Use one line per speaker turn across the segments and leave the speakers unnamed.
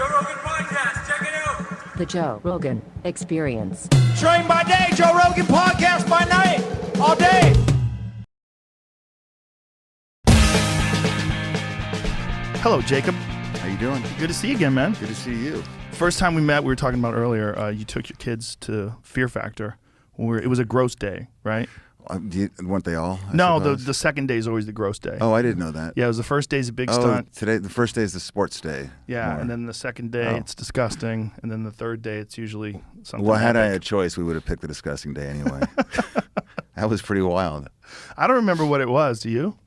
Joe Rogan Podcast. Check it out.
The Joe Rogan Experience.
Train by day, Joe Rogan Podcast by night, all day.
Hello, Jacob.
How you doing?
Good to see you again, man.
Good to see you.
First time we met, we were talking about earlier, you took your kids to Fear Factor. It was a gross day, right?
Weren't they all?
No, the second day is always the gross day.
Oh, I didn't know that.
Yeah, it was the first day's a big stunt.
Today, the first day is the sports day.
Yeah, and then the second day it's disgusting, and then the third day it's usually something
Well, had I
epic.
a choice, we would have picked the disgusting day anyway. That was pretty wild.
I don't remember what it was. Do you?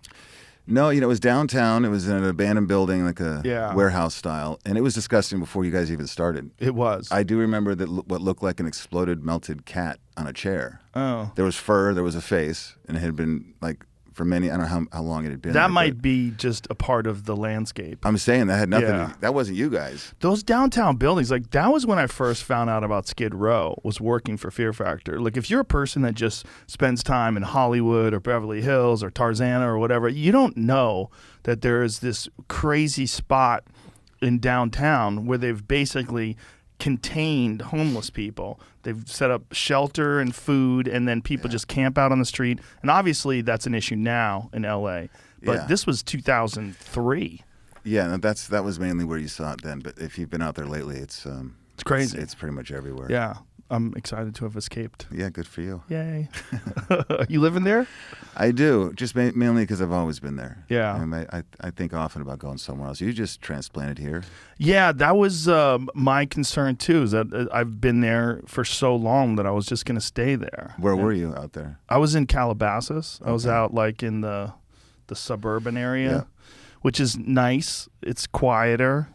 No, it was downtown. It was in an abandoned building, like a
Yeah.
warehouse style, and it was disgusting before you guys even started.
It was.
I do remember that what looked like an exploded, melted cat on a chair.
Oh.
There was fur, there was a face, and it had been like for many. I don't know how long it had been.
That
there,
might
but
be just a part of the landscape.
I'm saying that had nothing.
Yeah.
That wasn't you guys.
Those downtown buildings, like that was when I first found out about Skid Row, was working for Fear Factor. Like if you're a person that just spends time in Hollywood or Beverly Hills or Tarzana or whatever, you don't know that there is this crazy spot in downtown where they've basically contained homeless people. They've set up shelter and food, and then people just camp out on the street. And obviously that's an issue now in LA. But this was 2003.
Yeah, that was mainly where you saw it then. But if you've been out there lately, it's
crazy.
It's pretty much everywhere.
Yeah. I'm excited to have escaped.
Yeah, good for you.
Yay. You living there?
I do, just mainly because I've always been there.
Yeah.
I think often about going somewhere else. You just transplanted here.
Yeah, that was my concern too, is that I've been there for so long that I was just going to stay there.
Where were you out there?
I was in Calabasas. I was out like in the suburban area, which is nice. It's quieter,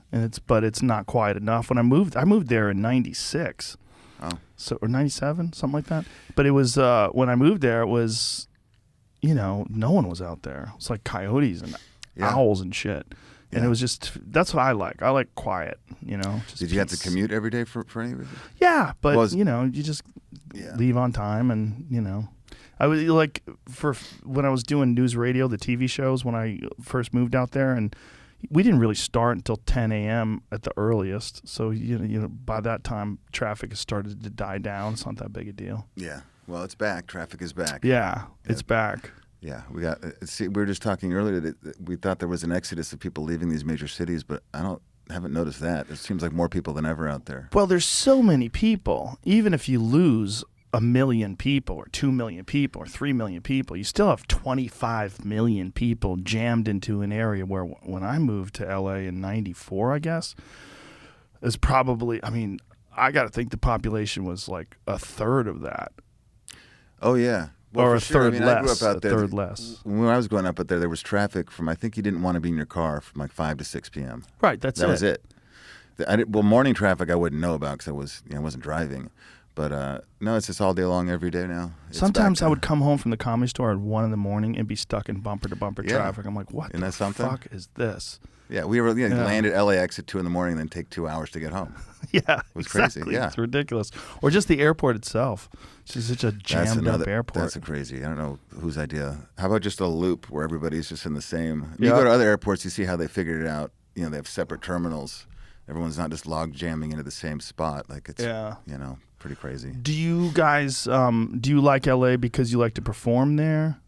but it's not quiet enough. When I moved there in 96.
Oh.
So, or 97, something like that. But it was, when I moved there, it was, no one was out there. It was like coyotes and owls and shit. And it was just, that's what I like. I like quiet, just
Did you have to commute every day for any reason?
Yeah, but, you just leave on time and, I was like, when I was doing news radio, the TV shows, when I first moved out there, and we didn't really start until 10 a.m. at the earliest. So, by that time, traffic has started to die down. It's not that big a deal.
Yeah. Well, it's back. Traffic is back.
Yeah, it's back.
Yeah. We were just talking earlier that we thought there was an exodus of people leaving these major cities, but haven't noticed that. It seems like more people than ever out there.
Well, there's so many people. Even if you lose 1 million people or 2 million people or 3 million people, you still have 25 million people jammed into an area where when I moved to LA in 94, I guess, is probably, I got to think the population was like a third of that.
Oh, yeah. Well,
or a
sure.
third
I grew
less.
up out there.
A third less.
When I was growing up out there was traffic from, I think you didn't want to be in your car from like 5 to 6 p.m.
Right, that
was it. Morning traffic I wouldn't know about because I wasn't driving. But no, it's just all day long, every day now.
Sometimes I would come home from the Comedy Store at 1 in the morning and be stuck in bumper-to-bumper traffic. I'm like, what the fuck is this?
Yeah, we were land at LAX at 2 in the morning and then take 2 hours to get home.
Yeah,
it was
exactly.
crazy. Yeah,
it's ridiculous. Or just the airport itself. It's just such a jammed-up airport.
That's a crazy. I don't know whose idea. How about just a loop where everybody's just in the same? You go to other airports, you see how they figured it out. They have separate terminals. Everyone's not just log jamming into the same spot. Like it's pretty crazy.
Do you guys do you like LA because you like to perform there?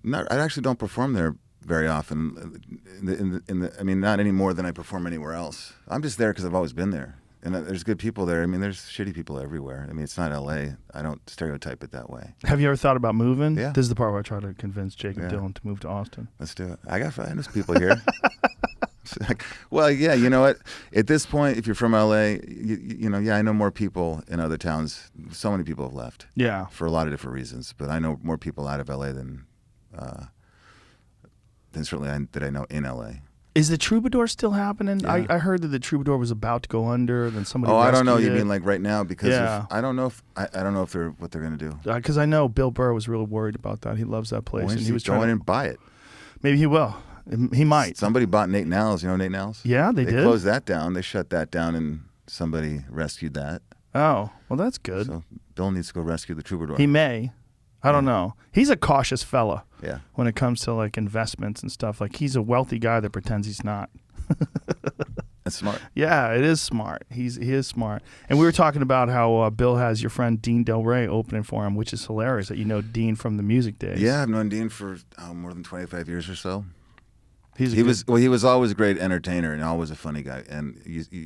No, I actually don't perform there very often. Not any more than I perform anywhere else. I'm just there because I've always been there, and there's good people there. There's shitty people everywhere. It's not LA. I don't stereotype it that way.
Have you ever thought about moving?
Yeah.
This is the part where I try to convince Jakob Dylan to move to Austin.
Let's do it. I got friends, people here. Well, yeah, you know what? At this point, if you're from LA, I know more people in other towns. So many people have left.
Yeah.
For a lot of different reasons, but I know more people out of LA than certainly that I know in LA.
Is the Troubadour still happening?
Yeah.
I heard that the Troubadour was about to go under. Then somebody.
Oh, I don't know.
rescued
You
it.
mean like right now? Because I don't know if they're what they're going to do.
Because I know Bill Burr was really worried about that. He loves that place,
Well,
and he was
going
trying
and buy it.
Maybe he will. He might.
Somebody bought Nate Nell's. You know Nate Nell's?
Yeah, they
did. They closed that down. They shut that down, and somebody rescued that.
Oh, well, that's good.
So Bill needs to go rescue the Troubadour.
He may. I don't know. He's a cautious fella.
Yeah.
When it comes to like investments and stuff, like he's a wealthy guy that pretends he's not.
That's smart.
Yeah, it is smart. He is smart. And we were talking about how Bill has your friend Dean Del Rey opening for him, which is hilarious that you know Dean from the music days.
Yeah, I've known Dean for more than 25 years or so.
He
was always a great entertainer and always a funny guy. And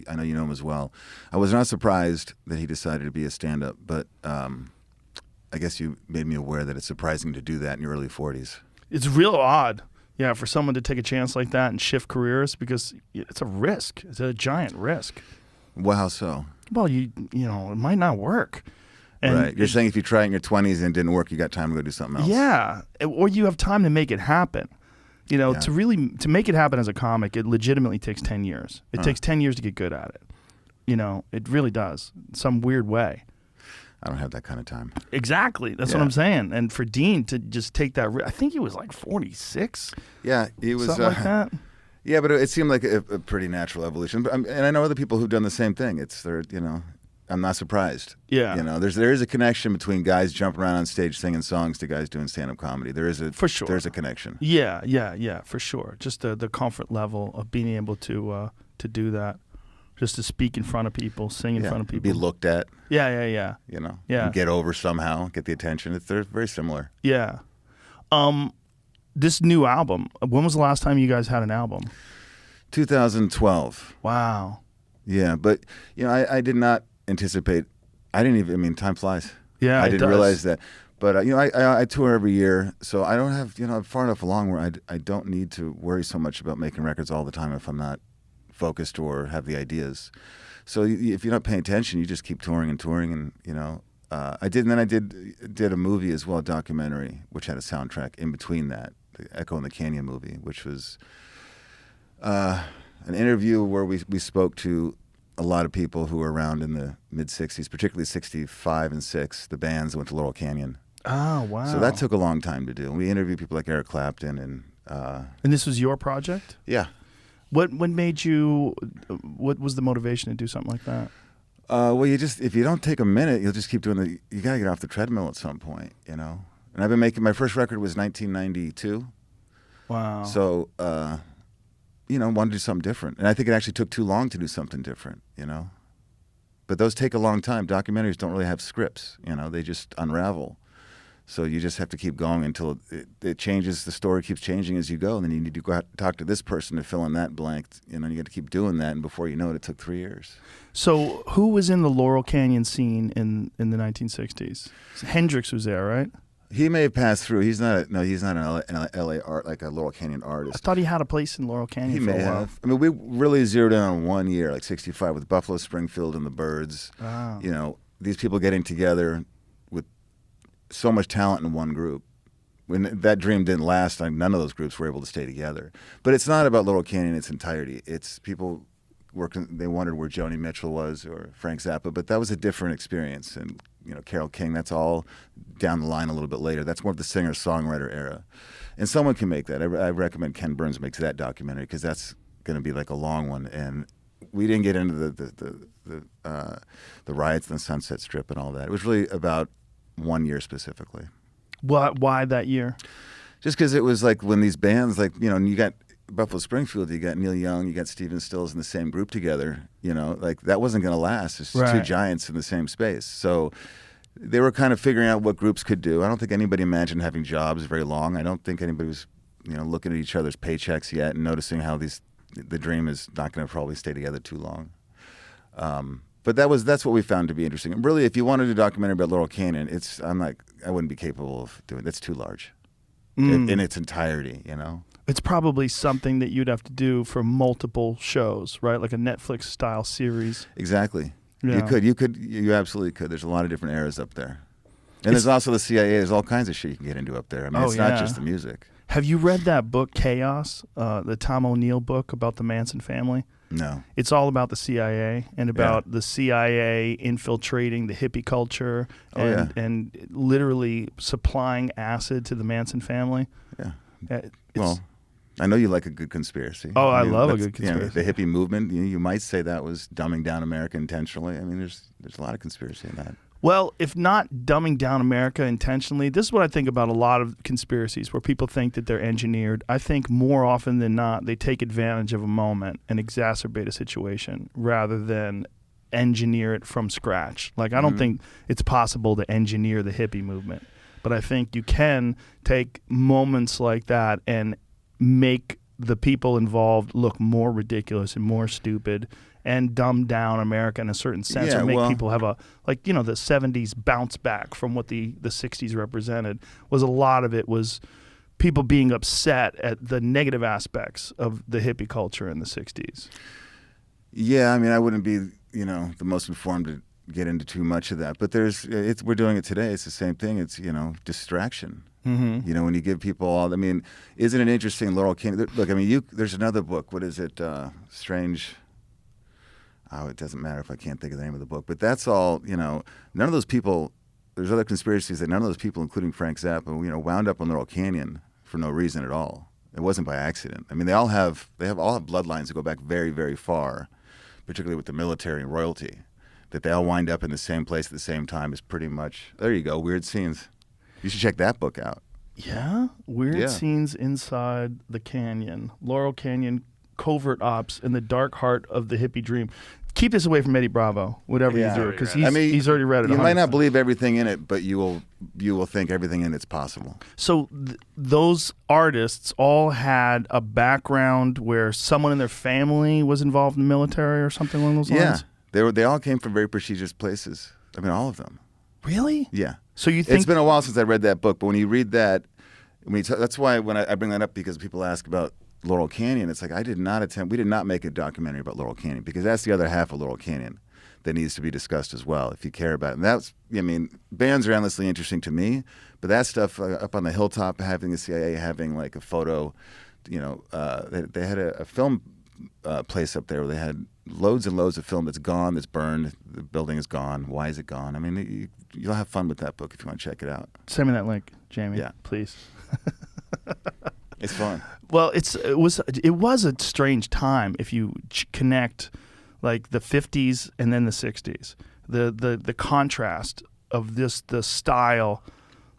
I know you know him as well. I was not surprised that he decided to be a stand-up, but I guess you made me aware that it's surprising to do that in your early 40s.
It's real odd. Yeah, for someone to take a chance like that and shift careers, because it's a risk. It's a giant risk.
Well, how so?
Well, you know, it might not work. And
right. You're saying if you try it in your 20s and it didn't work, you got time to go do something else.
Yeah, or you have time to make it happen. You know, to make it happen as a comic, it legitimately takes 10 years. It takes 10 years to get good at it. You know, it really does. Some weird way.
I don't have that kind of time.
Exactly. That's what I'm saying. And for Dean to just take that, I think he was like 46.
Yeah, he was
something like that.
Yeah, but it seemed like a pretty natural evolution. But and I know other people who've done the same thing. I'm not surprised.
Yeah.
You know, there is a connection between guys jumping around on stage singing songs to guys doing stand-up comedy.
For sure.
There's a connection.
Yeah, for sure. Just the comfort level of being able to do that. Just to speak in front of people, sing in front of people.
Be looked at.
Yeah.
You know,
Yeah.
and get over somehow, get the attention. They're very similar.
Yeah. This new album, when was the last time you guys had an album?
2012.
Wow.
Yeah, but you know, I did not anticipate. Time flies.
Yeah,
I
it
didn't
does.
realize that. But you know, I tour every year, so I don't have I'm far enough along where I don't need to worry so much about making records all the time if I'm not focused or have the ideas. So if you're not paying attention, you just keep touring, and you know. I did a movie as well, a documentary, which had a soundtrack in between that, the Echo in the Canyon movie, which was an interview where we spoke to a lot of people who were around in the mid-'60s, particularly 65 and 6, the bands that went to Laurel Canyon.
Oh, wow.
So that took a long time to do. We interviewed people like Eric Clapton and...
And this was your project?
Yeah.
What was the motivation to do something like that?
Well, if you don't take a minute, you'll just keep doing you got to get off the treadmill at some point, you know? And I've been my first record was 1992.
Wow.
So, wanted to do something different. And I think it actually took too long to do something different, you know? But those take a long time. Documentaries don't really have scripts, you know? They just unravel. So you just have to keep going until it changes. The story keeps changing as you go. And then you need to go out and talk to this person to fill in that blank. You know, you got to keep doing that. And before you know it, it took 3 years.
So who was in the Laurel Canyon scene in the 1960s? Hendrix was there, right?
He may have passed through. He's not an LA art, like a Laurel Canyon artist.
I thought he had a place in Laurel Canyon
He
for
may
a while.
have. I mean, we really zeroed in on 1 year, like 65, with Buffalo Springfield and the Byrds.
Wow.
You know, these people getting together with so much talent in one group. When that dream didn't last, none of those groups were able to stay together. But it's not about Laurel Canyon in its entirety. It's people working. They wondered where Joni Mitchell was or Frank Zappa, but that was a different experience. And Carole King, that's all down the line a little bit later. That's more of the singer-songwriter era. And someone can make that. I recommend Ken Burns makes that documentary because that's going to be like a long one. And we didn't get into the riots on the Sunset Strip and all that. It was really about 1 year specifically.
Why that year?
Just because it was like when these bands, you got Buffalo Springfield, you got Neil Young, you got Stephen Stills in the same group together, that wasn't going to last. It's just two giants in the same space. So they were kind of figuring out what groups could do. I don't think anybody imagined having jobs very long. I don't think anybody was, looking at each other's paychecks yet and noticing how the dream is not going to probably stay together too long. But that's what we found to be interesting. And really, if you wanted to do a documentary about Laurel Canyon, I wouldn't be capable of doing it. That's too large in its entirety,
It's probably something that you'd have to do for multiple shows, right? Like a Netflix style series.
Exactly.
Yeah.
You absolutely could. There's a lot of different eras up there. And there's also the CIA. There's all kinds of shit you can get into up there. I mean, it's not just the music.
Have you read that book, Chaos, the Tom O'Neill book about the Manson family?
No.
It's all about the CIA and about the CIA infiltrating the hippie culture and literally supplying acid to the Manson family.
Yeah. Well, I know you like a good conspiracy.
Oh, I love a good conspiracy.
The hippie movement, you might say that was dumbing down America intentionally. I mean, there's a lot of conspiracy in that.
Well, if not dumbing down America intentionally, this is what I think about a lot of conspiracies where people think that they're engineered. I think more often than not, they take advantage of a moment and exacerbate a situation rather than engineer it from scratch. Like, I don't think it's possible to engineer the hippie movement, but I think you can take moments like that and make the people involved look more ridiculous and more stupid and dumb down America in a certain sense, or make people have a, like, you know, the 70s bounce back from what the 60s represented was a lot of it was people being upset at the negative aspects of the hippie culture in the 60s.
Yeah, I mean, I wouldn't be, you know, the most informed to get into too much of that, but we're doing it today. It's the same thing. It's, you know, distraction. You know, when you give people all, I mean, isn't it interesting, Laurel Canyon? Look, I mean, there's another book. What is it? Strange. Oh, it doesn't matter if I can't think of the name of the book. But that's all, you know, none of those people, there's other conspiracies that none of those people, including Frank Zappa, you know, wound up on Laurel Canyon for no reason at all. It wasn't by accident. I mean, they all have bloodlines that go back very, very far, particularly with the military and royalty, that they all wind up in the same place at the same time is pretty much, there you go, Weird Scenes. You should check that book out.
Yeah? Weird Scenes Inside the Canyon. Laurel Canyon, Covert Ops, and the Dark Heart of the Hippie Dream. Keep this away from Eddie Bravo, whatever you do, because he's already read it.
You might not believe everything in it, but you will think everything in it's possible.
So those artists all had a background where someone in their family was involved in the military or something along those lines?
Yeah. They all came from very prestigious places. I mean, all of them.
Really?
Yeah.
So you think...
It's been a while since I read that book, but when you read that, that's why when I bring that up, because people ask about Laurel Canyon, it's like we did not make a documentary about Laurel Canyon, because that's the other half of Laurel Canyon that needs to be discussed as well, if you care about it. And that's, I mean, bands are endlessly interesting to me, but that stuff up on the hilltop, having the CIA, having like a photo, you know, they had a film place up there where they had loads and loads of film that's gone, that's burned, the building is gone. Why is it gone? I mean, you'll have fun with that book if you want to check it out.
Send me that link, Jamie.
Yeah.
Please.
It's fun.
Well, it was a strange time if you connect like the 50s and then the 60s. The contrast of the style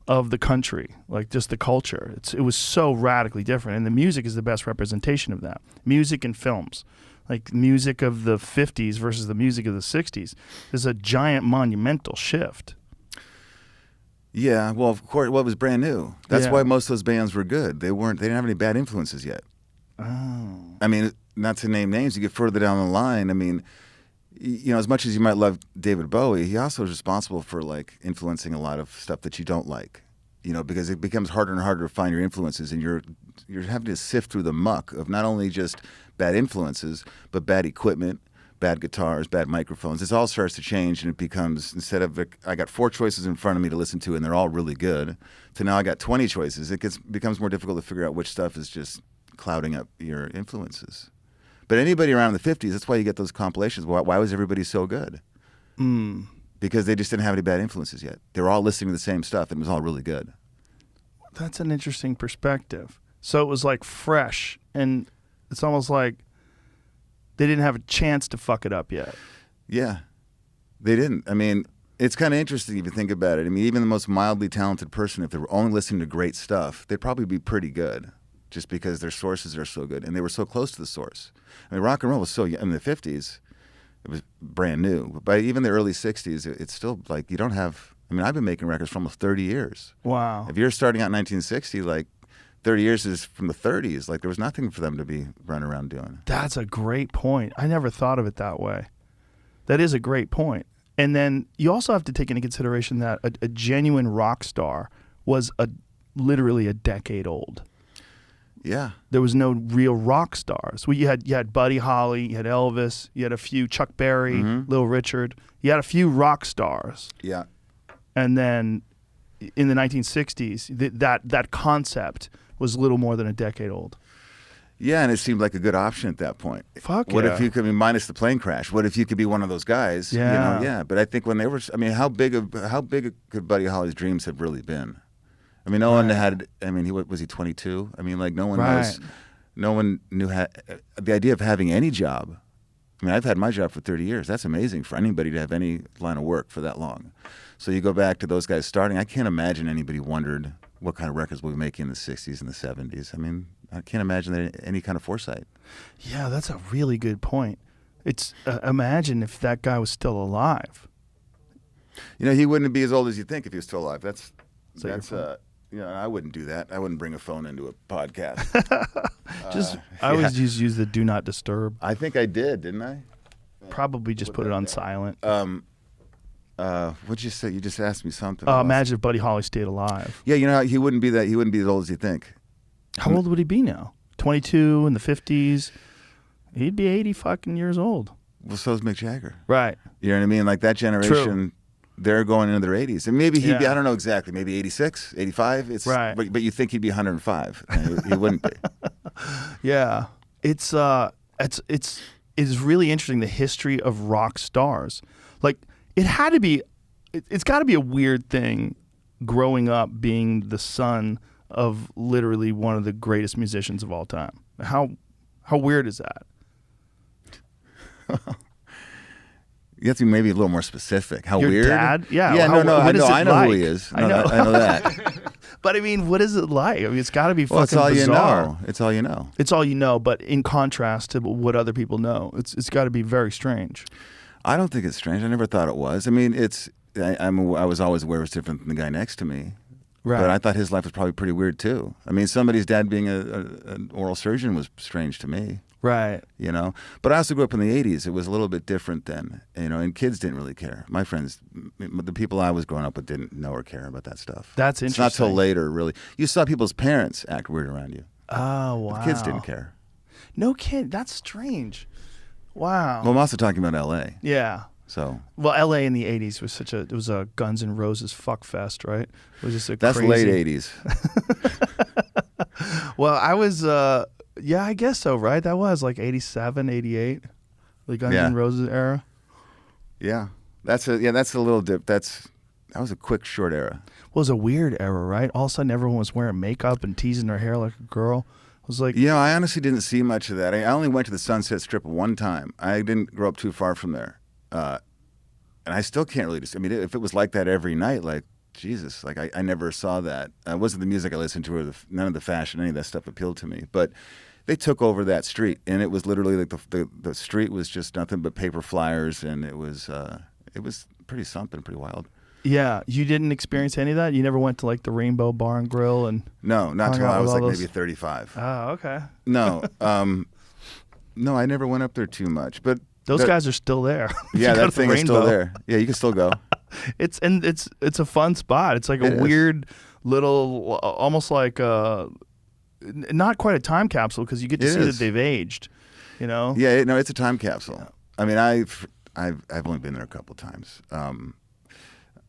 of the country, like just the culture. It was so radically different, and the music is the best representation of that. Music and films. Like music of the 50s versus the music of the 60s. There's a giant monumental shift.
Yeah, well, of course, it was brand new. That's why most of those bands were good. They didn't have any bad influences yet.
Oh.
I mean, not to name names, you get further down the line. I mean, you know, as much as you might love David Bowie, he also is responsible for like influencing a lot of stuff that you don't like. You know, because it becomes harder and harder to find your influences, and you're having to sift through the muck of not only just bad influences, but bad equipment, bad guitars, bad microphones. This all starts to change, and it becomes, instead of I got 4 choices in front of me to listen to, and they're all really good, to now I got 20 choices. It becomes more difficult to figure out which stuff is just clouding up your influences. But anybody around the 50s, that's why you get those compilations. Why was everybody so good? Because they just didn't have any bad influences yet. They were all listening to the same stuff, and it was all really good.
That's an interesting perspective. So it was like fresh, and it's almost like they didn't have a chance to fuck it up yet.
Yeah, they didn't. I mean, it's kind of interesting if you think about it. I mean, even the most mildly talented person, if they were only listening to great stuff, they'd probably be pretty good, just because their sources are so good, and they were so close to the source. I mean, rock and roll was so young. In the 50s, it was brand new. But by even the early 60s, it's still like you don't have... I mean, I've been making records for almost 30 years.
Wow.
If you're starting out in 1960, like 30 years is from the 30s. Like there was nothing for them to be running around doing.
That's a great point. I never thought of it that way. That is a great point. And then you also have to take into consideration that a genuine rock star was literally a decade old.
Yeah.
There was no real rock stars. You had Buddy Holly, you had Elvis, you had a few Chuck Berry, Little Richard. You had a few rock stars.
Yeah.
And then in the 1960s, that concept was little more than a decade old.
Yeah, and it seemed like a good option at that point.
Fuck
What
yeah.
if you could, I mean, minus the plane crash, what if you could be one of those guys?
Yeah.
You know, yeah. But I think when they were, I mean, how big could Buddy Holly's dreams have really been? I mean, no one had, I mean, was he 22? I mean, like no one knows, no one knew the idea of having any job I mean, I've had my job for 30 years. That's amazing for anybody to have any line of work for that long. So you go back to those guys starting. I can't imagine anybody wondered what kind of records we'll be making in the 60s and the 70s. I mean, I can't imagine that any kind of foresight.
Yeah, that's a really good point. It's imagine if that guy was still alive.
You know, he wouldn't be as old as you think if he was still alive. That's you know, I wouldn't do that. I wouldn't bring a phone into a podcast.
I always just use the do not disturb.
I think I did, didn't I?
Probably just put it on silent.
What'd you say? You just asked me something.
Imagine if Buddy Holly stayed alive.
Yeah, you know, he wouldn't be that. He wouldn't be as old as you think.
How old would he be now? 22 in the 50s. He'd be 80 fucking years old.
Well, so's Mick Jagger.
Right.
You know what I mean? Like that generation,
True.
they're going into their 80s. And maybe he'd be,
Yeah.
I don't know exactly, maybe 86, 85. It's,
Right.
But you think he'd be 105. And he wouldn't be.
Yeah. It's really interesting, the history of rock stars. Like, it's got to be a weird thing growing up being the son of literally one of the greatest musicians of all time. How weird is that?
You have to be maybe a little more specific. How
Your
weird?
dad? Yeah.
Yeah,
How-
no,
what is it
I know
like?
who he is.
I know.
I know that.
But I mean, what is it like? I mean, it's got to be
Well, it's
fucking
all
bizarre.
you know. It's all you know.
It's all you know, but in contrast to what other people know, it's got to be very strange.
I don't think it's strange. I never thought it was. I mean, I was always aware it was different than the guy next to me.
Right.
But I thought his life was probably pretty weird too. I mean, somebody's dad being an oral surgeon was strange to me.
Right.
You know, but I also grew up in the 80s. It was a little bit different then, you know, and kids didn't really care. My friends, the people I was growing up with didn't know or care about that stuff.
That's
It's not till
interesting.
later, really. You saw people's parents act weird around you.
Oh, wow.
But the kids didn't care.
No kid. That's strange. Wow.
Well, I'm also talking about L.A.,
Yeah.
so.
Well, L.A. in the 80s was it was a Guns N' Roses fuck fest, right? It was just a
That's
crazy...
late 80s.
Well, I was, yeah, I guess so, right? That was like 87, 88, the Guns
Yeah.
N' Roses era.
Yeah. That's a little dip. That was a quick, short era.
Well, it was a weird era, right? All of a sudden, everyone was wearing makeup and teasing their hair like a girl. It was like,
You know, I honestly didn't see much of that. I only went to the Sunset Strip one time. I didn't grow up too far from there. And I still can't really I mean, if it was like that every night, like, Jesus, like I never saw that. It wasn't the music I listened to or none of the fashion, any of that stuff appealed to me. But they took over that street, and it was literally like the street was just nothing but paper flyers, and it was pretty something, pretty wild.
yeah, you didn't experience any of that? You never went to like the Rainbow Bar and Grill and...
No, not
hung
until
out
I
with
was
all
like
those-
maybe 35.
Oh, okay.
No, no, I never went up there too much. But
Those
that-
guys are still there. If
yeah,
you go
that
to the
thing is still
Rainbow.
there. Yeah, you can still go.
It's a fun spot. It's like
It
a
is.
weird little, almost like not quite a time capsule because you get to
It
see that
is.
they've aged. You know?
Yeah, no, it's a time capsule. I mean, I've only been there a couple times.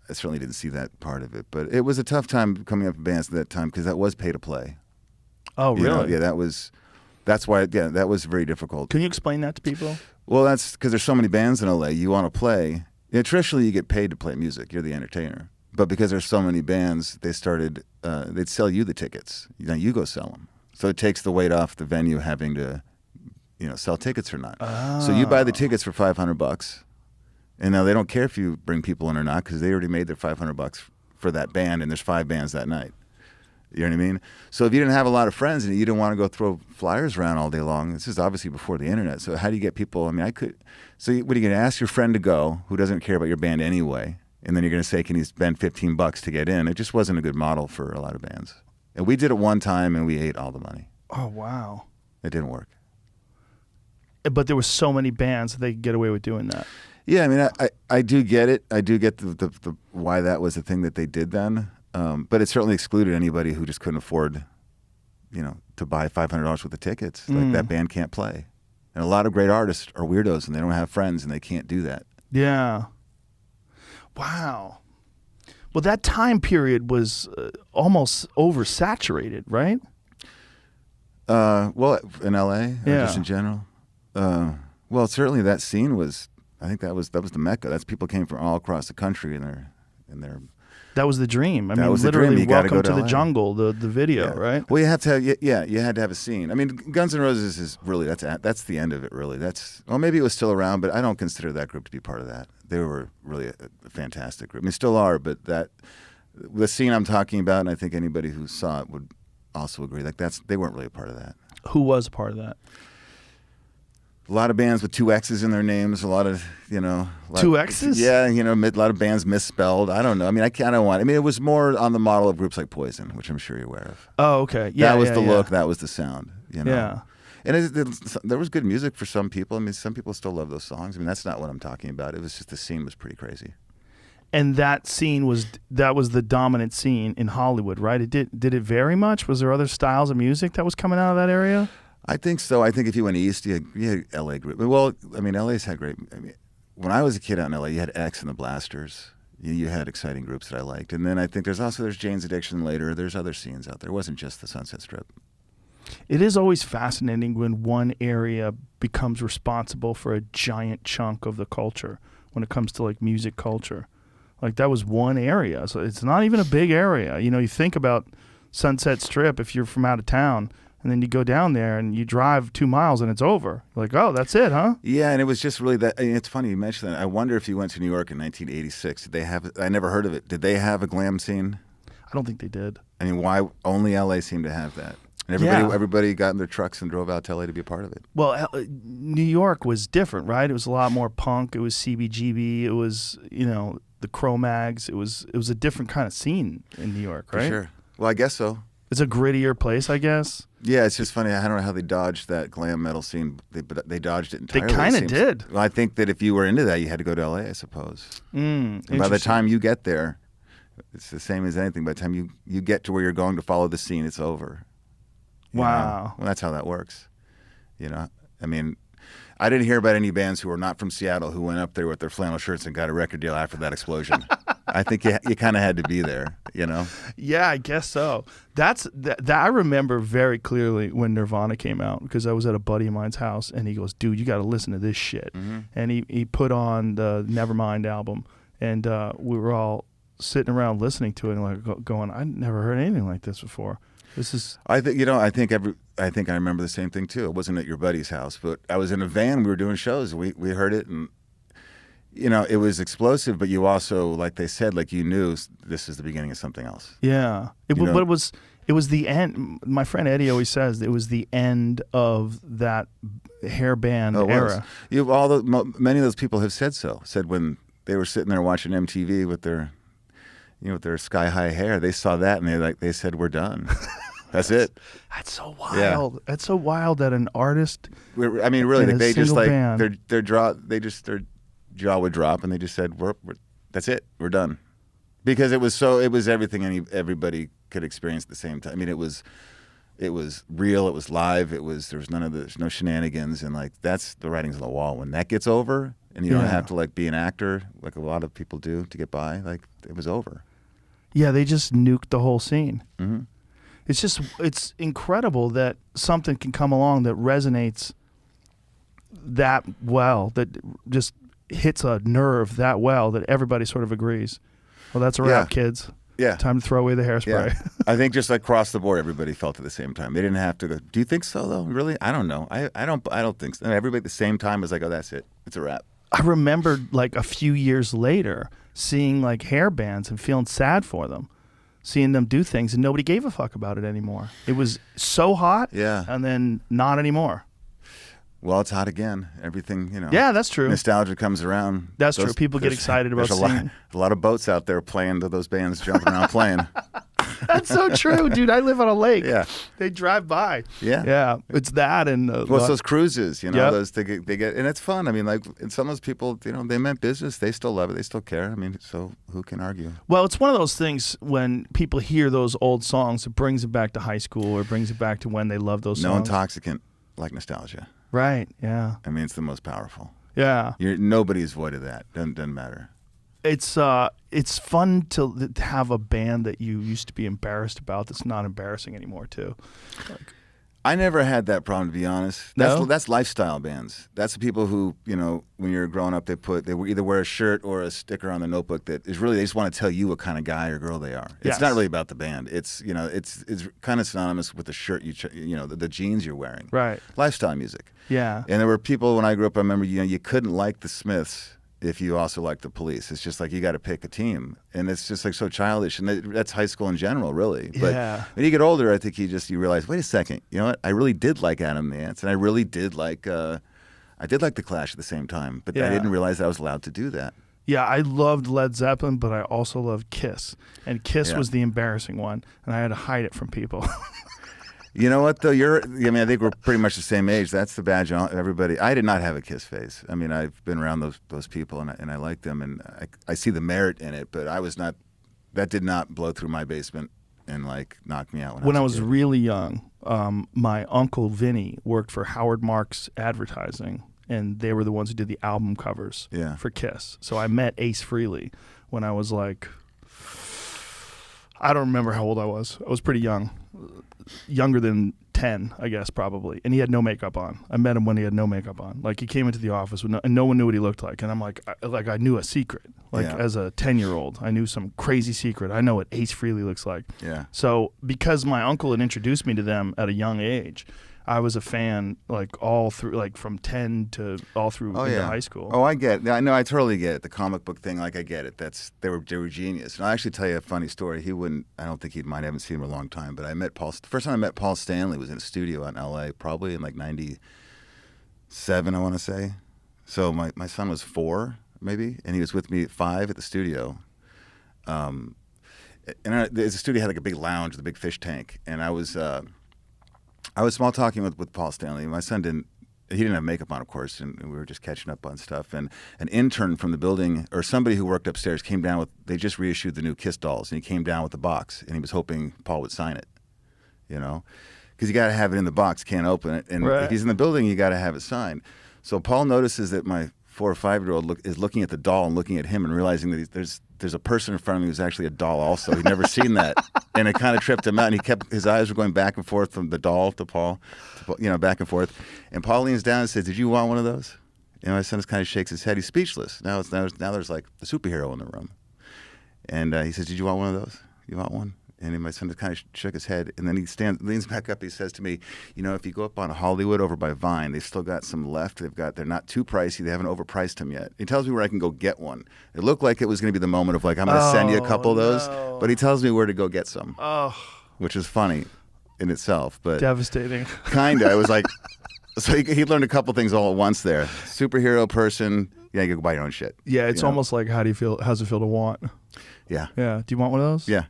I certainly didn't see that part of it, but it was a tough time coming up with bands at that time because that was pay to play.
Oh,
You
really?
know? Yeah, that's why. Yeah, that was very difficult.
Can you explain that to people?
Well, that's because there's so many bands in LA. You want to play. You know, traditionally, you get paid to play music. You're the entertainer. But because there's so many bands, they started. They'd sell you the tickets. Now you go sell them. So it takes the weight off the venue having to, sell tickets or not. So you buy the tickets for $500, and now they don't care if you bring people in or not because they already made their $500 for that band, and there's 5 bands that night. You know what I mean? So if you didn't have a lot of friends and you didn't want to go throw flyers around all day long, this is obviously before the internet. So how do you get people? I mean, So what are you going to ask your friend to go who doesn't care about your band anyway? And then you're going to say, can he spend $15 to get in? It just wasn't a good model for a lot of bands. And we did it one time and we ate all the money.
Oh, wow.
It didn't work.
But there were so many bands that they could get away with doing that.
Yeah, I mean, I do get it. I do get the why that was the thing that they did then. But it certainly excluded anybody who just couldn't afford, to buy $500 worth of tickets. Like that band can't play. And a lot of great artists are weirdos and they don't have friends and they can't do that.
Yeah. Wow. Well, that time period was almost oversaturated, right?
Well, in LA, or
Yeah.
just in general. Well, certainly that scene was. I think that was the mecca. That's people came from all across the country, and they're
That was the dream. I
That
mean,
was the dream.
literally,
You gotta
Welcome
go
to
to
the
LA.
Jungle, the video, right?
Well, you have to have, you had to have a scene. I mean, Guns N' Roses is really, that's the end of it, really. Well, maybe it was still around, but I don't consider that group to be part of that. They were really a fantastic group. I mean, still are, but the scene I'm talking about, and I think anybody who saw it would also agree, like they weren't really a part of that.
Who was a part of that?
A lot of bands with two X's in their names. A lot of,
Two X's?
Yeah, a lot of bands misspelled. I don't know. I mean, it was more on the model of groups like Poison, which I'm sure you're aware of.
Oh, okay. Yeah,
that was the
yeah.
look. That was the sound.
Yeah.
And there was good music for some people. I mean, some people still love those songs. I mean, that's not what I'm talking about. It was just the scene was pretty crazy.
And that scene was the dominant scene in Hollywood, right? Did it vary much? Was there other styles of music that was coming out of that area?
I think so. I think if you went east, you had LA group. Well, I mean, LA's had great. I mean, when I was a kid out in LA, you had X and the Blasters. You had exciting groups that I liked. And then I think there's Jane's Addiction later. There's other scenes out there. It wasn't just the Sunset Strip.
It is always fascinating when one area becomes responsible for a giant chunk of the culture when it comes to like music culture. Like that was one area. So it's not even a big area. You think about Sunset Strip if you're from out of town. And then you go down there and you drive 2 miles and it's over. You're like, oh, that's it, huh?
Yeah, and it was just really that. I mean, it's funny you mentioned that. I wonder if you went to New York in 1986. Did they have? I never heard of it. Did they have a glam scene?
I don't think they did.
I mean, why only LA seemed to have that? And everybody got in their trucks and drove out to LA to be a part of it.
Well, New York was different, right? It was a lot more punk. It was CBGB. It was, the Cro-Mags. It was a different kind of scene in New York, right?
For sure. Well, I guess so.
It's a grittier place, I guess.
Yeah, it's just funny. I don't know how they dodged that glam metal scene, but they dodged it entirely.
They kind
it
of
seems.
did.
Well, I think that if you were into that, you had to go to LA, I suppose. And by the
Interesting.
time you get there, it's the same as anything. By the time you get to where you're going to follow the scene, it's over. You
Wow.
know? Well, that's how that works. I mean, I didn't hear about any bands who were not from Seattle who went up there with their flannel shirts and got a record deal after that explosion. I think you kind of had to be there,
Yeah, I guess so. That I remember very clearly when Nirvana came out because I was at a buddy of mine's house and he goes, dude, you got to listen to this shit.
Mm-hmm.
And he put on the Nevermind album and we were all sitting around listening to it and like going, I never heard anything like this before. This is.
I think I think I remember the same thing too. It wasn't at your buddy's house, but I was in a van. We were doing shows. We heard it, and it was explosive. But you also, like they said, like you knew this is the beginning of something else.
Yeah, but it was the end. My friend Eddie always says it was the end of that hair band era.
Many of those people have said so. Said when they were sitting there watching MTV with their, with their sky high hair, they saw that and they said we're done. That's it.
That's so wild. Yeah. That's so wild that an artist.
I mean, really,
in
they
a
just
single
like
band.
their jaw would drop, and they just said, "That's it. We're done," because it was everything everybody could experience at the same time. I mean, it was real. It was live. There's no shenanigans, and like that's the writing's on the wall. When that gets over, and you don't have to like be an actor like a lot of people do to get by, like it was over.
Yeah, they just nuked the whole scene.
Mm-hmm.
It's incredible that something can come along that resonates that well, that just hits a nerve that well, that everybody sort of agrees. Well, that's a wrap, kids.
Yeah.
Time to throw away the hairspray.
Yeah. I think just like across the board, everybody felt at the same time. They didn't have to go, do you think so, though? Really? I don't know. I don't think so. Everybody at the same time was like, oh, that's it. It's a wrap.
I remember like a few years later seeing like hair bands and feeling sad for them. Seeing them do things and nobody gave a fuck about it anymore. It was so hot, and then not anymore.
Well, it's hot again. Everything,
Yeah, that's true.
Nostalgia comes around.
That's true. People get excited about seeing.
A lot of boats out there playing to those bands jumping around playing.
That's so true, dude. I live on a lake.
Yeah.
They drive by.
Yeah.
Yeah. It's that and
it's those cruises,
Yep.
those they get, and it's fun. I mean, like, and some of those people, they meant business. They still love it. They still care. I mean, so who can argue?
Well, it's one of those things when people hear those old songs, it brings it back to high school or brings it back to when they loved those songs.
No intoxicant like nostalgia.
Right. Yeah.
I mean, it's the most powerful.
Yeah.
Nobody's voided that. Doesn't matter.
It's fun to have a band that you used to be embarrassed about that's not embarrassing anymore too.
I never had that problem, to be honest. That's lifestyle bands. That's the people who, when you're growing up, they either wear a shirt or a sticker on the notebook that is really, they just want to tell you what kind of guy or girl they are. It's not really about the band. It's it's kind of synonymous with the shirt the jeans you're wearing.
Right.
Lifestyle music.
Yeah.
And there were people when I grew up. I remember you couldn't like the Smiths if you also like the Police. It's just like you got to pick a team, and it's just like so childish, and that's high school in general, really. But when you get older, I think you realize, wait a second, you know what? I really did like Adam and the Ants, and I really did like the Clash at the same time, but I didn't realize that I was allowed to do that. Yeah,
I loved Led Zeppelin, but I also loved Kiss, and Kiss was the embarrassing one, and I had to hide it from people.
You know what, though? I think we're pretty much the same age. That's the badge on everybody. I did not have a Kiss phase. I mean, I've been around those people, and I like them, and I see the merit in it, but I was not. That did not blow through my basement and knock me out.
When I was really young, my uncle Vinny worked for Howard Marks Advertising, and they were the ones who did the album covers for Kiss. So I met Ace Frehley when I was I don't remember how old I was. I was pretty young. Younger than 10, I guess, probably. And he had no makeup on. I met him when he had no makeup on. He came into the office and no one knew what he looked like. And I'm I knew a secret. As a 10-year-old, I knew some crazy secret. I know what Ace Frehley looks like.
Yeah.
So because my uncle had introduced me to them at a young age, I was a fan all through from 10 to all through into high school.
Oh, I get it. I totally get it. The comic book thing, I get it. They were genius. And I'll actually tell you a funny story. I don't think he'd mind. I haven't seen him in a long time, but I met Paul. The first time I met Paul Stanley was in a studio out in LA, probably in 97, I want to say. So my son was 4, maybe, and he was with me at 5 at the studio. And the studio had a big lounge with a big fish tank, and I was small talking with Paul Stanley. My son didn't have makeup on, of course, and we were just catching up on stuff. And an intern from the building, or somebody who worked upstairs, came down they just reissued the new Kiss dolls, and he came down with the box, and he was hoping Paul would sign it, because you got to have it in the box, can't open it. And if he's in the building, you got to have it signed. So Paul notices that my 4 or 5-year-old is looking at the doll and looking at him and realizing that there's a person in front of me who's actually a doll also. He'd never seen that. And it kind of tripped him out. And his eyes were going back and forth from the doll to Paul, back and forth. And Paul leans down and says, "Did you want one of those?" And my son just kind of shakes his head. He's speechless. Now there's a superhero in the room. And he says, "Did you want one of those? You want one?" And then my son just kind of shook his head, and then he leans back up. He says to me, "If you go up on Hollywood over by Vine, they've still got some left. They're not too pricey. They haven't overpriced them yet." He tells me where I can go get one. It looked like it was going to be the moment of I'm going to send you a couple of those, but he tells me where to go get some, which is funny in itself, but
devastating.
Kinda. I was like, so he learned a couple things all at once there. Superhero person, you go buy your own shit.
Yeah, it's almost like how's it feel to want?
Yeah.
Yeah. Do you want one of those?
Yeah.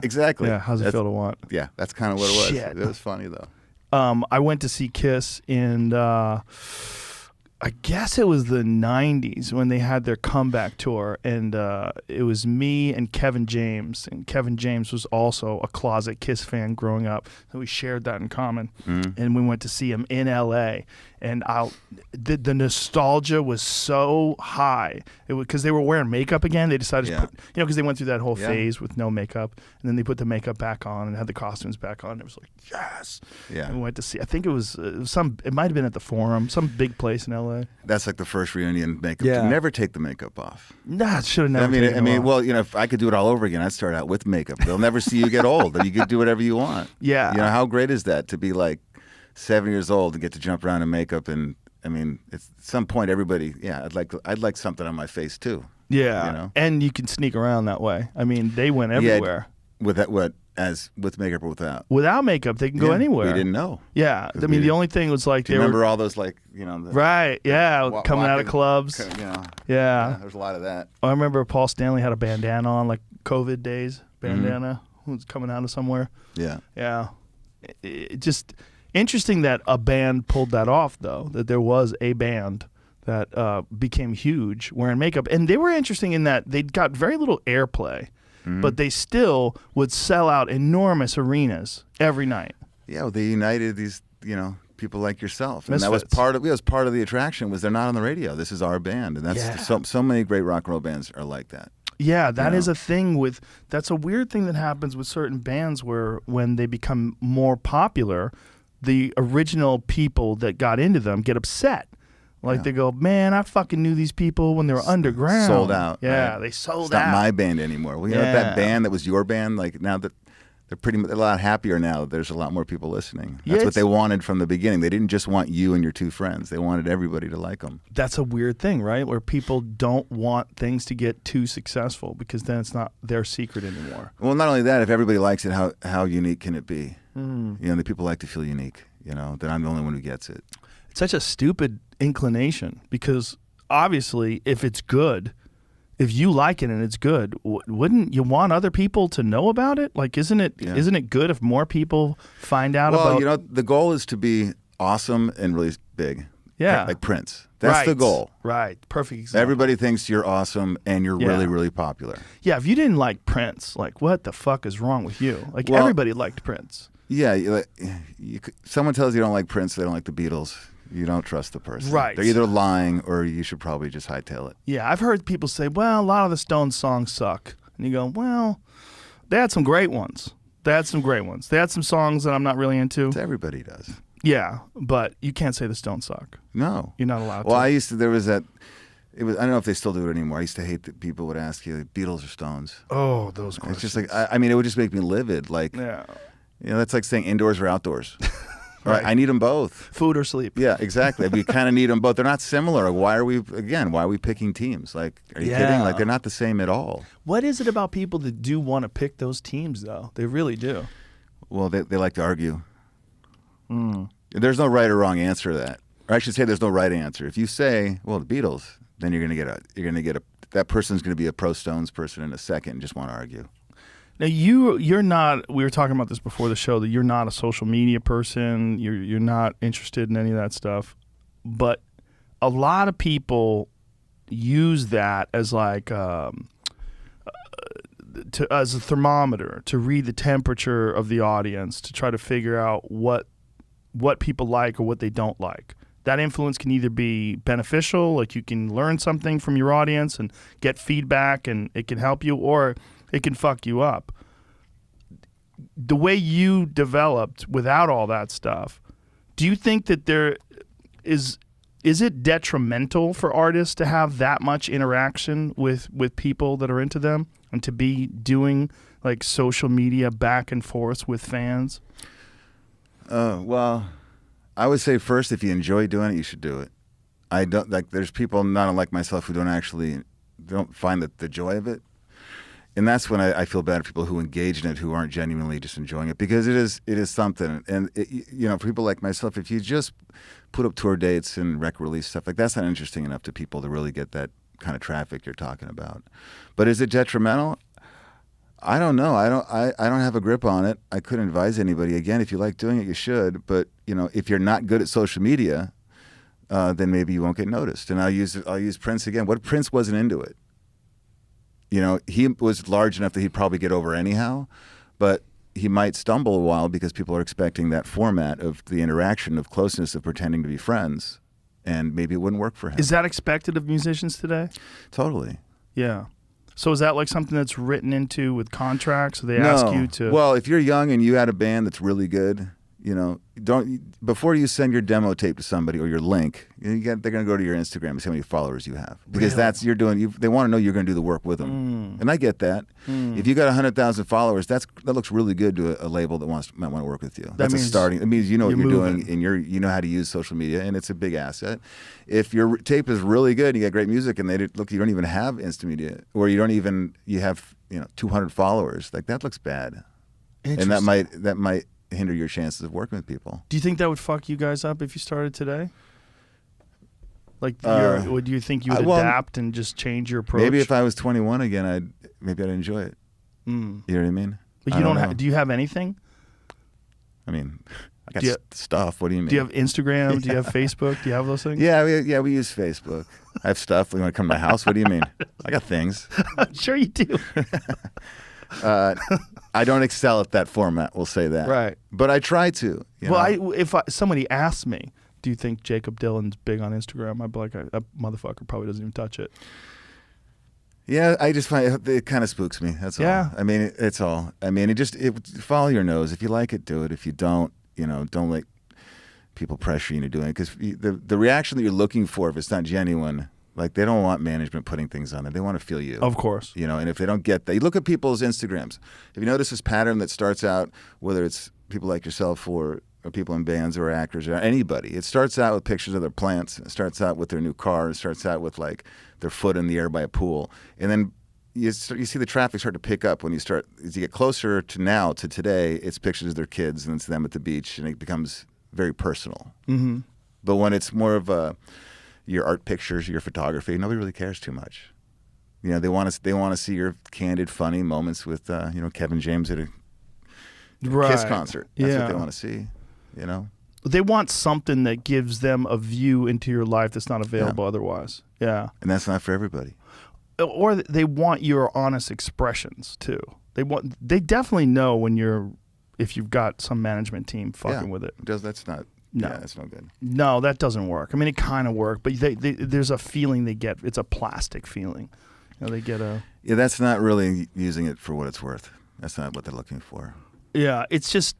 Exactly.
Yeah. How's it feel to want?
Yeah. That's kind of what it was.
Shit.
It was funny though.
I went to see Kiss in I guess it was the 90s when they had their comeback tour, and it was me and Kevin James. And Kevin James was also a closet Kiss fan growing up, so we shared that in common. And we went to see him in L.A., and the nostalgia was so high. Because they were wearing makeup again. They decided to put, because they went through that whole phase with no makeup, and then they put the makeup back on and had the costumes back on. It was like, yes.
Yeah.
And we went to see, I think it was it might have been at the Forum, some big place in L.A.
That's like the first reunion makeup.
Yeah.
Never take the makeup off.
Nah, should have never taken it off.
Well, if I could do it all over again, I'd start out with makeup. They'll never see you get old. You could do whatever you want.
Yeah.
How great is that to be 7 years old and get to jump around in makeup? And at some point, everybody, I'd like something on my face too.
Yeah. And you can sneak around that way. They went everywhere.
With that, with makeup or without?
Without makeup, they can go anywhere.
We didn't know.
Yeah. The only thing was
do you remember all those
right. Yeah. Coming out of clubs. Yeah.
There's a lot of that.
I remember Paul Stanley had a bandana on, COVID days. Bandana was coming out of somewhere.
Yeah.
Yeah. It just interesting that a band pulled that off, though. That there was a band that became huge wearing makeup, and they were interesting in that they got very little airplay. But they still would sell out enormous arenas every night.
Yeah, they united these, people like yourself, and
Misfits.
that was part of the attraction. Was they're not on the radio. This is our band, and that's so many great rock and roll bands are like that.
Yeah, that is a thing that's a weird thing that happens with certain bands where when they become more popular, the original people that got into them get upset. Like they go, man, I fucking knew these people when they were underground.
Sold out.
Yeah,
right?
they sold
It's
out.
not my band anymore. Well, you know that band that was your band. Like now that they're a lot happier now. There's a lot more people listening. That's what they wanted from the beginning. They didn't just want you and your two friends. They wanted everybody to like them.
That's a weird thing, right? Where people don't want things to get too successful because then it's not their secret anymore.
Well, not only that, if everybody likes it, how unique can it be? You know, the people like to feel unique. You know, that I'm the only one who gets it.
It's such a stupid inclination because obviously if it's good, if you like it and it's good, wouldn't you want other people to know about it? Like, isn't it good if more people find out about?
Well, you know, the goal is to be awesome and really big.
Yeah.
Like Prince. That's the goal.
Right. Perfect example.
Everybody thinks you're awesome and you're really, really popular.
Yeah. If you didn't like Prince, like, what the fuck is wrong with you? Like,
Well,
everybody liked Prince.
Yeah. Someone tells you don't like Prince, they don't like the Beatles. You don't trust the person.
Right.
They're either lying or you should probably just hightail it.
Yeah. I've heard people say, well, a lot of the Stones songs suck. And you go, well, they had some great ones. They had some songs that I'm not really into.
Everybody does.
Yeah. But you can't say the Stones suck.
No.
You're not allowed to.
Well, I don't know if they still do it anymore. I used to hate that people would ask you, Beatles or Stones.
Oh, those questions.
It's just like, I mean, it would just make me livid. Like,
Yeah.
you know, that's like saying indoors or outdoors.
Right.
I need them both.
Food or sleep.
Yeah, exactly. We kind of need them both. They're not similar. Why are we picking teams? Like, are you kidding? Like, they're not the same at all.
What is it about people that do want to pick those teams, though? They really do.
Well, they like to argue. There's no right or wrong answer to that. Or I should say there's no right answer. If you say, well, the Beatles, then you're going to get that person's going to be a pro Stones person in a second and just want to argue.
Now you're not. We were talking about this before the show that you're not a social media person. You're not interested in any of that stuff. But a lot of people use that as like as a thermometer to read the temperature of the audience to try to figure out what people like or what they don't like. That influence can either be beneficial, like you can learn something from your audience and get feedback, and it can help you, or it can fuck you up. The way you developed without all that stuff, do you think that there is it detrimental for artists to have that much interaction with people that are into them and to be doing like social media back and forth with fans?
Well, I would say first, if you enjoy doing it, you should do it. I don't like. There's people not unlike myself who don't find the joy of it. And that's when I feel bad for people who engage in it who aren't genuinely just enjoying it, because it is something. And you know, for people like myself, if you just put up tour dates and record release stuff, like that's not interesting enough to people to really get that kind of traffic you're talking about. But is it detrimental? I don't know. I don't have a grip on it. I couldn't advise anybody. Again, if you like doing it, you should. But you know, if you're not good at social media, then maybe you won't get noticed. And I'll use Prince again. What if Prince wasn't into it? You know, he was large enough that he'd probably get over anyhow, but he might stumble a while because people are expecting that format of the interaction, of closeness, of pretending to be friends, and maybe it wouldn't work for him.
Is that expected of musicians today?
Totally.
Yeah. So is that like something that's written into with contracts? So they ask you to...
Well, if you're young and you had a band that's really good, you know, before you send your demo tape to somebody or your link, they're going to go to your Instagram and see how many followers you have, because they want to know you're going to do the work with them. And I get that. If you got 100,000 followers, that looks really good to a label that might want to work with you. That's a starting. It means you know what you're doing, and you know how to use social media, and it's a big asset. If your tape is really good, you got great music, and you don't even have Insta media, or you have 200 followers, like that looks bad, and that might hinder your chances of working with people.
Do you think that would fuck you guys up if you started today? Like, would you think you would adapt and just change your approach?
Maybe if I was 21 again, I'd enjoy it. You know what I mean?
But you don't. Do you have anything?
I mean, I got stuff. What do you mean?
Do you have Instagram? Do you have Facebook? Do you have those things?
Yeah, we use Facebook. I have stuff. You want to come to my house? What do you mean? I got things.
I'm sure you do.
I don't excel at that format. We'll say that.
Right.
But I try to.
If somebody asked me, do you think Jakob Dylan's big on Instagram? I'd be like, that motherfucker probably doesn't even touch it.
Yeah, I just find it kind of spooks me. That's all.
Yeah.
I mean, it's all. I mean, follow your nose. If you like it, do it. If you don't, don't like. people pressure you into doing it, because the reaction that you're looking for, if it's not genuine, like they don't want management putting things on there. They want to feel you.
Of course.
You know, and if they don't get that, you look at people's Instagrams. If you notice this pattern that starts out, whether it's people like yourself or people in bands or actors or anybody, it starts out with pictures of their plants. It starts out with their new car. It starts out with like their foot in the air by a pool. And then you see the traffic start to pick up as you get closer to today, it's pictures of their kids and it's them at the beach, and it becomes very personal.
Mm-hmm.
But when it's more of your art pictures, your photography, nobody really cares too much. You know, they want to see your candid, funny moments with Kevin James at a Kiss concert. That's what they want to see. You know,
they want something that gives them a view into your life that's not available otherwise. Yeah,
and that's not for everybody.
Or they want your honest expressions too. They definitely know if you've got some management team fucking with it.
That's not.
No.
Yeah, that's no good.
No, that doesn't work. I mean, it kind of works, but there's a feeling they get. It's a plastic feeling. You know, they get a.
Yeah, that's not really using it for what it's worth. That's not what they're looking for.
Yeah, it's just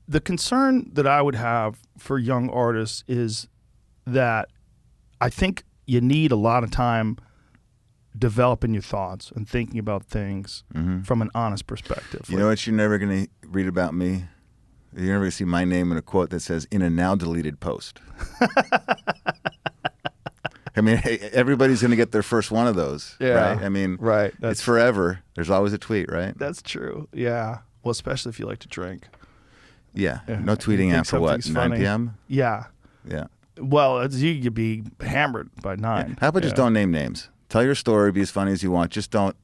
the concern that I would have for young artists is that I think you need a lot of time developing your thoughts and thinking about things from an honest perspective.
You know what you're never going to read about me? You're never going to see my name in a quote that says, "in a now deleted post." I mean, everybody's going to get their first one of those, right? I mean,
right.
It's forever. There's always a tweet, right?
That's true. Yeah. Well, especially if you like to drink.
Yeah. No tweeting after what, 9 p.m.?
Yeah.
Yeah.
Well, you could be hammered by 9.
Yeah. How about just don't name names? Tell your story, be as funny as you want. Just don't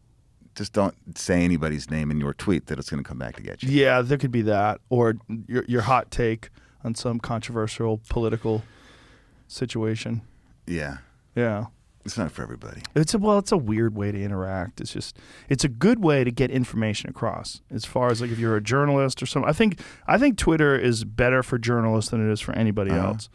say anybody's name in your tweet that it's going to come back to get you.
Yeah, there could be that. Or your hot take on some controversial political situation.
Yeah.
Yeah.
It's not for everybody.
It's a weird way to interact. It's a good way to get information across. As far as like if you're a journalist or something, I think Twitter is better for journalists than it is for anybody else.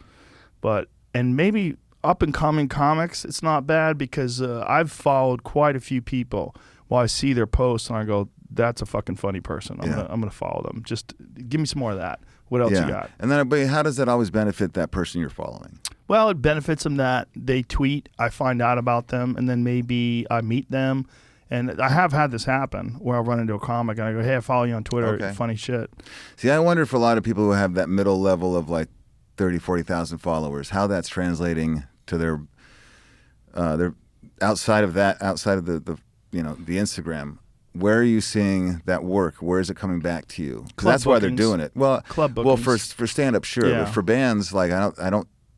And maybe up and coming comics, it's not bad because I've followed quite a few people. While I see their posts and I go, that's a fucking funny person. I'm gonna follow them. Just give me some more of that. What else you got?
And then, but how does that always benefit that person you're following?
Well, it benefits them that they tweet, I find out about them, and then maybe I meet them. And I have had this happen where I'll run into a comic and I go, hey, I follow you on Twitter. Funny shit.
See, I wonder if a lot of people who have that middle level of like 30, 40,000 followers, how that's translating to their outside of the Instagram. Where are you seeing that work? Where is it coming back to you? Because that's why they're doing it. Well,
club bookings.
Well, for stand-up, sure.
Yeah.
But for bands, like I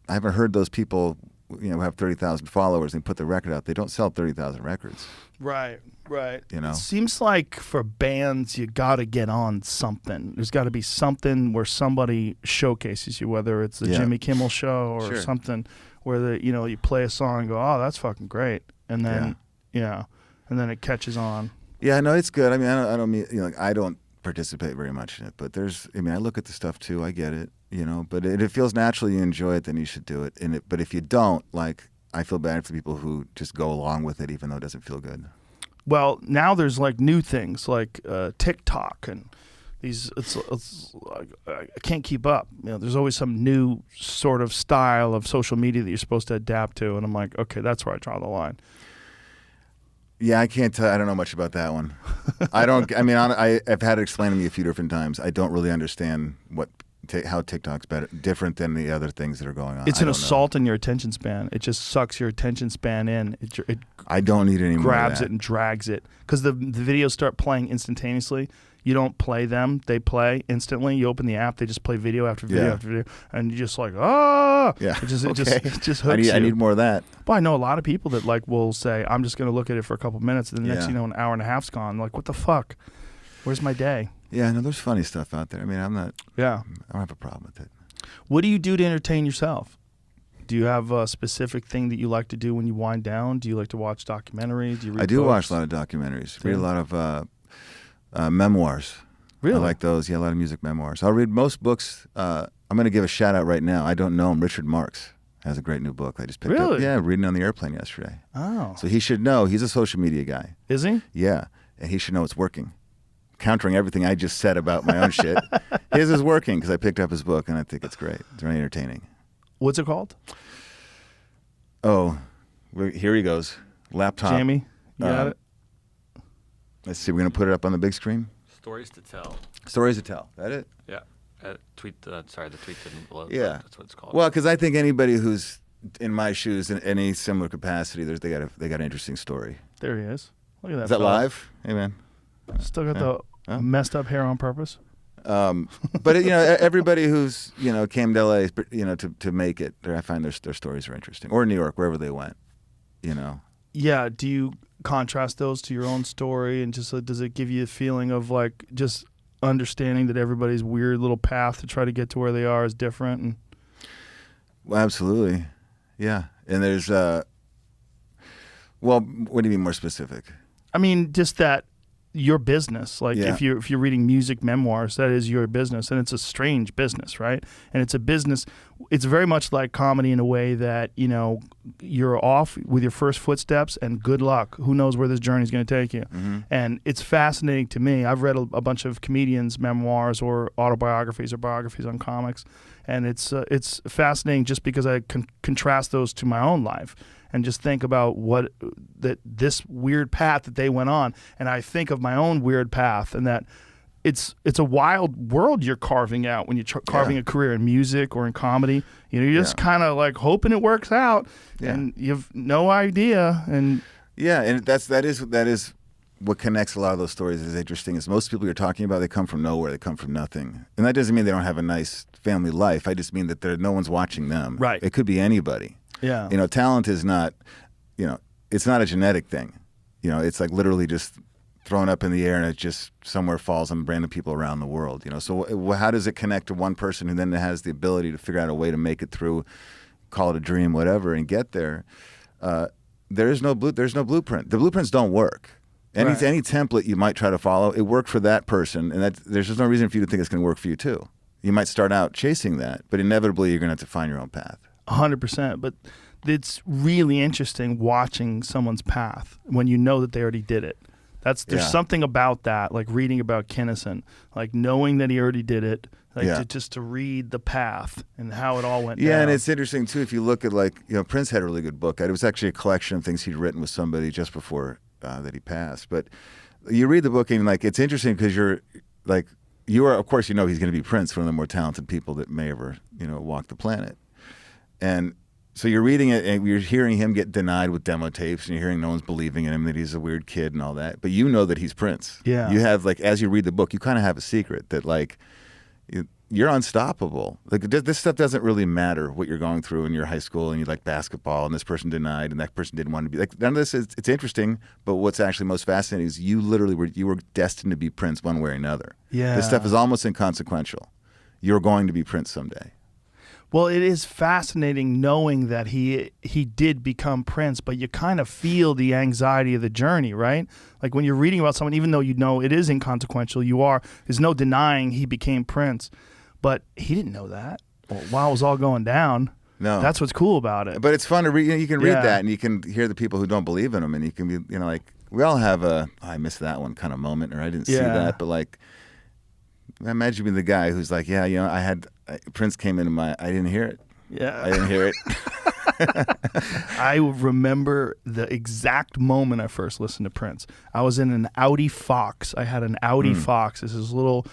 haven't heard those people, who have 30,000 followers and put the record out. They don't sell 30,000 records.
Right.
You know,
it seems like for bands, you got to get on something. There's got to be something where somebody showcases you, whether it's the Jimmy Kimmel show or something where you play a song and go, oh, that's fucking great, and then and then it catches on.
Yeah, no, it's good. I mean, I don't mean I don't participate very much in it, but I look at the stuff too. I get it, but it feels natural. You enjoy it, then you should do it. But if you don't, I feel bad for people who just go along with it, even though it doesn't feel good.
Well, now there's like new things like TikTok and these. I can't keep up. There's always some new sort of style of social media that you're supposed to adapt to, and I'm like, okay, that's where I draw the line.
Yeah, I can't tell. I don't know much about that one. I don't. I mean, I've had it explained to me a few different times. I don't really understand how TikTok's different than the other things that are going on.
It's an assault on your attention span. It just sucks your attention span in. It
I don't need any more.
Grabs it and drags it because the videos start playing instantaneously. You don't play them; they play instantly. You open the app, they just play video after video after video, and you're just like, oh,
yeah.
It just hooks you.
I need more of that.
Well, I know a lot of people that will say, I'm just going to look at it for a couple minutes, and the next an hour and a half's gone. Like, what the fuck? Where's my day?
Yeah, no, there's funny stuff out there. I mean, I don't have a problem with it.
What do you do to entertain yourself? Do you have a specific thing that you like to do when you wind down? Do you like to watch documentaries? Do you read
I do
books?
watch a lot of documentaries. Read a lot of memoirs.
Really?
I like those. Yeah, a lot of music memoirs. I'll read most books. I'm going to give a shout out right now. I don't know him. Richard Marx has a great new book I just picked up. Yeah, reading on the airplane yesterday.
Oh.
So he should know. He's a social media guy.
Is he?
Yeah, and he should know it's working. countering everything I just said about my own shit. His is working because I picked up his book and I think it's great. It's really entertaining.
What's it called?
Oh, here he goes. Laptop.
Jamie, you got it?
Let's see. We're gonna put it up on the big screen.
Stories to tell.
Stories to tell. That it?
Yeah. Tweet. Sorry, the tweet didn't load.
Yeah.
That's what it's called.
Well, because I think anybody who's in my shoes in any similar capacity, they got an interesting story.
There he is. Look at that.
Is that
fella.
live? Hey, man.
Still got the messed up hair on purpose.
But everybody who's came to LA, to make it, I find their stories are interesting. Or New York, wherever they went.
Yeah. Do you contrast those to your own story, and just does it give you a feeling of like just understanding that everybody's weird little path to try to get to where they are is different? And
well, absolutely, yeah. And there's well, what do you mean more specific?
I mean, just that your business, like
Yeah.
if you're reading music memoirs, that is your business, and it's a strange business, right? And it's a business. It's very much like comedy in a way that you're off with your first footsteps, and good luck. Who knows where this journey is going to take you?
Mm-hmm.
And it's fascinating to me. I've read a bunch of comedians' memoirs or autobiographies or biographies on comics, and it's fascinating just because I contrast those to my own life. And just think about this weird path that they went on, and I think of my own weird path, and that it's a wild world you're carving out when you're carving a career in music or in comedy. You're just kind of like hoping it works out, and you have no idea. And
and that is what connects a lot of those stories. Is interesting. Is most people you're talking about, they come from nowhere, they come from nothing, and that doesn't mean they don't have a nice family life. I just mean that no one's watching them.
Right.
It could be anybody.
yeah,
Talent is not, it's not a genetic thing. It's like literally just thrown up in the air and it just somewhere falls on random people around the world. So how does it connect to one person who then has the ability to figure out a way to make it through, call it a dream, whatever, and get there? There's no blueprint. The blueprints don't work. Any template you might try to follow, it worked for that person, and there's just no reason for you to think it's going to work for you too. You might start out chasing that, but inevitably you're going to have to find your own path.
100%. But it's really interesting watching someone's path when you know that they already did it. There's something about that, like reading about Kinnison, like knowing that he already did it, like just to read the path and how it all went down.
Yeah, and it's interesting too if you look at Prince had a really good book. It was actually a collection of things he'd written with somebody just before that he passed. But you read the book and it's interesting because you are, of course, he's going to be Prince, one of the more talented people that may ever walk the planet. And so you're reading it and you're hearing him get denied with demo tapes, and you're hearing no one's believing in him, that he's a weird kid and all that. But you know that he's Prince.
Yeah.
You have as you read the book, you kind of have a secret that you're unstoppable. This stuff doesn't really matter what you're going through in your high school, and you like basketball, and this person denied, and that person didn't want to be none of this it's interesting. But what's actually most fascinating is you literally were destined to be Prince one way or another.
Yeah.
This stuff is almost inconsequential. You're going to be Prince someday.
Well, it is fascinating knowing that he did become Prince, but you kind of feel the anxiety of the journey, right? Like when you're reading about someone, even though it is inconsequential, there's no denying he became Prince, but he didn't know that while it was all going down.
No.
That's what's cool about it.
But it's fun to read. You can read that, and you can hear the people who don't believe in him, and you can be, we all have I missed that one kind of moment, or I didn't see that, but imagine being the guy who's like, Prince came into I didn't hear it.
Yeah.
I didn't hear it.
I remember the exact moment I first listened to Prince. I was in an Audi Fox. I had an Audi Fox. This is a little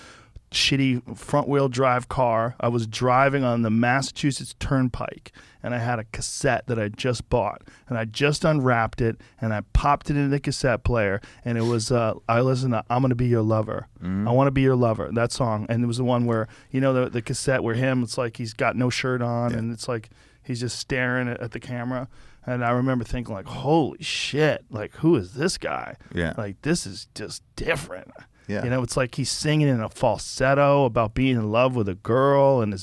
shitty front-wheel drive car. I was driving on the Massachusetts Turnpike, and I had a cassette that I just bought, and I just unwrapped it, and I popped it into the cassette player, and it was I listened to "I'm Gonna Be Your Lover." I want to be your lover, that song, and it was the one where the cassette where it's like he's got no shirt on, and it's like he's just staring at the camera. And I remember thinking like, holy shit, like who is this guy?
Yeah.
Like this is just different.
Yeah.
It's like he's singing in a falsetto about being in love with a girl, and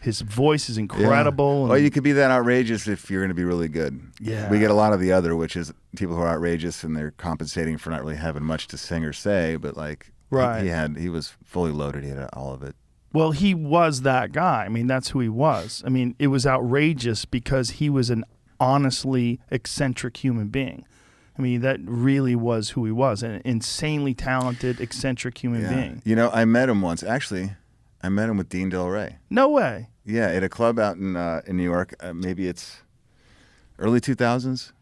his voice is incredible.
Yeah. Well, you could be that outrageous if you're going to be really good.
Yeah.
We get a lot of the other, which is people who are outrageous and they're compensating for not really having much to sing or say, but he was fully loaded. He had all of it.
Well, he was that guy. I mean, that's who he was. I mean, it was outrageous because he was an honestly eccentric human being. I mean, that really was who he was, an insanely talented, eccentric human being.
You know, I met him once. Actually, I met him with Dean Del Rey.
No way.
Yeah, at a club out in New York. Maybe it's early 2000s.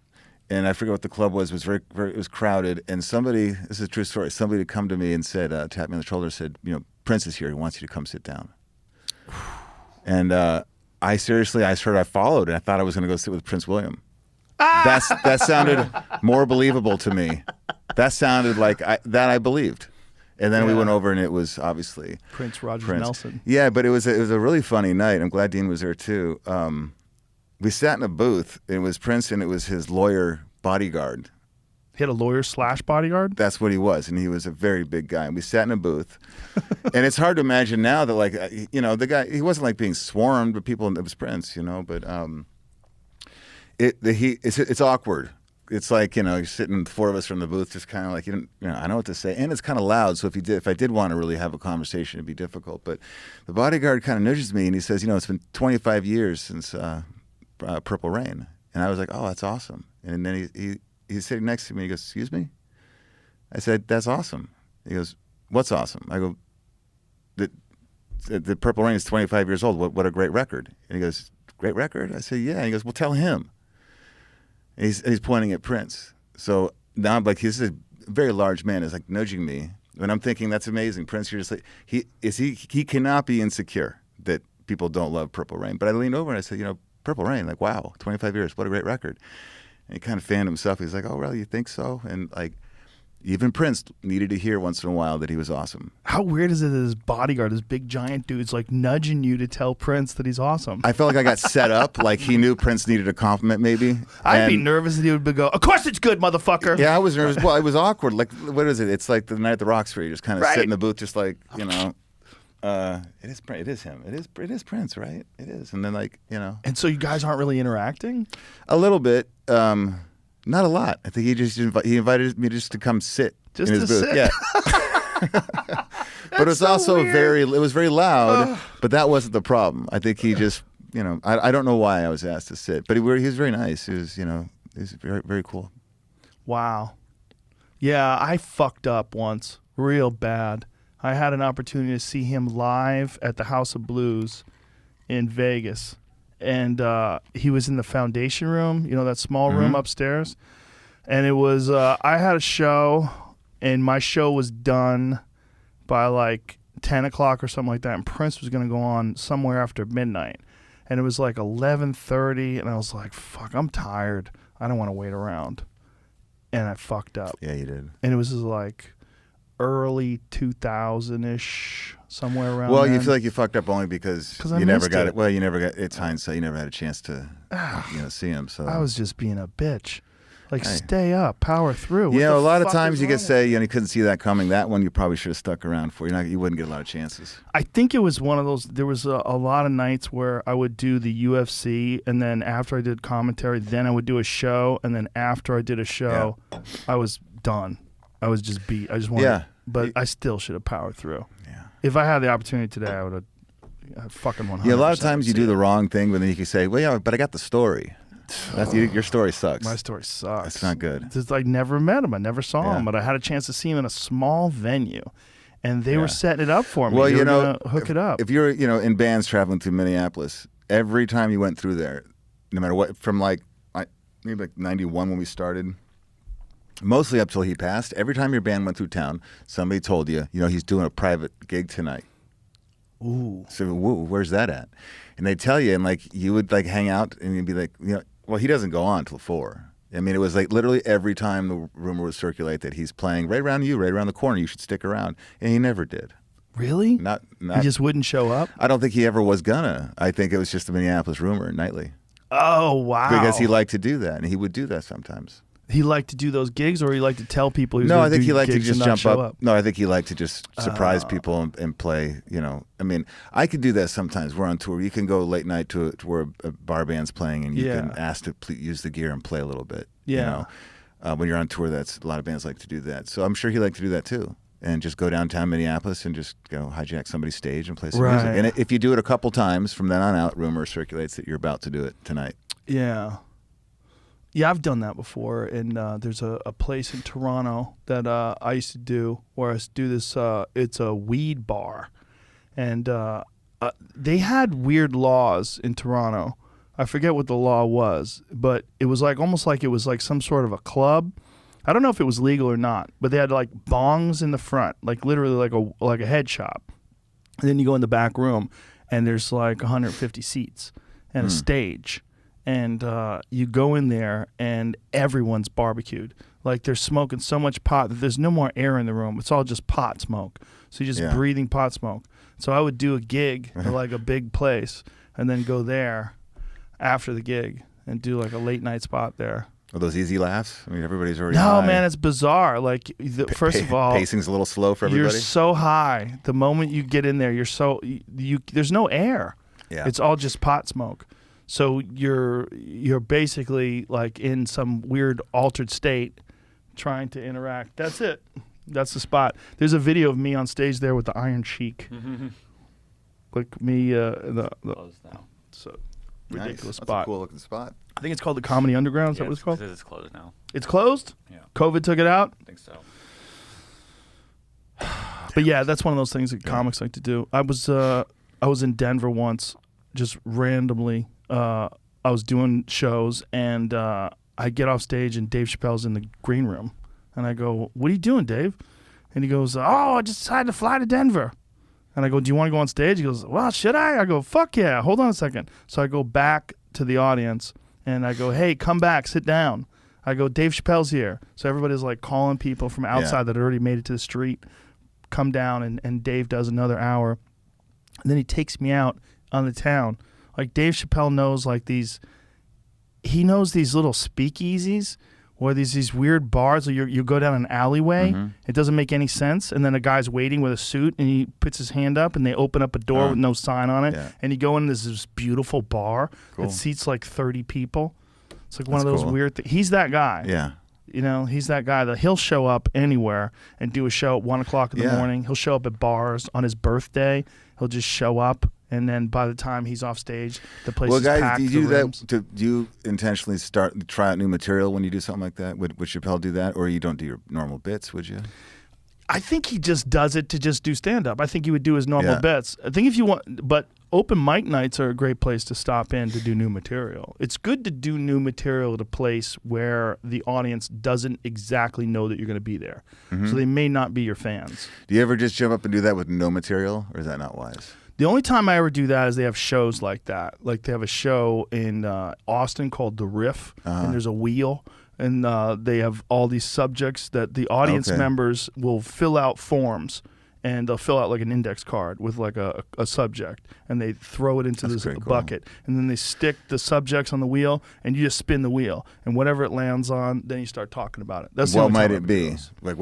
And I forget what the club was. It was it was crowded. And somebody, this is a true story, somebody had come to me and said, tapped me on the shoulder and said, you know, Prince is here. He wants you to come sit down. And I followed, and I thought I was going to go sit with Prince William. That sounded more believable to me. That sounded like I believed. And then we went over, and it was obviously
Prince Nelson.
Yeah, but it was a really funny night. I'm glad Dean was there too. We sat in a booth. It was Prince, and it was his lawyer bodyguard.
He had a lawyer / bodyguard?
That's what he was, and he was a very big guy. And we sat in a booth, and it's hard to imagine now that, like, you know, the guy, he wasn't like being swarmed with people. It was Prince, you know, but it's awkward. It's like, you know, you're sitting, the four of us from the booth, just kind of like, you know, I know what to say, and it's kind of loud. So if I did want to really have a conversation, it'd be difficult. But the bodyguard kind of nudges me, and he says, you know, it's been 25 years since Purple Rain, and I was like, oh, that's awesome. And then he's sitting next to me. He goes, excuse me? I said, that's awesome. He goes, what's awesome? I go, the Purple Rain is 25 years old. What a great record. And he goes, great record? I said, yeah. And he goes, well, tell him. And he's pointing at Prince. So now I'm like, he's a very large man. He's like nudging me. And I'm thinking, that's amazing. Prince, you're just like, he cannot be insecure that people don't love Purple Rain. But I leaned over and I said, you know, Purple Rain, like, wow, 25 years. What a great record. And he kind of fanned himself. He's like, oh, really? You think so? And like, even Prince needed to hear once in a while that he was awesome.
How weird is it that his bodyguard, his big giant dude's like nudging you to tell Prince that he's awesome?
I felt like I got set up, like he knew Prince needed a compliment maybe.
I'd be nervous that he would go, of course it's good, motherfucker.
Yeah, I was nervous. Well, it was awkward. Like, what is it? It's like the night at the Roxbury. You just kind of sit in the booth just like, you know. It is him. It is Prince, right? It is. And then, like, you know.
And so you guys aren't really interacting?
A little bit. Not a lot. I think he invited me just to come sit
just
in his
to
booth.
sit.
Yeah. But it was so also
weird.
it was very loud, but that wasn't the problem. I think he just, you know, I don't know why I was asked to sit, but he was very nice. He was, you know, he was very, very cool.
Wow. Yeah, I fucked up once real bad. I had an opportunity to see him live at the House of Blues in Vegas. And he was in the Foundation room, you know, that small room upstairs. And it was, I had a show, and my show was done by like 10 o'clock or something like that. And Prince was going to go on somewhere after midnight. And it was like 11:30, and I was like, fuck, I'm tired. I don't want to wait around. And I fucked up.
Yeah, you did.
And it was just like early 2000-ish, somewhere around
Well,
then.
you feel like you fucked up only because
I
you never
missed
got
it.
it. Well, you never got, it's hindsight, you never had a chance to, you know, see him. So
I was just being a bitch. Like, stay up, power through. What
you know,
the
a lot of
fuck
times
is
you
wrong
could say, you know, you couldn't see that coming. That one you probably should have stuck around for. You wouldn't get a lot of chances.
I think it was one of those, there was a lot of nights where I would do the UFC, and then after I did commentary, then I would do a show, and then after I did a show, I was done. I was just beat. I just wanted, but I still should have powered through.
Yeah.
If I had the opportunity today, I would have fucking 100%.
Yeah, a lot of times you do the wrong thing, but then you can say, well, yeah, but I got the story. Your story sucks.
My story sucks.
It's not good.
Just, I never met him. I never saw him, but I had a chance to see him in a small venue, and they were setting it up for me.
Well,
they
you
were
know,
gonna hook it up.
If you're, you know, in bands traveling through Minneapolis, every time you went through there, no matter what, from like maybe like 91 when we started, mostly up till he passed, every time your band went through town, somebody told you, you know, he's doing a private gig tonight.
Ooh.
So, where's that at? And they tell you, and like you would like hang out, and you'd be like, you know, well, he doesn't go on till 4. I mean, it was like literally every time the rumor would circulate that he's playing right around you, right around the corner. You should stick around, and he never did.
Really?
Not.
He just wouldn't show up?
I don't think he ever was gonna. I think it was just a Minneapolis rumor nightly.
Oh, wow.
Because he liked to do that, and he would do that sometimes.
He liked to do those gigs, or he liked to tell people he was
No,
gonna
I think
do
he liked to
gigs and
just
not
jump
show
up. No, I think he liked to just surprise people and play. You know, I mean, I could do that sometimes. We're on tour. You can go late night to where a bar band's playing, and you can ask to use the gear and play a little bit.
Yeah.
You know, when you're on tour, that's a lot of bands like to do that. So I'm sure he liked to do that too, and just go downtown Minneapolis and just hijack somebody's stage and play some music. And if you do it a couple times from then on out, rumor circulates that you're about to do it tonight.
Yeah. Yeah, I've done that before, and there's a place in Toronto that I used to do where I used to do this. It's a weed bar, and they had weird laws in Toronto. I forget what the law was, but it was like almost like it was like some sort of a club. I don't know if it was legal or not, but they had like bongs in the front, like literally like a head shop. And then you go in the back room, and there's like 150 seats and a stage. And you go in there, and everyone's barbecued. Like they're smoking so much pot that there's no more air in the room. It's all just pot smoke. So you're just breathing pot smoke. So I would do a gig at like a big place, and then go there after the gig and do like a late night spot there.
Are those easy laughs? I mean, everybody's already
No,
high.
man, it's bizarre. Like, first of all,
pacing's a little slow for everybody.
You're so high. The moment you get in there, you're so there's no air.
Yeah.
It's all just pot smoke. So you're basically like in some weird altered state, trying to interact. That's it. That's the spot. There's a video of me on stage there with the Iron Sheik. Like me,
Closed now.
so
Nice.
ridiculous
That's
spot.
a cool looking spot.
I think it's called the Comedy Underground. Is that what it's called?
It is closed now.
It's closed?
Yeah.
COVID took it out?
I think so.
But yeah, that's one of those things that comics like to do. I was in Denver once, just randomly. I was doing shows, and I get off stage, and Dave Chappelle's in the green room. And I go, "What are you doing, Dave?" And he goes, "Oh, I just decided to fly to Denver." And I go, "Do you want to go on stage?" He goes, "Well, should I?" I go, "Fuck yeah, hold on a second." So I go back to the audience, and I go, "Hey, come back, sit down." I go, "Dave Chappelle's here." So everybody's like calling people from outside that had already made it to the street, come down, and Dave does another hour. And then he takes me out on the town. Like Dave Chappelle knows he knows these little speakeasies or these weird bars where you go down an alleyway. It doesn't make any sense. And then a guy's waiting with a suit, and he puts his hand up, and they open up a door with no sign on it.
Yeah.
And you go in this beautiful bar that seats like 30 people. It's like one of those weird things. He's that guy.
Yeah.
You know, he's that guy that he'll show up anywhere and do a show at 1 o'clock in the morning. He'll show up at bars on his birthday. He'll just show up, and then by the time he's off stage, the place is
guys,
packed.
do you do that? Do you intentionally try out new material when you do something like that? Would Chappelle do that, or you don't do your normal bits? Would you?
I think he just does it to just do stand-up. I think he would do his normal bits. I think if you want, but open mic nights are a great place to stop in to do new material. It's good to do new material at a place where the audience doesn't exactly know that you're going to be there. So they may not be your fans.
Do you ever just jump up and do that with no material, or is that not wise?
The only time I ever do that is they have shows like that. Like they have a show in Austin called The Riff, and there's a wheel. And they have all these subjects that the audience members will fill out forms, and they'll fill out like an index card with like a subject, and they throw it into this bucket, and then they stick the subjects on the wheel, and you just spin the wheel, and whatever it lands on, then you start talking about it. That's the
What
only time
might
I
it
ever do
be?
those.
Like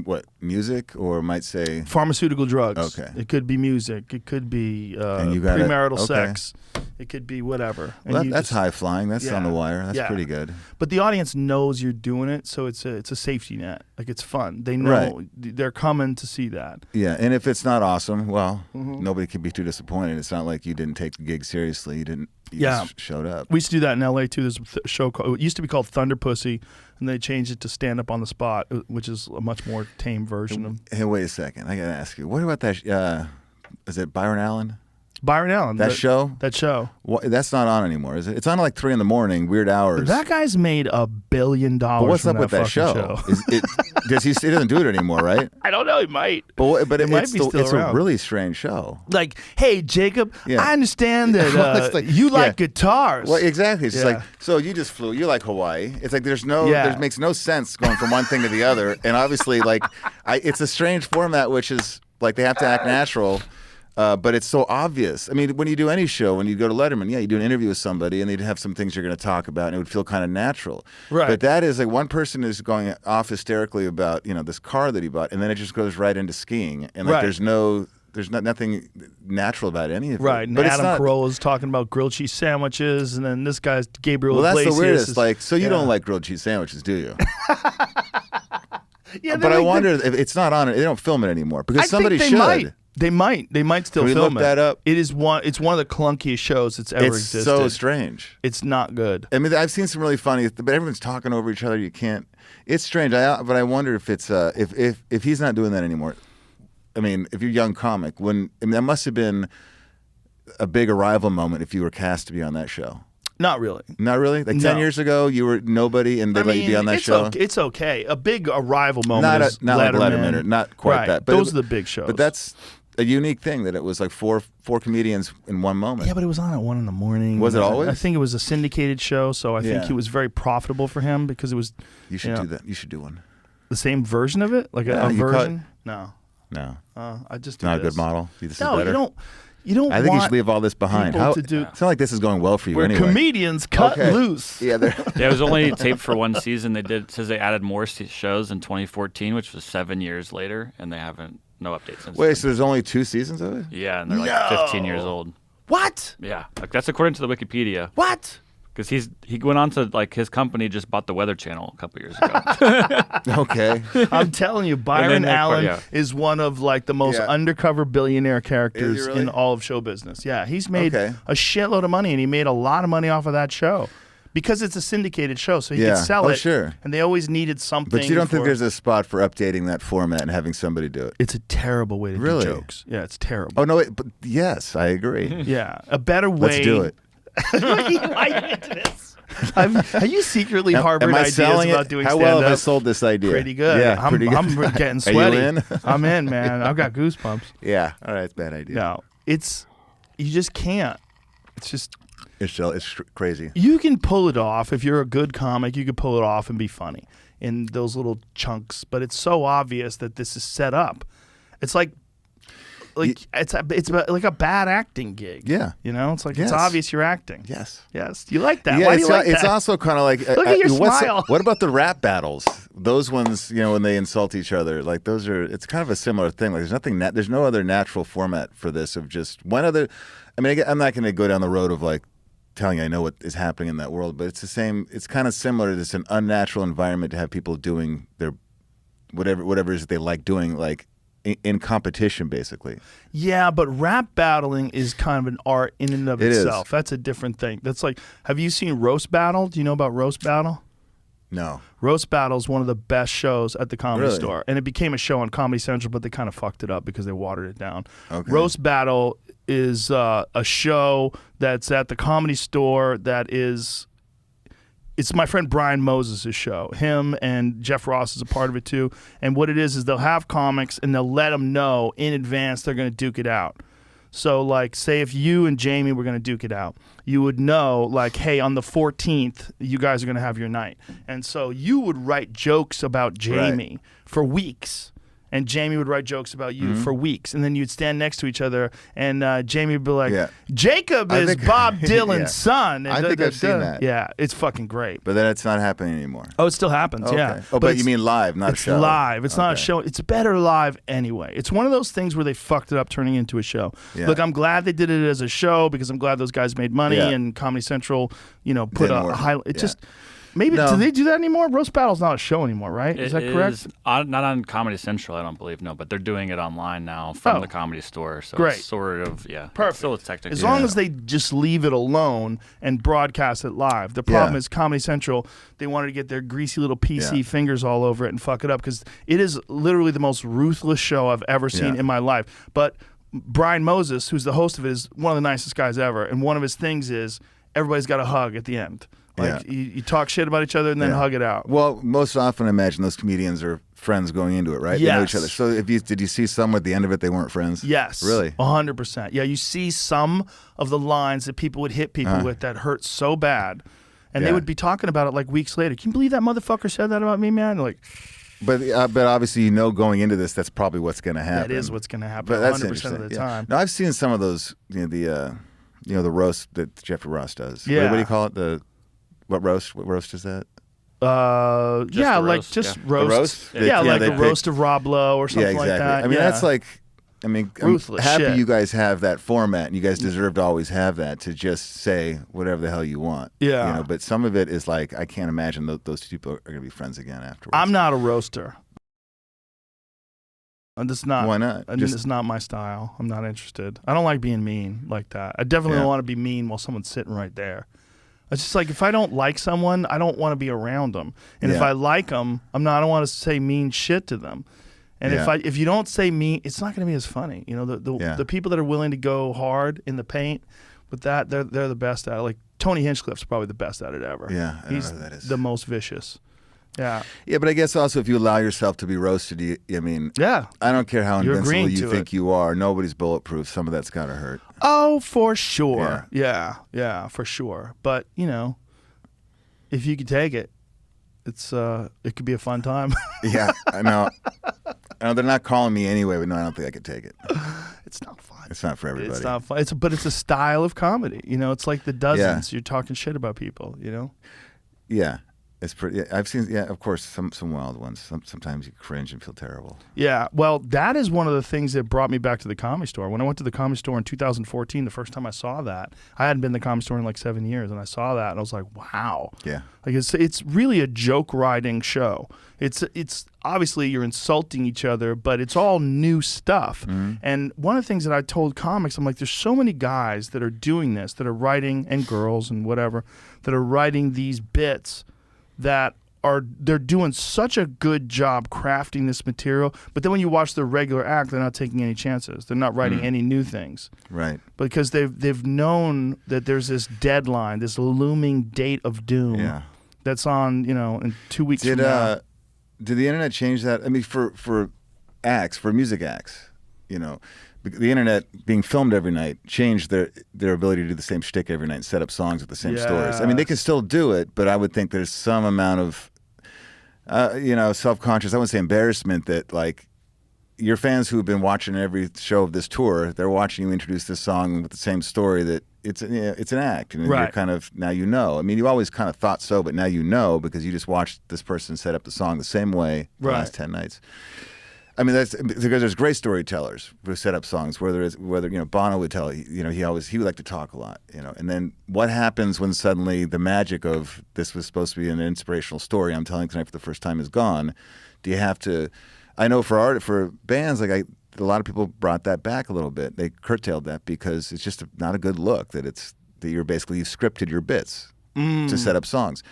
what music, or might say
Pharmaceutical drugs.
Okay.
It could be music. It could be
you gotta-
premarital
okay.
sex. It could be whatever. And
well,
you
that's
just-
high flying. That's on the wire. That's pretty good.
But the audience knows you're doing it, so it's a safety net. Like it's fun. They know they're coming to see that.
Yeah, and if it's not awesome, well, nobody can be too disappointed. It's not like you didn't take the gig seriously. You just showed up.
We used to do that in L.A. too. There's a show called, it used to be called Thunder Pussy, and they changed it to Stand Up on the Spot, which is a much more tame version of
Hey, wait a second. I got to ask you. What about that? Is it Byron Allen?
Byron Allen.
That show?
That show.
That's not on anymore, is it? It's on at like 3 a.m, weird hours.
That guy's made $1 billion.
But what's
from
up with that show? He doesn't do it anymore, right?
I don't know. He might.
But
It might
it's
be still
it's a
around.
really strange show.
Like, hey, Jacob,
Yeah.
I understand that
Well, it's like-
you like
yeah.
guitars.
Well, exactly. It's just
Yeah.
like, so you just flew. You like Hawaii. It's like there makes no sense going from one thing to the other. And obviously, like, it's a strange format, which is like they have to act natural. But it's so obvious. I mean, when you do any show, when you go to Letterman, you do an interview with somebody, and they'd have some things you're going to talk about, and it would feel kind of natural.
Right.
But that is like one person is going off hysterically about this car that he bought, and then it just goes right into skiing, and like there's nothing natural about any of it.
Right, and
But it's
Adam
not,
Carolla's talking about grilled cheese sandwiches, and then this guy's Gabriel
well, that's
Iglesias
the weirdest.
is-
Like, so you
yeah.
don't like grilled cheese sandwiches, do you?
Yeah,
But I wonder if it's not on it. They don't film it anymore because
I
somebody
think they
should.
might. They might still
Can we
film
look
it.
that up?
It's one of the clunkiest shows that's ever
It's
existed.
so strange.
It's not good.
I mean, I've seen some really funny, but everyone's talking over each other. You can't. It's strange. But I wonder if it's if he's not doing that anymore. I mean, if you're a young comic, that must have been a big arrival moment if you were cast to be on that show.
Not really.
Not really. Like 10 years ago, you were nobody, and they let you be on that show.
It's okay. A big arrival moment is
not
Letterman.
like Letterman, or not quite
right.
that.
Those are the big shows.
But that's a unique thing that it was like four comedians in one moment.
Yeah, but it was on at 1 a.m.
Was it always?
I think it was a syndicated show, so I think
Yeah.
it was very profitable for him because it was.
You should do that. You should do one.
The same version of it, like a
you
version. No,
No,
I just do
not a
this.
good model. This is
No,
better.
you don't.
I think you
want
should leave all this behind.
people
How?
to do-
It's not like this is going well for you
where
anyway.
comedians cut
Okay.
loose.
Yeah, they're.
Yeah, it was only taped for one season. It says they added more shows in 2014, which was 7 years later, and they haven't no updates since.
Wait,
then.
so there's only 2 seasons of it?
Yeah, and they're like 15 years old.
What?
Yeah, like that's according to the Wikipedia.
What?
Because he went on to like his company just bought the Weather Channel a couple years ago.
Okay.
I'm telling you, Byron
they-
Allen
yeah.
is one of like the most
Yeah.
undercover billionaire characters
Is he really?
in all of show business. Yeah, he's made
Okay.
a shitload of money, and he made a lot of money off of that show because it's a syndicated show, so he
Yeah.
could sell
Oh,
it.
sure.
And they always needed something.
But you don't think
for-
there's a spot for updating that format and having somebody do it?
It's a terrible way to
Really?
do jokes. Yeah, it's terrible.
Oh no! Wait, but yes, I agree.
Yeah, a better way.
Let's do it.
He might into this. Have you secretly harbored
Am I
ideas
selling
about
it?
doing
How
stand-up?
well have I sold this idea?
Pretty good.
Yeah,
I'm,
pretty good.
I'm getting
Are you
sweaty.
in?
I'm in, man. I've got goosebumps.
Yeah. All right, it's a bad idea.
No, you just can't. It's just
It's crazy.
you can pull it off if you're a good comic. You can pull it off and be funny in those little chunks. But it's so obvious that this is set up. It's like it's like a bad acting gig.
Yeah.
you know, it's like
Yes.
it's obvious you're acting.
Yes.
Yes, you like that.
Yeah,
Why do you like
it's
that?
also kind of like
Look at your
what's-
smile.
What about the rap battles? Those ones, when they insult each other, like those are. It's kind of a similar thing. Like there's no other natural format for this. Of just one other. I mean, I'm not going to go down the road of like telling you I know what is happening in that world, but it's the same. It's kind of similar. It's an unnatural environment to have people doing their whatever it is they like doing, like in competition, basically.
Yeah, but rap battling is kind of an art in and of
It is.
itself. That's a different thing. That's like, have you seen Roast Battle? Do you know about Roast Battle?
No.
Roast Battle is one of the best shows at the Comedy
Really?
Store. And it became a show on Comedy Central, but they kind of fucked it up because they watered it down.
Okay.
Roast Battle is a show that's at the Comedy Store that is... It's my friend Brian Moses' show. Him and Jeff Ross is a part of it too. And what it is they'll have comics and they'll let them know in advance they're going to duke it out. So like, say if you and Jamie were going to duke it out, you would know like, hey, on the 14th, you guys are going to have your night. And so you would write jokes about Jamie for weeks. And Jamie would write jokes about you for weeks. And then you'd stand next to each other and Jamie would be like,
Yeah.
Jacob
I
is
think-
Bob Dylan's
Yeah.
son. And
I think I've seen that.
Yeah, it's fucking great.
But then it's not happening anymore.
Oh, it still happens,
Okay.
yeah.
Oh, but
it's-
you mean live, not a
it's
show.
live. It's not a
Okay.
show. It's better live anyway. It's one of those things where they fucked it up turning into a show.
Yeah.
Look, I'm glad they did it as a show because I'm glad those guys made money
Yeah.
and Comedy Central, put
Didn't
a
work.
highlight. It
Yeah.
just maybe
No.
do they do that anymore? Roast Battle's not a show anymore, right? Is
It
that correct?
is not on Comedy Central, I don't believe. No, but they're doing it online now from
Oh.
the Comedy Store. So
Great.
it's sort of
Perfect.
Still technically.
As long as they just leave it alone and broadcast it live. The problem is Comedy Central, they wanted to get their greasy little PC
Yeah.
fingers all over it and fuck it up because it is literally the most ruthless show I've ever seen
Yeah.
in my life. But Brian Moses, who's the host of it, is one of the nicest guys ever. And one of his things is everybody's got a hug at the end. Like
Yeah.
you talk shit about each other and then
Yeah.
hug it out.
Well, most often I imagine those comedians are friends going into it, right? They know each
Yes.
other. So did you see some at the end of it they weren't friends?
Yes.
Really?
100%. Yeah, you see some of the lines that people would hit people with that hurt so bad. And they
Yeah.
would be talking about it like weeks later. Can you believe that motherfucker said that about me, man? Like,
But obviously going into this, that's probably what's going to happen.
that is what's going to happen
But that's
100% of the
interesting. Yeah.
time.
No, I've seen some of those. The roast that Jeffrey Ross does.
Yeah.
What do you call it? What roast? What roast is that?
Yeah,
a
like
roast,
just
yeah.
roast.
roast?
Yeah,
Yeah,
like
they
a
pick-
roast of Rob Lowe or something
yeah, exactly.
like that.
I mean,
yeah.
that's like. I'm
Ruthless
happy
shit.
you guys have that format, and you guys deserve to always have that to just say whatever the hell you want.
Yeah.
But some of it is like I can't imagine those two people are going to be friends again afterwards.
I'm not a roaster. And it's not.
Why not?
It's not my style. I'm not interested. I don't like being mean like that. I definitely don't want to be mean while someone's sitting right there. It's just like if I don't like someone, I don't want to be around them. And if I like them, I don't want to say mean shit to them. And if you don't say mean, it's not going to be as funny. You know, the people that are willing to go hard in the paint with that, they're the best at it. Like Tony Hinchcliffe's probably the best at it ever.
Yeah, I
he's
don't know who that is.
the most vicious. Yeah.
Yeah, but I guess also if you allow yourself to be roasted, I don't care how invincible you think you are. Nobody's bulletproof. Some of that's got to hurt.
Oh, for sure. Yeah, for sure. But, if you can take it, it could be a fun time.
Yeah, I know. They're not calling me anyway, but no, I don't think I could take it.
It's not fun.
It's not for everybody.
It's not fun. But it's a style of comedy. It's like the dozens. You're talking shit about people,
Yeah. It's pretty. I've seen. Yeah, of course, some wild ones. Sometimes you cringe and feel terrible.
Yeah, well, that is one of the things that brought me back to the Comedy Store. When I went to the Comedy Store in 2014, the first time I saw that, I hadn't been to the Comedy Store in like 7 years, and I saw that, and I was like, wow.
Yeah.
Like it's really a joke writing show. It's obviously you're insulting each other, but it's all new stuff. Mm-hmm. And one of the things that I told comics, I'm like, there's so many guys that are doing this, that are writing, and girls and whatever, that are writing these bits that they're doing such a good job crafting this material, but then when you watch their regular act, they're not taking any chances. They're not writing any new things.
Right.
Because they've known that there's this deadline, this looming date of doom that's on, in 2 weeks from now.
Did the internet change that? I mean, for music acts, the internet being filmed every night changed their ability to do the same shtick every night and set up songs with the same stories. I mean, they can still do it, but I would think there's some amount of, self-conscious, I wouldn't say embarrassment, that like your fans who have been watching every show of this tour, they're watching you introduce this song with the same story, that it's an act. And you're kind of, now you know. I mean, you always kind of thought so, but now you know because you just watched this person set up the song the same way the last 10 nights. I mean, that's because there's great storytellers who set up songs. Whether Bono would tell, he would like to talk a lot, And then what happens when suddenly the magic of this was supposed to be an inspirational story I'm telling tonight for the first time is gone? Do you have to? I know for bands, like a lot of people brought that back a little bit. They curtailed that because it's just not a good look. That you've scripted your bits to set up songs.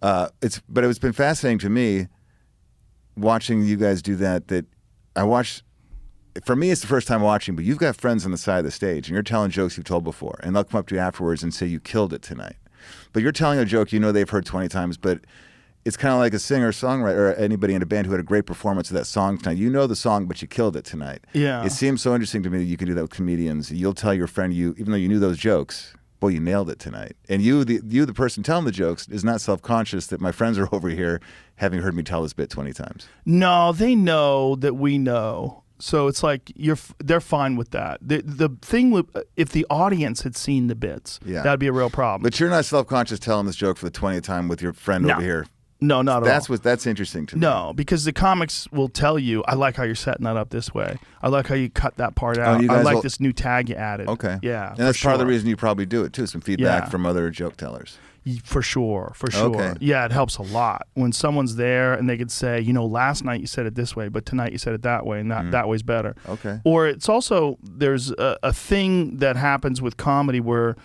But it's been fascinating to me, watching you guys do that for me, it's the first time watching, but you've got friends on the side of the stage, and you're telling jokes you've told before, and they'll come up to you afterwards and say, you killed it tonight. But you're telling a joke they've heard 20 times, but it's kind of like a singer-songwriter or anybody in a band who had a great performance of that song tonight. You know the song, but you killed it tonight.
Yeah.
It seems so interesting to me that you can do that with comedians. You'll tell your friend, even though you knew those jokes, boy, you nailed it tonight. And the person telling the jokes is not self-conscious that my friends are over here having heard me tell this bit 20 times.
No, they know that we know. So it's like they're fine with that. The thing if the audience had seen the bits, that'd be a real problem.
But you're not self-conscious telling this joke for the 20th time with your friend over here.
No, not at all.
That's interesting to me.
No, because the comics will tell you, I like how you're setting that up this way. I like how you cut that part out. I like this new tag you added.
Okay.
Yeah.
And that's part of the reason you probably do it too, some feedback from other joke tellers.
For sure.
Okay.
Yeah, it helps a lot. When someone's there and they could say, last night you said it this way, but tonight you said it that way, and that way's better.
Okay.
Or it's also, there's a thing that happens with comedy where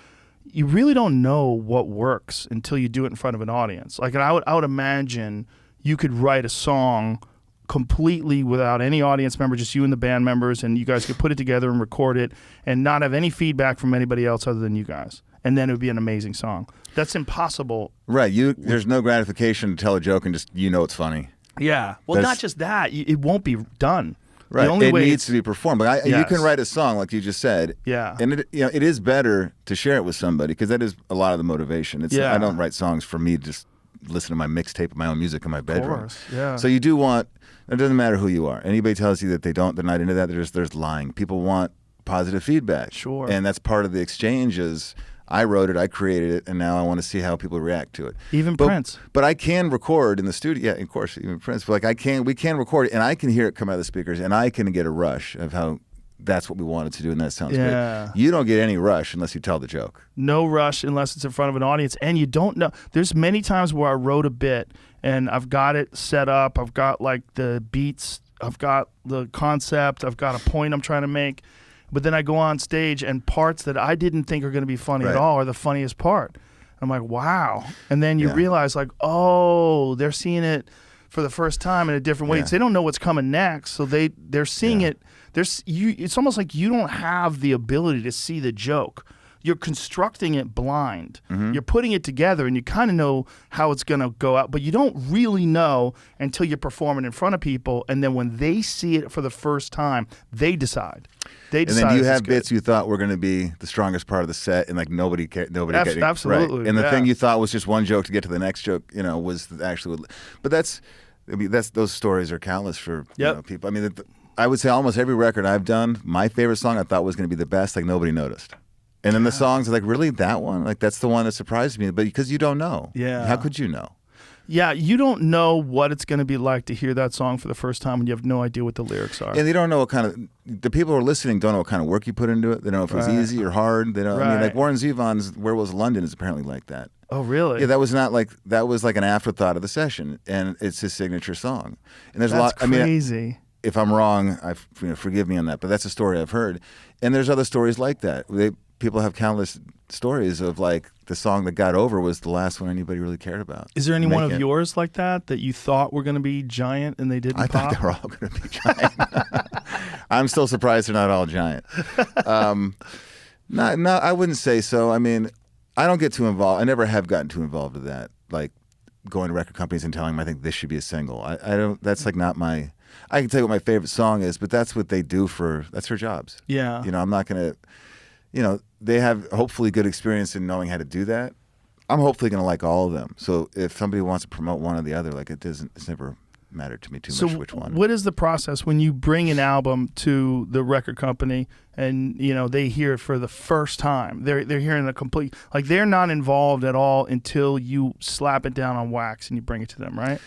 you really don't know what works until you do it in front of an audience. Like, I would imagine you could write a song completely without any audience member, just you and the band members, and you guys could put it together and record it and not have any feedback from anybody else other than you guys. And then it would be an amazing song. That's impossible.
Right. There's no gratification to tell a joke and just, it's funny.
Yeah. Well, not just that. It won't be done.
Right.
The only
it
way
needs to be performed. But you can write a song like you just said.
Yeah.
And it is better to share it with somebody because that is a lot of the motivation. I don't write songs for me to just listen to my mixtape of my own music in my bedroom.
Of course. Yeah.
So you do want, it doesn't matter who you are. Anybody tells you that they're not into that, they're lying. People want positive feedback.
Sure.
And that's part of the exchange is I wrote it, I created it, and now I want to see how people react to it.
Even Prince.
But I can record in the studio. Yeah, of course, even Prince. But we can record it, and I can hear it come out of the speakers, and I can get a rush of how that's what we wanted to do, and that sounds great. You don't get any rush unless you tell the joke.
No rush unless it's in front of an audience, and you don't know. There's many times where I wrote a bit, and I've got it set up. I've got like the beats the concept, I've got a point I'm trying to make, but then I go on stage and parts that I didn't think are going to be funny at all are the funniest part. I'm like, wow. And then you realize like, oh, they're seeing it for the first time in a different way. They don't know what's coming next, so they're seeing it. It's almost like you don't have the ability to see the joke. You're constructing it blind. You're putting it together, and you kind of know how it's going to go out, but you don't really know until you perform it in front of people, and then when they see it for the first time, they decide. And
then you have bits you thought were going to be the strongest part of the set, and like nobody cared.
Absolutely.
Right. And the thing you thought was just one joke to get to the next joke, was actually. But that's those stories are countless for people. I mean, I would say almost every record I've done, my favorite song I thought was going to be the best, like nobody noticed. And then the songs are like, really, that one? Like, that's the one that surprised me. But because you don't know.
Yeah.
How could you know?
Yeah, you don't know what it's going to be like to hear that song for the first time when you have no idea what the lyrics are.
And they don't know what kind of, the people who are listening don't know what kind of work you put into it. They don't know if it was easy or hard. They don't, I mean, like Warren Zevon's Where Was London is apparently like that.
Oh, really?
Yeah, that was like an afterthought of the session. And it's his signature song. And there's a lot,
crazy.
I mean, if I'm wrong, forgive me on that, but that's a story I've heard. And there's other stories like that. People have countless stories of like the song that got over was the last one anybody really cared about.
Is there any one of yours like that you thought were going to be giant and they didn't
I thought they were all going to be giant. I'm still surprised they're not all giant. No, I wouldn't say so. I mean, I don't get too involved. I never have gotten too involved with that. Like going to record companies and telling them I think this should be a single. I don't. That's like not my. I can tell you what my favorite song is, but that's what they do that's their jobs.
Yeah.
I'm not going to. They have hopefully good experience in knowing how to do that. I'm hopefully going to like all of them. So if somebody wants to promote one or the other, like it's never mattered to me too much which one.
What is the process when you bring an album to the record company and they hear it for the first time? They're hearing a complete, like they're not involved at all until you slap it down on wax and you bring it to them, right?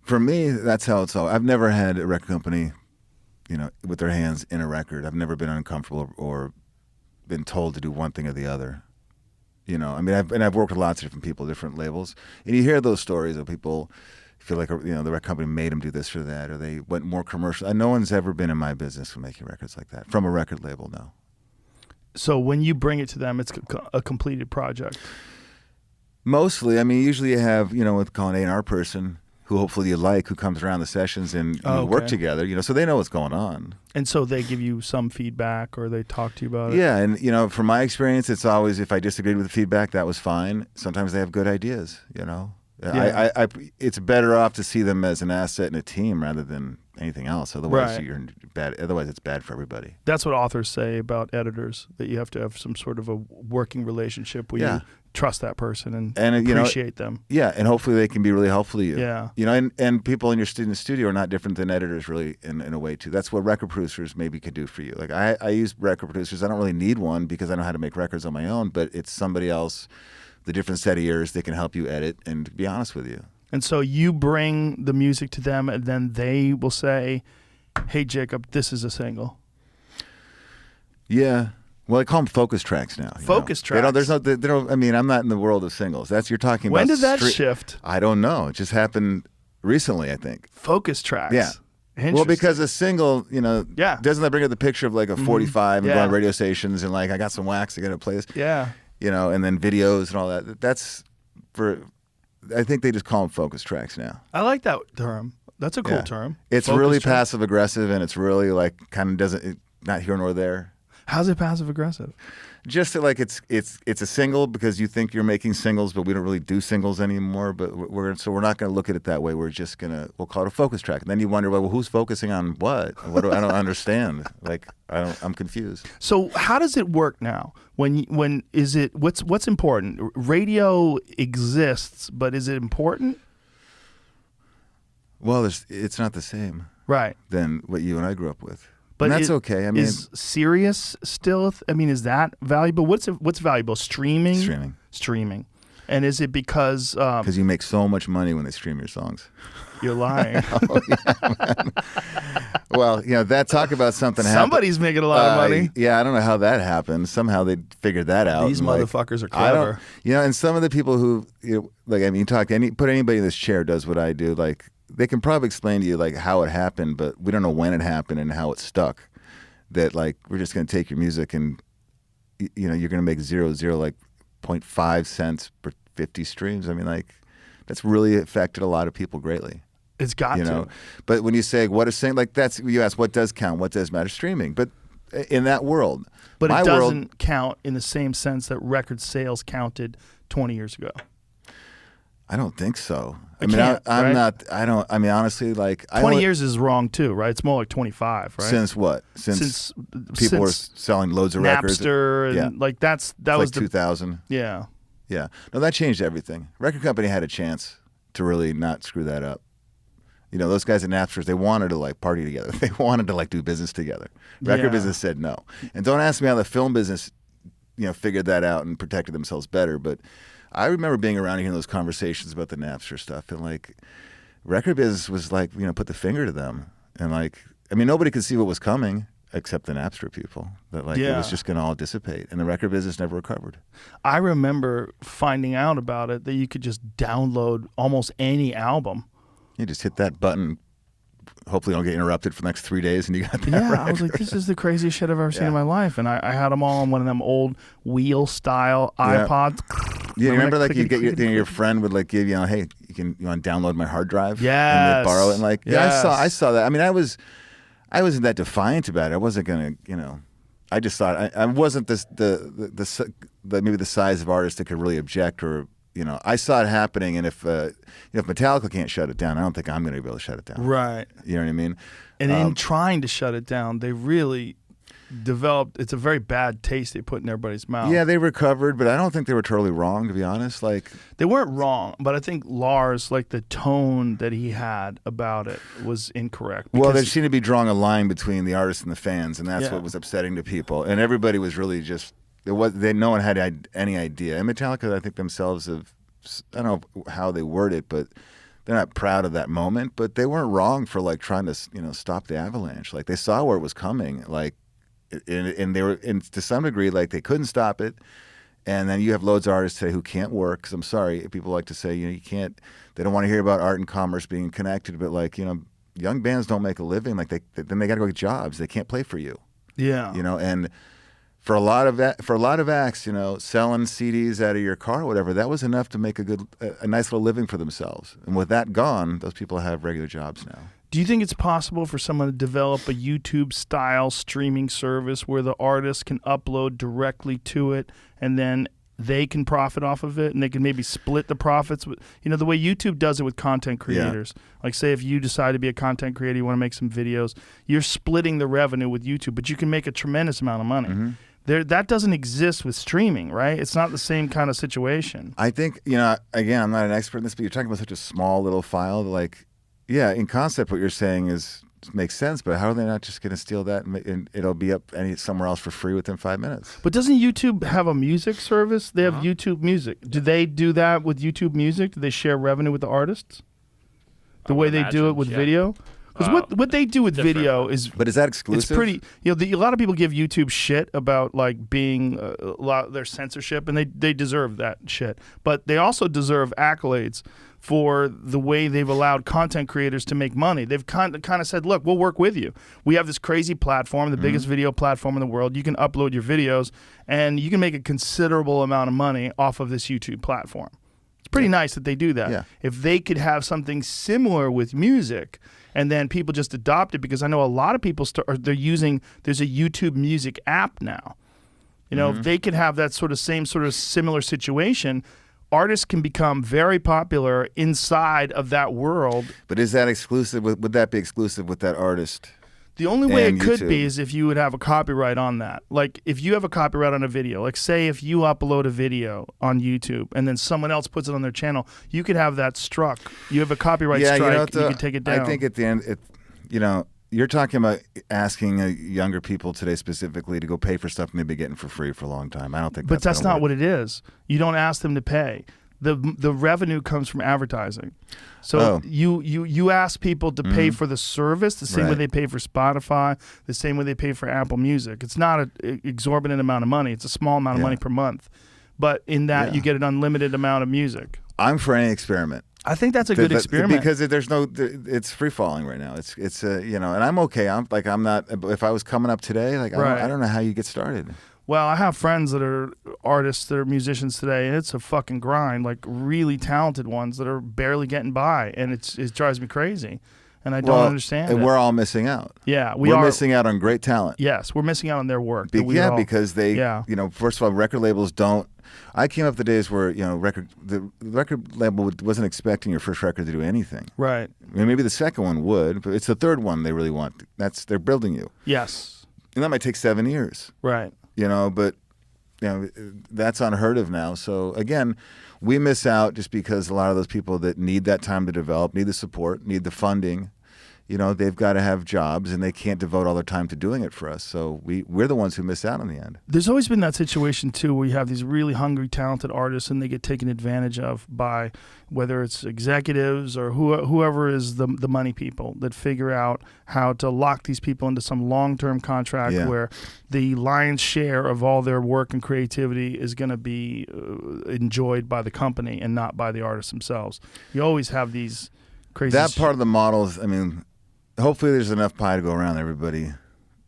For me, that's how it's all. I've never had a record company, with their hands in a record. I've never been uncomfortable or been told to do one thing or the other. I mean, I've worked with lots of different people, different labels, and you hear those stories of people feel like the record company made them do this or that, or they went more commercial. No one's ever been in my business for making records like that from a record label. No.
So when you bring it to them, it's a completed project.
Mostly, I mean, usually you have with calling an A&R person who hopefully you like, who comes around the sessions and you work together, so they know what's going on. And
so they give you some feedback or they talk to you about it?
Yeah, and from my experience, it's always, if I disagreed with the feedback, that was fine. Sometimes they have good ideas, Yeah. It's better off to see them as an asset in a team rather than anything else. Otherwise, you're bad. Otherwise, it's bad for everybody.
That's what authors say about editors, that you have to have some sort of a working relationship where you trust that person and appreciate them.
Yeah, and hopefully they can be really helpful to you.
Yeah.
And people in your studio are not different than editors really in a way too. That's what record producers maybe could do for you. Like I use record producers. I don't really need one because I know how to make records on my own, but it's somebody else, the different set of ears, they can help you edit and be honest with you.
And so you bring the music to them and then they will say, hey, Jacob, this is a single.
Yeah. Well, I call them focus tracks now.
Focus tracks.
They don't. I mean, I'm not in the world of singles. You're talking about.
When did that shift?
I don't know. It just happened recently, I think.
Focus tracks.
Yeah. Well, because a single, doesn't that bring up the picture of like a 45 and go on radio stations and like I got some wax to get a place.
Yeah.
And then videos and all that. That's for. I think they just call them focus tracks now.
I like that term. That's a cool term.
It's focus really passive aggressive and it's really like kind of not here nor there.
How's it passive aggressive?
Just that, like it's a single because you think you're making singles, but we don't really do singles anymore. But we're not going to look at it that way. We'll call it a focus track. And then you wonder, well, who's focusing on what? I don't understand. I'm confused.
So how does it work now? What's important? Radio exists, but is it important?
Well, it's not the same,
right? Than
what you and I grew up with.
But
and that's okay. I mean,
is Sirius still? Is that valuable? What's valuable? Streaming. And is it because
you make so much money when they stream your songs?
You're lying.
Oh, yeah, man. Well, talk about something.
Somebody's making a lot of money.
Yeah, I don't know how that happened. Somehow they figured that out.
These motherfuckers are clever.
And some of the people who put anybody in this chair does what I do. Like they can probably explain to you like how it happened, but we don't know when it happened and how it stuck. That like we're just going to take your music and you know you're going to make 0.5 cents per 50 streams. I mean, like that's really affected a lot of people greatly.
It's got
you
to.
know, but when you say what is saying, like that's you ask what does count, what does matter, streaming. But in that world,
But
my
it doesn't
world,
count in the same sense that record sales counted 20 years ago.
I don't think so. I
It
mean,
can't,
I'm
right?
not. I don't. I mean, honestly, like
20 years is wrong too, right? It's more like 25, right?
Since what? Since people
since
were selling loads of records.
Napster and
Yeah.
like that
It's
was
like
the
2000.
yeah.
Yeah. No, that changed everything. Record company had a chance to really not screw that up. You know, those guys at Napsters, they wanted to like party together. They wanted to like do business together. Record
Yeah.
business said no. And don't ask me how the film business, you know, figured that out and protected themselves better. But I remember being around and hearing those conversations about the Napster stuff. And like, record business was like, you know, put the finger to them. And like, I mean, nobody could see what was coming except the Napster people. That like, it
Yeah.
was just going to all dissipate. And the record business never recovered.
I remember finding out about it that you could just download almost any album.
You just hit that button. Hopefully, you don't get interrupted for the next 3 days, and you got that.
Yeah,
record.
I was like, this is the craziest shit I've ever seen
Yeah.
in my life. And I had them all on one of them old wheel style
Yeah.
iPods.
Yeah, remember
that
like you get
clickety,
your friend would like give you, hey, you want to download my hard drive? And
Yes.
they'd borrow it. And like, yeah,
Yes.
I saw that. I mean, I wasn't that defiant about it. I wasn't gonna, you know, I just thought I wasn't the maybe the size of artist that could really object or. You know, I saw it happening, and if Metallica can't shut it down, I don't think I'm going to be able to shut it down.
Right.
You know what I mean?
And in trying to shut it down, they really developed, it's a very bad taste they put in everybody's mouth.
Yeah, they recovered, but I don't think they were totally wrong, to be honest. Like,
They weren't wrong, but I think Lars, like the tone that he had about it was incorrect.
well, there
because-
seemed to be drawing a line between the artists and the fans, and that's
Yeah.
what was upsetting to people. And everybody was really just no one had any idea. And Metallica, I think themselves have, I don't know how they word it, but they're not proud of that moment. But they weren't wrong for like trying to stop the avalanche. Like they saw where it was coming. Like, and they were, and to some degree, like they couldn't stop it. And then you have loads of artists today who can't work. Because I'm sorry, people like to say, you can't. They don't want to hear about art and commerce being connected. But like, young bands don't make a living. Like then they got to go get jobs. They can't play for you.
Yeah.
And for a lot of acts, selling CDs out of your car or whatever, that was enough to make a nice little living for themselves. And with that gone, those people have regular jobs now.
Do you think it's possible for someone to develop a YouTube-style streaming service where the artist can upload directly to it and then they can profit off of it and they can maybe split the profits? The way YouTube does it with content creators. Like say if you decide to be a content creator, you want to make some videos, you're splitting the revenue with YouTube, but you can make a tremendous amount of money.
Mm-hmm.
That doesn't exist with streaming, right? It's not the same kind of situation.
I think, again, I'm not an expert in this, but you're talking about such a small little file. Like, yeah, in concept, what you're saying makes sense, but how are they not just going to steal that and it'll be up somewhere else for free within 5 minutes?
But doesn't YouTube have a music service? They have YouTube Music. Do they do that with YouTube Music? Do they share revenue with the artists? The way they do it with video? Because what they do with video is...
But is that exclusive?
It's pretty... a lot of people give YouTube shit about like being a lot of their censorship, and they deserve that shit. But they also deserve accolades for the way they've allowed content creators to make money. They've kind of said, look, we'll work with you. We have this crazy platform, the biggest video platform in the world. You can upload your videos, and you can make a considerable amount of money off of this YouTube platform. It's pretty nice that they do that.
Yeah.
If they could have something similar with music, and then people just adopt it, because I know a lot of people there's a YouTube Music app now. If they could have that same similar situation, artists can become very popular inside of that world.
But is that exclusive? Would that be exclusive with that artist?
The only way
And
it could
YouTube.
be is if you would have a copyright on that. Like if you have a copyright on a video, like say if you upload a video on YouTube and then someone else puts it on their channel, you could have that struck. You have a copyright strike, you could take it down.
I think at the end, you're talking about asking younger people today specifically to go pay for stuff they've been getting for free for a long time. I don't think
But that's
gonna
not
work.
what it is. You don't ask them to pay. The revenue comes from advertising. So you ask people to pay for the service the same way
Right.
they pay for Spotify, the same way they pay for Apple Music. It's not an exorbitant amount of money. It's a small amount of money per month. But in that, you get an unlimited amount of music.
I'm for any experiment.
I think that's a good experiment.
Because it's free falling right now. It's you know, and I'm okay. I'm not. If I was coming up today, like I don't know how you get started.
Well, I have friends that are artists, that are musicians today, and it's a fucking grind. Like really talented ones that are barely getting by, and it drives me crazy, and I don't understand.
And we're all missing out.
Yeah,
we're missing out on great talent.
Yes, we're missing out on their work.
Because they, you know, first of all, record labels don't. I came up the days where, you know, the record label wasn't expecting your first record to do anything.
Right.
I mean, maybe the second one would, but it's the third one they really want. They're building you.
Yes.
And that might take 7 years.
Right.
You know, but you know that's unheard of now. So again, we miss out just because a lot of those people that need that time to develop, need the support, need the funding, you know, they've got to have jobs and they can't devote all their time to doing it for us. So we're the ones who miss out in the end.
There's always been that situation too where you have these really hungry, talented artists and they get taken advantage of by whether it's executives or whoever is the money people that figure out how to lock these people into some long-term contract where the lion's share of all their work and creativity is going to be enjoyed by the company and not by the artists themselves. You always have these crazy...
That part of the model is, I mean... Hopefully there's enough pie to go around. Everybody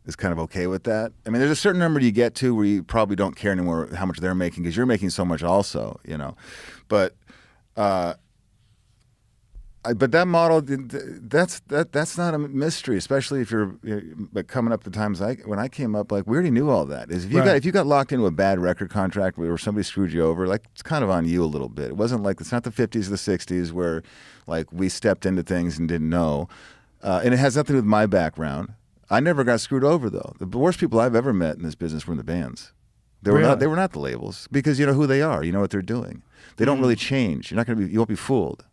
is kind of okay with that. I mean, there's a certain number you get to where you probably don't care anymore how much they're making because you're making so much also, you know. But that model, that's not a mystery, especially if you're like coming up the times when I came up, like we already knew all that. If you got locked into a bad record contract where somebody screwed you over, like it's kind of on you a little bit. It wasn't like, it's not the 50s or the 60s where like we stepped into things and didn't know. And it has nothing to do with my background. I never got screwed over, though. The worst people I've ever met in this business were in the bands. They were not the labels because you know who they are. You know what they're doing. They don't really change. You won't be fooled.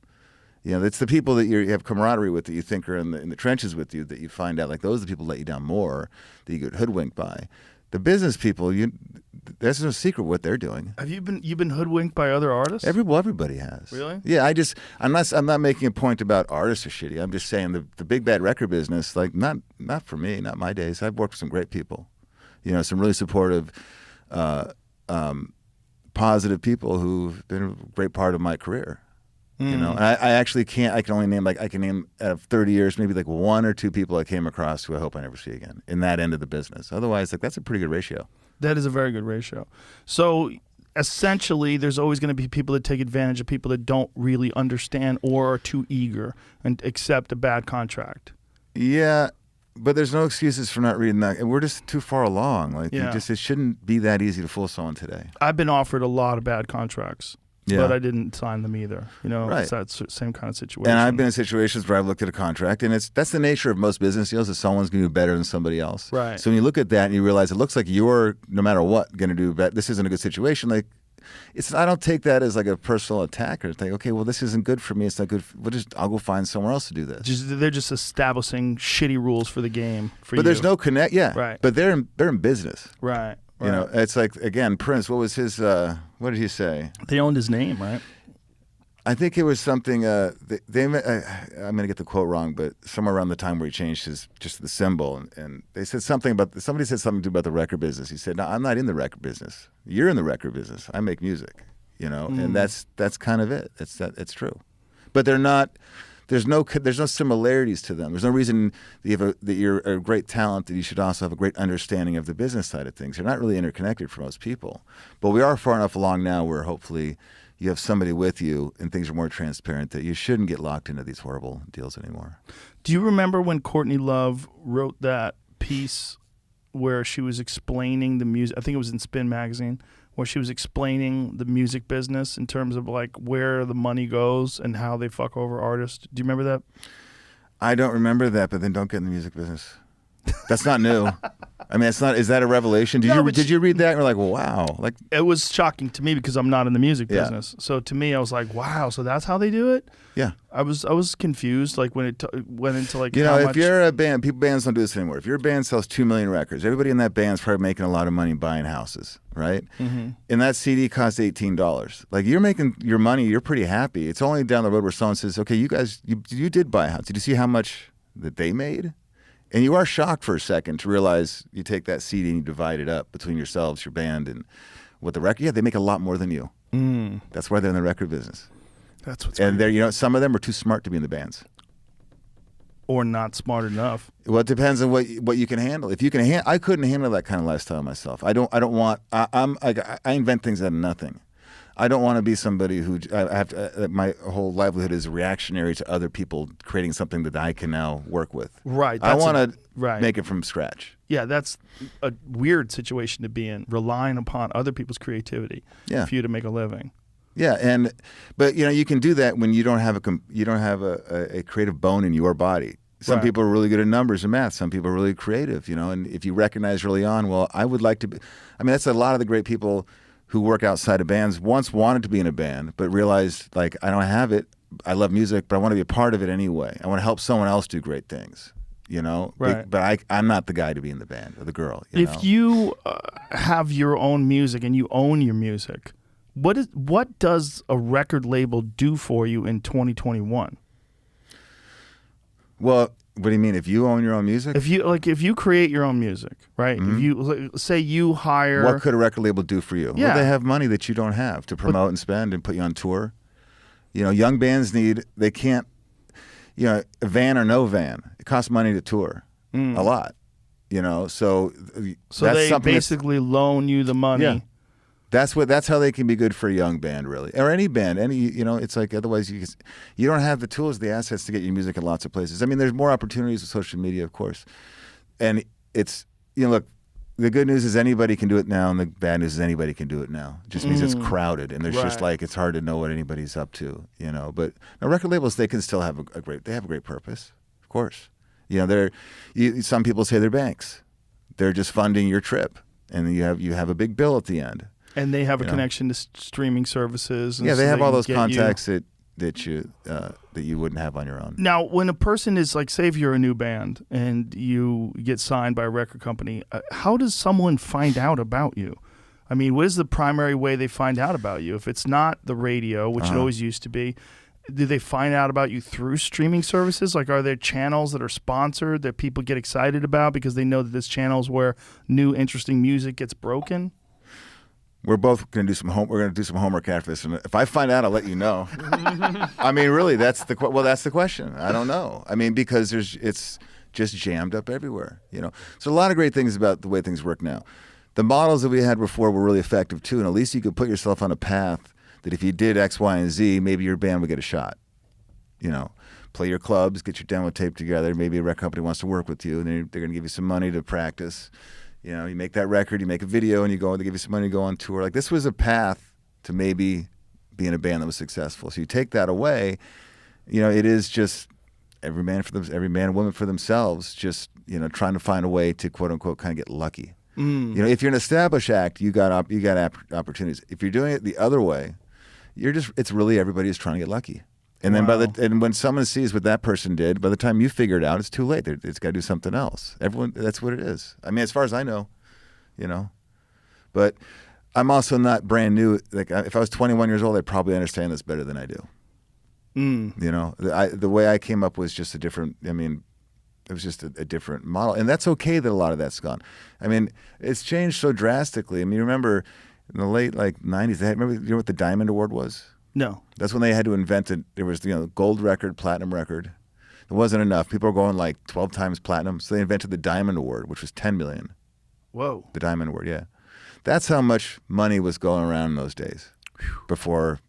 You know, it's the people that you have camaraderie with that you think are in the trenches with you that you find out like those are the people that let you down more, that you get hoodwinked by. The business people, there's no secret what they're doing.
Have you been hoodwinked by other artists?
Everybody has.
Really?
Yeah, I'm not making a point about artists are shitty. I'm just saying the big bad record business, like not for me, not my days. I've worked with some great people, you know, some really supportive, positive people who've been a great part of my career. You know, and I can only name out of 30 years, maybe like one or two people I came across who I hope I never see again in that end of the business. Otherwise, like that's a pretty good ratio.
That is a very good ratio. So essentially, there's always going to be people that take advantage of people that don't really understand or are too eager and accept a bad contract.
Yeah, but there's no excuses for not reading that. And we're just too far along. Like it shouldn't be that easy to fool someone today.
I've been offered a lot of bad contracts. Yeah. But I didn't sign them either. You know, it's that same kind of situation.
And I've been in situations where I've looked at a contract, and that's the nature of most business deals, is someone's going to do better than somebody else.
Right.
So when you look at that and you realize it looks like you're, no matter what, going to do better. This isn't a good situation. Like, I don't take that as like a personal attack or think, okay, well, this isn't good for me. It's not good. I'll go find somewhere else to do this.
They're just establishing shitty rules for the game for you.
But there's no connect. Yeah.
Right.
But they're in business.
Right.
You know, it's like, again, Prince, what was his, what did he say?
They owned his name, right?
I think it was something. I'm going to get the quote wrong, but somewhere around the time where he changed the symbol, and they said something somebody said something about the record business. He said, "No, I'm not in the record business. You're in the record business. I make music, you know." And that's kind of it. It's true, but they're not. There's no similarities to them. There's no reason that you're a great talent that you should also have a great understanding of the business side of things. They're not really interconnected for most people, but we are far enough along now where hopefully you have somebody with you and things are more transparent that you shouldn't get locked into these horrible deals anymore.
Do you remember when Courtney Love wrote that piece where she was explaining the music? I think it was in Spin magazine, where she was explaining the music business in terms of like where the money goes and how they fuck over artists. Do you remember that?
I don't remember that, but then don't get in the music business. That's not new. I mean, it's not. Is that a revelation? Did you read that and you're like, well, wow? Like,
it was shocking to me because I'm not in the music business. So to me, I was like, wow. So that's how they do it.
Yeah.
I was confused. Like when it went into like,
you know, if you're a band, bands don't do this anymore. If your band sells 2 million records, everybody in that band's probably making a lot of money buying houses, right? Mm-hmm. And that CD costs $18. Like, you're making your money. You're pretty happy. It's only down the road where someone says, okay, you guys, you did buy a house. Did you see how much that they made? And you are shocked for a second to realize you take that CD and you divide it up between yourselves, your band, and what the record. Yeah, they make a lot more than you. That's why they're in the record business.
That's what's
And
crazy.
some of them are too smart to be in the bands.
Or not smart enough.
Well, it depends on what you can handle. If you can, I couldn't handle that kind of lifestyle myself. I don't want. I invent things out of nothing. I don't want to be somebody who I have to. My whole livelihood is reactionary to other people creating something that I can now work with.
Right.
I want to
right.
make it from scratch.
Yeah, that's a weird situation to be in, relying upon other people's creativity for you to make a living.
Yeah, but you can do that when you don't have a creative bone in your body. Some
Right.
people are really good at numbers and math. Some people are really creative, and if you recognize early on, well, I would like to be. I mean, that's a lot of the great people who work outside of bands once wanted to be in a band, but realized like I don't have it. I love music, but I want to be a part of it anyway. I want to help someone else do great things.
Right.
But I'm not the guy to be in the band or the girl.
If you have your own music and you own your music, what does a record label do for you in 2021?
Well, what do you mean? If you own your own music?
If you create your own music, right? If you say you hire,
What could a record label do for you?
Yeah.
Well, they have money that you don't have to promote and spend and put you on tour. Young bands they can't, a van or no van. It costs money to tour a lot, so that's
they
something
basically loan you the money.
Yeah. That's how they can be good for a young band, really, or any band. It's like otherwise you don't have the tools, the assets to get your music in lots of places. I mean, there's more opportunities with social media, of course, and it's look. The good news is anybody can do it now, and the bad news is anybody can do it now. It just means it's crowded, and there's just
Right.
like it's hard to know what anybody's up to, But now record labels, they can still have a great purpose, of course. Some people say they're banks. They're just funding your trip, and you have a big bill at the end.
And they have a connection to streaming services. And
Yeah, they
so
have all
can
those
get
contacts that you wouldn't have on your own.
Now, when a person is like, say if you're a new band and you get signed by a record company, how does someone find out about you? I mean, what is the primary way they find out about you? If it's not the radio, which it always used to be, do they find out about you through streaming services? Like, are there channels that are sponsored that people get excited about because they know that this channel is where new, interesting music gets broken?
We're both going to do some We're going to do some homework after this, and if I find out, I'll let you know. I mean, really, that's the question. I don't know. I mean, because it's just jammed up everywhere. So a lot of great things about the way things work now. The models that we had before were really effective too, and at least you could put yourself on a path that if you did X, Y, and Z, maybe your band would get a shot. Play your clubs, get your demo tape together. Maybe a record company wants to work with you, and they're going to give you some money to practice. You make that record, you make a video, and they give you some money to go on tour. Like this was a path to maybe be in a band that was successful. So you take that away, it is just every man and woman for themselves, just trying to find a way to quote unquote kind of get lucky. If you're an established act, you got opportunities. If you're doing it the other way, it's really everybody is trying to get lucky. And then and when someone sees what that person did, by the time you figure it out, it's too late. It's got to do something else. That's what it is. I mean, as far as I know, But I'm also not brand new. Like if I was 21 years old, I'd probably understand this better than I do. The way I came up was just a different. I mean, it was just a different model, and that's okay that a lot of that's gone. I mean, it's changed so drastically. I mean, remember in the late 90s, remember you know what the Diamond Award was?
No.
That's when they had to invent it. There was gold record, platinum record. It wasn't enough. People were going like 12 times platinum, so they invented the Diamond Award, which was 10 million.
Whoa.
The Diamond Award, yeah. That's how much money was going around in those days before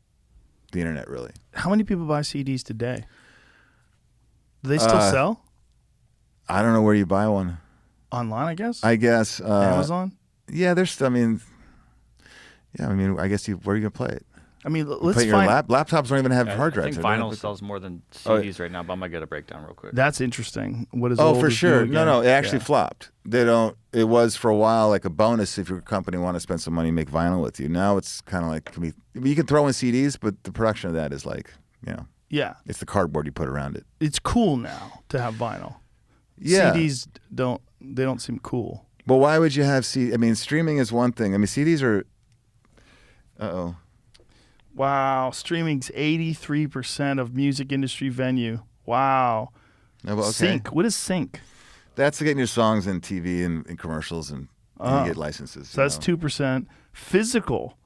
the internet, really.
How many people buy CDs today? Do they still sell?
I don't know where you buy one.
Online, I guess?
Amazon? Yeah, there's, I guess where are you going to play it?
I mean,
Play
let's
your
find...
laptops don't even have hard
I
drives.
think vinyl sells more than CDs right now, but I'm going to get a breakdown real quick.
That's interesting. What is
Oh,
old
for
is
sure.
new
No,
again.
it actually flopped. It was for a while like a bonus if your company want to spend some money and make vinyl with you. Now it's kind of like, you can throw in CDs, but the production of that is like,
Yeah.
it's the cardboard you put around it.
It's cool now to have vinyl.
Yeah.
CDs don't seem cool.
But why would you have streaming is one thing. I mean, CDs are, uh-oh.
Wow, streaming's 83% of music industry venue. Wow.
No, but okay.
Sync. What is sync?
That's getting your songs in TV and commercials and you get licenses.
So that's 2%. Physical.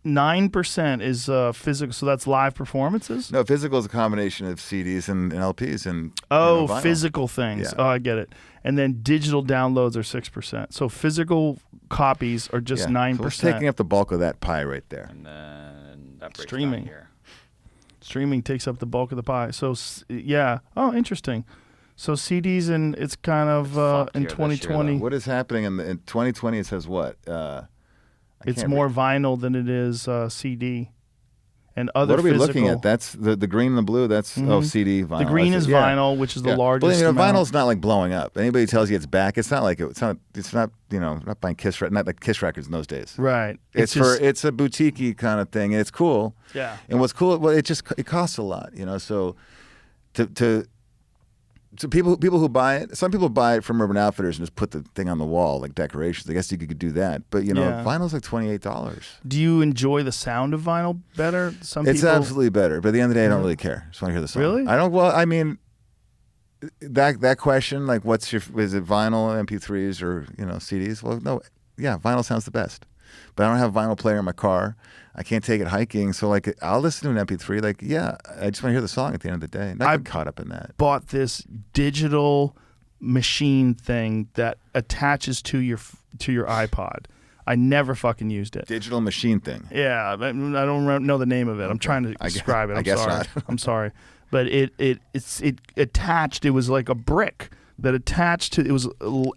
9% is physical, so that's live performances?
No, physical is a combination of CDs and LPs and vinyl.
Physical things.
Yeah.
Oh, I get it. And then digital downloads are 6%. So physical copies are just 9%.
So it's taking up the bulk of that pie right there.
And then that breaks
Streaming.
down here.
Streaming takes up the bulk of the pie. So yeah. Oh, interesting. So CDs, and it's kind of
Fucked
in
here this year,
2020.
What is happening in 2020? It says what?
It's more vinyl than it is CD. And other
What are we
physical.
looking at? That's the green and the blue. That's CD vinyl.
The green is vinyl, which is the largest.
Well,
amount.
vinyl's not like blowing up. Anybody tells you it's back, it's not like it's not not buying not like Kiss records in those days.
Right.
It's a boutique-y kind of thing, and it's cool.
Yeah.
And what's cool, well, it costs a lot, So people who buy it, some people buy it from Urban Outfitters and just put the thing on the wall like decorations. I guess you could do that, but vinyl's like $28.
Do you enjoy the sound of vinyl better?
It's
people...
absolutely better, but at the end of the day, I don't really care. Just want to hear the song.
Really?
I don't. Well, I mean, that question, like, is it vinyl, MP3s, or CDs? Well, no, yeah, vinyl sounds the best. But I don't have a vinyl player in my car. I can't take it hiking, so like I'll listen to an MP3. Like, yeah, I just want to hear the song at the end of the day. Not get caught up in that.
Bought this digital machine thing that attaches to your iPod. I never fucking used it.
Digital machine thing.
Yeah, I don't know the name of it. I'm trying to describe it.
I guess not.
I'm sorry, but it attached. It was like a brick that attached to. It was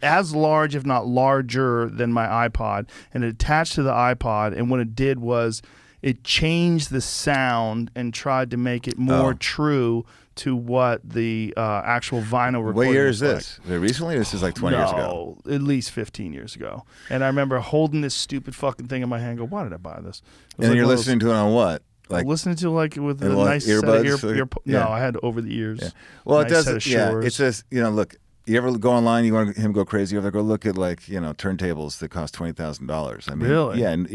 as large, if not larger, than my iPod, and it attached to the iPod. And what it did was it changed the sound and tried to make it more true to what the actual vinyl recording.
What year is
was
this? Is it recently? This is like 20 years ago.
No, at least 15 years ago. And I remember holding this stupid fucking thing in my hand. Go, why did I buy this?
And you're listening to it on what?
Like listening to with a
what,
nice
earbuds?
set of No, I had over the ears.
Yeah. Well,
nice
it does.
set of
Yeah,
Shores.
it's just look. You ever go online? You want him to go crazy? You ever go look at turntables that cost $20,000? I mean,
Really?
Yeah, and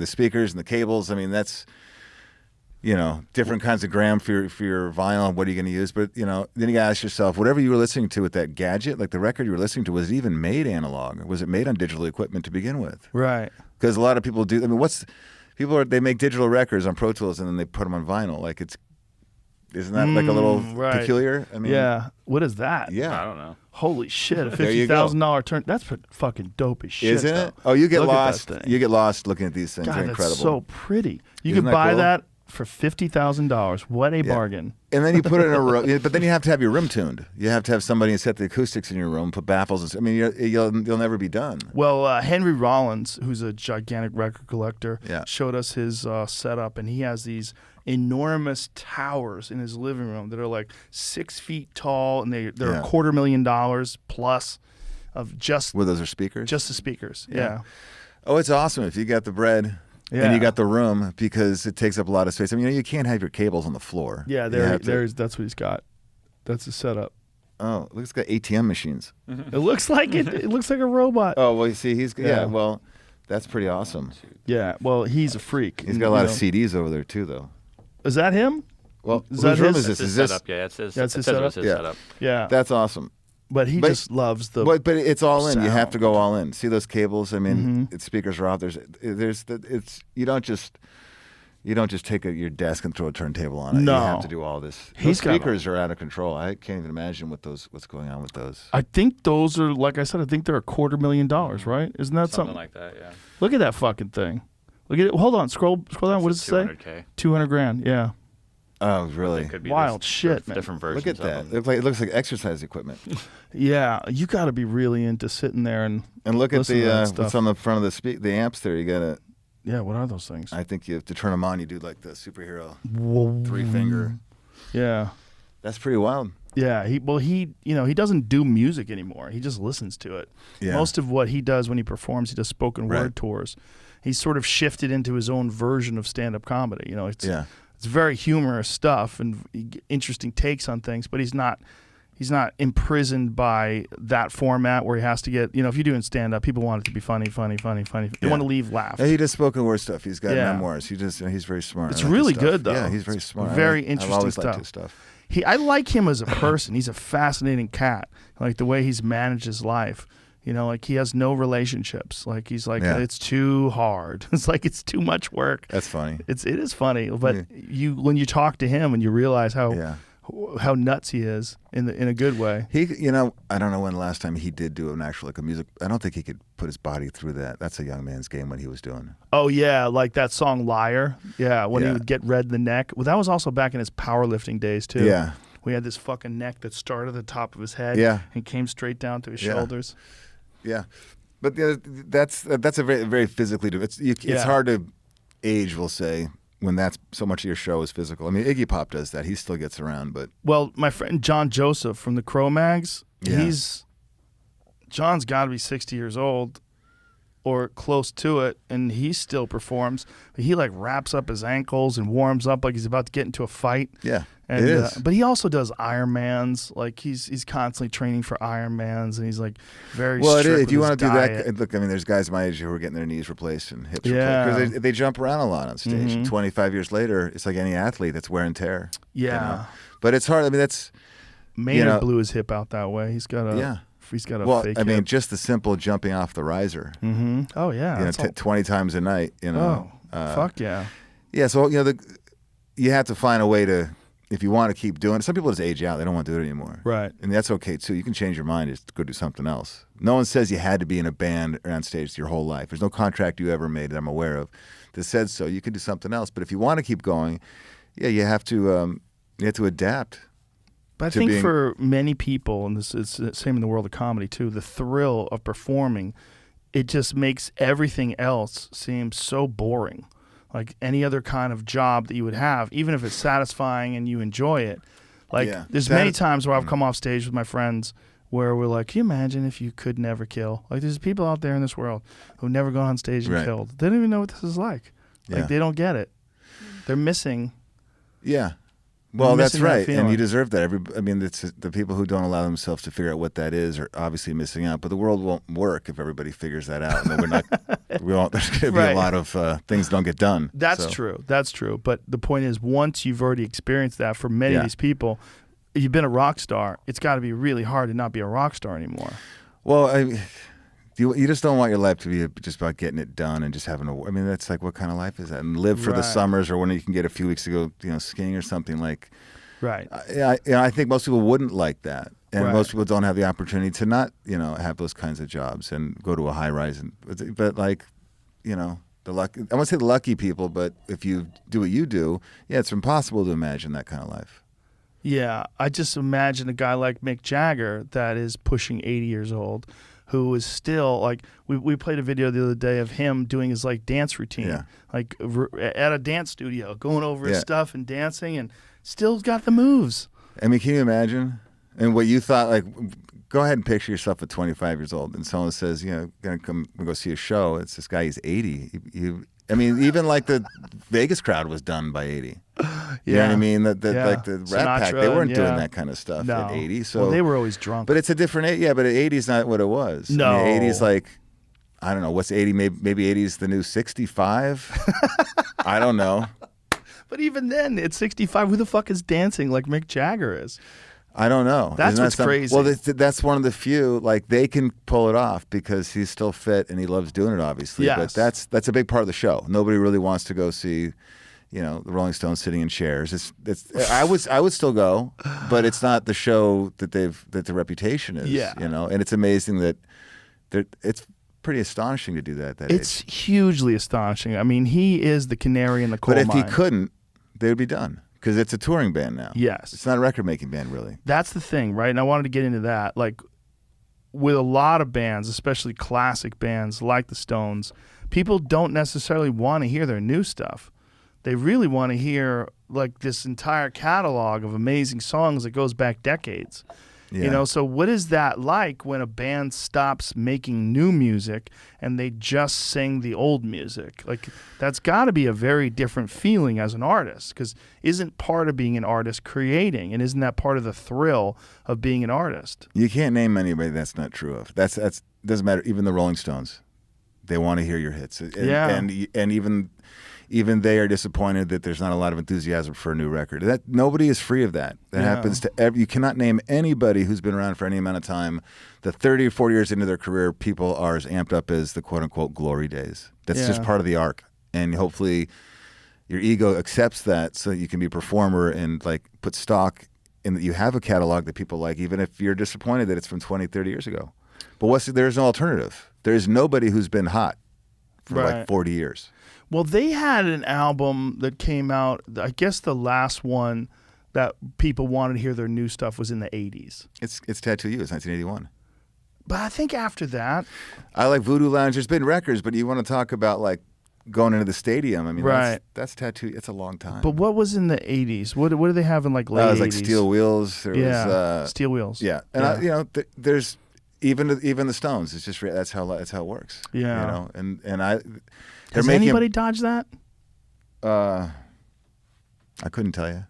the speakers and the cables. I mean, that's different kinds of gram for your vinyl. What are you going to use? But then you got to ask yourself, whatever you were listening to with that gadget, like the record you were listening to, was it even made analog? Was it made on digital equipment to begin with?
Right.
Because a lot of people do. I mean, they make digital records on Pro Tools and then they put them on vinyl. Like isn't that like a little peculiar? I mean,
yeah. What is that?
Yeah.
I don't know.
Holy shit! A
There you go.
$50,000 turn. That's fucking dope as shit.
Isn't
though.
it? Oh, you get
Look at
lost.
that thing.
You get lost looking at these things.
God,
They're
that's
incredible.
so pretty. You
Isn't
could
that
buy
cool?
that for $50,000. What a bargain!
And then you put it in a room, but then you have to have your room tuned. You have to have somebody set the acoustics in your room, put baffles. I mean, you'll never be done.
Well, Henry Rollins, who's a gigantic record collector,
Yeah.
showed us his setup, and he has these enormous towers in his living room that are like 6 feet tall, and they're $250,000 plus of just
Well, those are speakers.
the speakers. Yeah.
Oh, it's awesome if you got the bread.
Yeah.
And you got the room because it takes up a lot of space. I mean, you can't have your cables on the floor.
Yeah,
You have to-
that's what he's got. That's his setup.
Oh, look, it's got ATM machines.
It looks like it. It looks like a robot.
Oh, well, you see,
Yeah.
well, that's pretty awesome.
Yeah. Well, he's a freak.
He's got a lot of CDs over there, too, though.
Is that him?
Well,
Is that
whose room
his-
is this?
That's his
Is this?
setup. Yeah, it's his.
That's
it
his
says it was
setup?
his
Yeah.
setup.
Yeah.
That's awesome.
But he
But-
just loves the.
But it's all in. You have to go
sound.
all in. See those cables? I mean,
Mm-hmm.
speakers are out. You don't just take your desk and throw a turntable on it.
No.
You have to do all this.
He's
Those
got a-
speakers are out of control. I can't even imagine what's going on with those.
I think those are, like I said, I think they're $250,000, right? Isn't that
Something
something?
like that. Yeah.
Look at that fucking thing. Look at it. Hold on. Scroll down. What does it say?
200K.
200 grand. Yeah.
Oh, really?
It could be
Wild
this-
shit, man.
Different versions.
Look at that.
Of them.
It looks like exercise equipment.
Yeah. You got to be really into sitting there and.
And look at
listen to that
the
stuff.
what's on the front of the amps there. You gotta.
Yeah. What are those things?
I think you have to turn them on. You do like the superhero
Whoa.
3-finger.
Yeah.
That's pretty wild.
Yeah, he doesn't do music anymore. He just listens to it.
Yeah.
Most of what he does when he performs, he does spoken word
Right.
tours. He's sort of shifted into his own version of stand-up comedy.
Yeah.
It's very humorous stuff and interesting takes on things, but he's not imprisoned by that format where he has to get, if you're doing stand-up, people want it to be funny. They
Yeah.
want to leave laugh.
Yeah, he does spoken word stuff. He's got
Yeah.
memoirs. He's very smart.
It's
I like his
really
stuff.
good, though.
Yeah, he's very smart.
Very
I've
interesting
always
stuff.
liked his stuff.
I like him as a person. He's a fascinating cat. Like the way he's managed his life. You know, like he has no relationships. Like he's like,
Yeah.
it's too hard. It's like it's too much work.
That's funny.
It is funny, but when you talk to him and you realize how nuts he is in a good way.
He, you know, I don't know when the last time he did do an actual like a music. I don't think he could put his body through that. That's a young man's game. What he was doing.
Oh yeah, like that song "Liar." Yeah, when he
Yeah.
would get red in the neck. Well, that was also back in his powerlifting days too.
Yeah.
We had this fucking neck that started at the top of his head.
Yeah.
And came straight down to his
Yeah.
shoulders.
Yeah, but that's a very very physically. It's hard to age. We'll say when that's so much of your show is physical. I mean, Iggy Pop does that. He still gets around, but
Well, my friend John Joseph from the Cro-Mags,
Yeah.
John's got to be 60 years old or close to it, and he still performs. He like wraps up his ankles and warms up like he's about to get into a fight.
yeah,
And,
it is.
but he also does Ironmans. Like he's constantly training for Ironmans, and he's like very
Well,
strict
if
with
you
his
want to do
diet.
that, look, I mean, there's guys my age who are getting their knees replaced and hips
Yeah.
replaced because they jump around a lot on stage.
Mhm.
And 25 years later, it's like any athlete that's wear and tear. you
Yeah.
know? But it's hard. I mean, that's
Maynard blew his hip out that way. He's got a
well,
fake
I mean,
hip.
just the simple jumping off the riser.
Mm-hmm. Oh yeah.
You know,
that's all-
20 times a night. You know.
fuck yeah.
Yeah, so you know, you have to find a way to, if you want to keep doing it. Some people just age out; they don't want to do it anymore.
Right.
And that's okay too. You can change your mind, just go do something else. No one says you had to be in a band or on stage your whole life. There's no contract you ever made that I'm aware of that said so. You can do something else. But if you want to keep going, yeah, you have to adapt.
But I
to
think
being-
for many people, and this is the same in the world of comedy too, the thrill of performing, it just makes everything else seem so boring. Like any other kind of job that you would have, even if it's satisfying and you enjoy it. Like
Yeah.
there's
That
many
is-
times where I've come off stage with my friends where we're like, can you imagine if you could never kill? Like there's people out there in this world who've never gone on stage and
Right.
killed. They don't even know what this is like. Like
Yeah.
they don't get it. They're missing.
Yeah. Well, that's
missing that
right, and
feeling.
you deserve that. I mean, it's the people who don't allow themselves to figure out what that is are obviously missing out. But the world won't work if everybody figures that out. And then we're not. We won't. There's going to be
Right.
a lot of things don't get done.
That's
So,
true. That's true. But the point is, once you've already experienced that for many of
Yeah.
these people, you've been a rock star. It's got to be really hard to not be a rock star anymore.
Well, you just don't want your life to be just about getting it done and just having a. I mean, that's like what kind of life is that? And live for the
Right.
summers or when you can get a few weeks to go, skiing or something like.
Right.
I think most people wouldn't like that, and
Right.
most people don't have the opportunity to not, have those kinds of jobs and go to a high rise. But like, the lucky, I won't say the lucky people, but if you do what you do, yeah, it's impossible to imagine that kind of life.
Yeah. I just imagine a guy like Mick Jagger that is pushing 80 years old, who is still like, we played a video the other day of him doing his like dance routine,
Yeah.
like at a dance studio, going over his
Yeah.
stuff and dancing, and still got the moves.
I mean, can you imagine? And what you thought, like, go ahead and picture yourself at 25 years old, and someone says, gonna come and go see a show. It's this guy, he's 80. I mean, even like the Vegas crowd was done by 80. You know what I mean? Like the Rat Pack, they
Sinatra,
weren't doing
yeah.
that kind of stuff
No.
at 80. So
Well, they were always drunk.
But it's a different age. Yeah, but at 80 is not what it was.
No.
I mean, 80 is like, I don't know. What's 80? Maybe 80 is the new 65? I don't know.
But even then, at 65, who the fuck is dancing like Mick Jagger is?
I don't know.
That's
Isn't that
what's crazy.
Well, that's one of the few. Like they can pull it off because he's still fit and he loves doing it, obviously.
Yes.
But that's a big part of the show. Nobody really wants to go see, the Rolling Stones sitting in chairs. I would still go, but it's not the show that the reputation is.
Yeah.
And it's amazing that it's pretty astonishing to do that. That
It's
age.
hugely astonishing. I mean, he is the canary in the coal
But if
mine.
he couldn't, they would be done because it's a touring band now.
Yes.
It's not a record-making band, really.
That's the thing, right? And I wanted to get into that. Like, with a lot of bands, especially classic bands like the Stones, people don't necessarily want to hear their new stuff. They really want to hear, like, this entire catalog of amazing songs that goes back decades.
Yeah.
So what is that like when a band stops making new music and they just sing the old music? Like, that's got to be a very different feeling as an artist, because isn't part of being an artist creating, and isn't that part of the thrill of being an artist?
You can't name anybody that's not true of. That's doesn't matter. Even the Rolling Stones, they want to hear your hits. And,
Yeah.
and even even they are disappointed that there's not a lot of enthusiasm for a new record. That nobody is free of that. That happens to you cannot name anybody who's been around for any amount of time. The 30 or 40 years into their career, people are as amped up as the quote unquote glory days. That's just part of the arc, and hopefully your ego accepts that so that you can be a performer and like put stock in that you have a catalog that people like, even if you're disappointed that it's from 20, 30 years ago. But there's no alternative. There's nobody who's been hot for like 40 years.
Well, they had an album that came out, I guess the last one that people wanted to hear their new stuff was in the 80s.
It's Tattoo You. It's 1981.
But I think after that...
I like Voodoo Lounge. There's been records, but you want to talk about like going into the stadium. I mean, that's Tattoo. It's a long time.
But what was in the 80s? What do they have in like late 80s?
It was like Steel Wheels. There was,
Steel Wheels.
Yeah. And there's even the Stones. It's just that's how it works.
Yeah.
You know, and I...
Has anybody dodged that?
I couldn't tell you.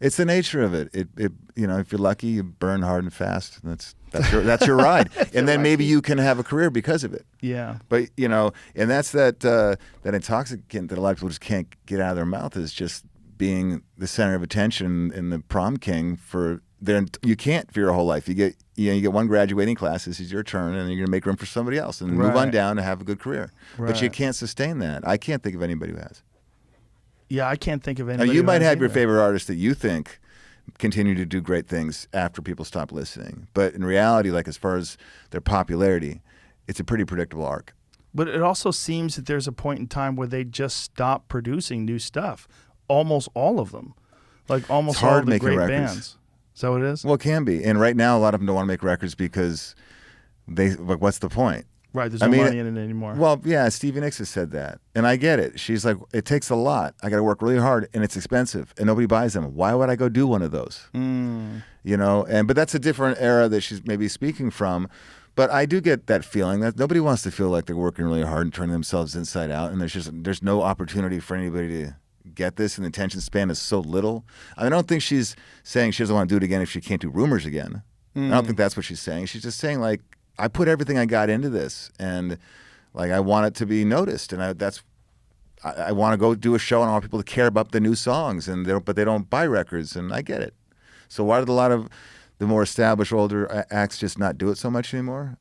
It's the nature of it. It you know, if you're lucky, you burn hard and fast. That's your ride. And then maybe you can have a career because of it.
Yeah.
But you know, and that's that intoxicant that a lot of people just can't get out of their mouth, is just being the center of attention and the prom king for their. You can't for your whole life. You get one graduating class. This is your turn, and you're going to make room for somebody else and move on down and have a good career.
Right.
But you can't sustain that. I can't think of anybody who has.
Yeah, I can't think of anybody.
Now, you might have
either.
your favorite artists that you think continue to do great things after people stop listening. But in reality, like as far as their popularity, it's a pretty predictable arc.
But it also seems that there's a point in time where they just stop producing new stuff. Almost all of them. Like almost all the great bands. Is that what it is?
Well, it can be. And right now, a lot of them don't want to make records because what's the point?
Right, there's no money in it anymore.
Well, yeah, Stevie Nicks has said that. And I get it. She's like, it takes a lot. I got to work really hard, and it's expensive, and nobody buys them. Why would I go do one of those? You know, but that's a different era that she's maybe speaking from. But I do get that feeling that nobody wants to feel like they're working really hard and turning themselves inside out, and there's no opportunity for anybody to get this, and the attention span is so little. I don't think she's saying she doesn't want to do it again if she can't do Rumors again. I don't think that's what she's saying. She's just saying, like, I put everything I got into this, and like I want it to be noticed, and I want to go do a show, and I want people to care about the new songs, but they don't buy records, and I get it. So why did a lot of the more established older acts just not do it so much anymore?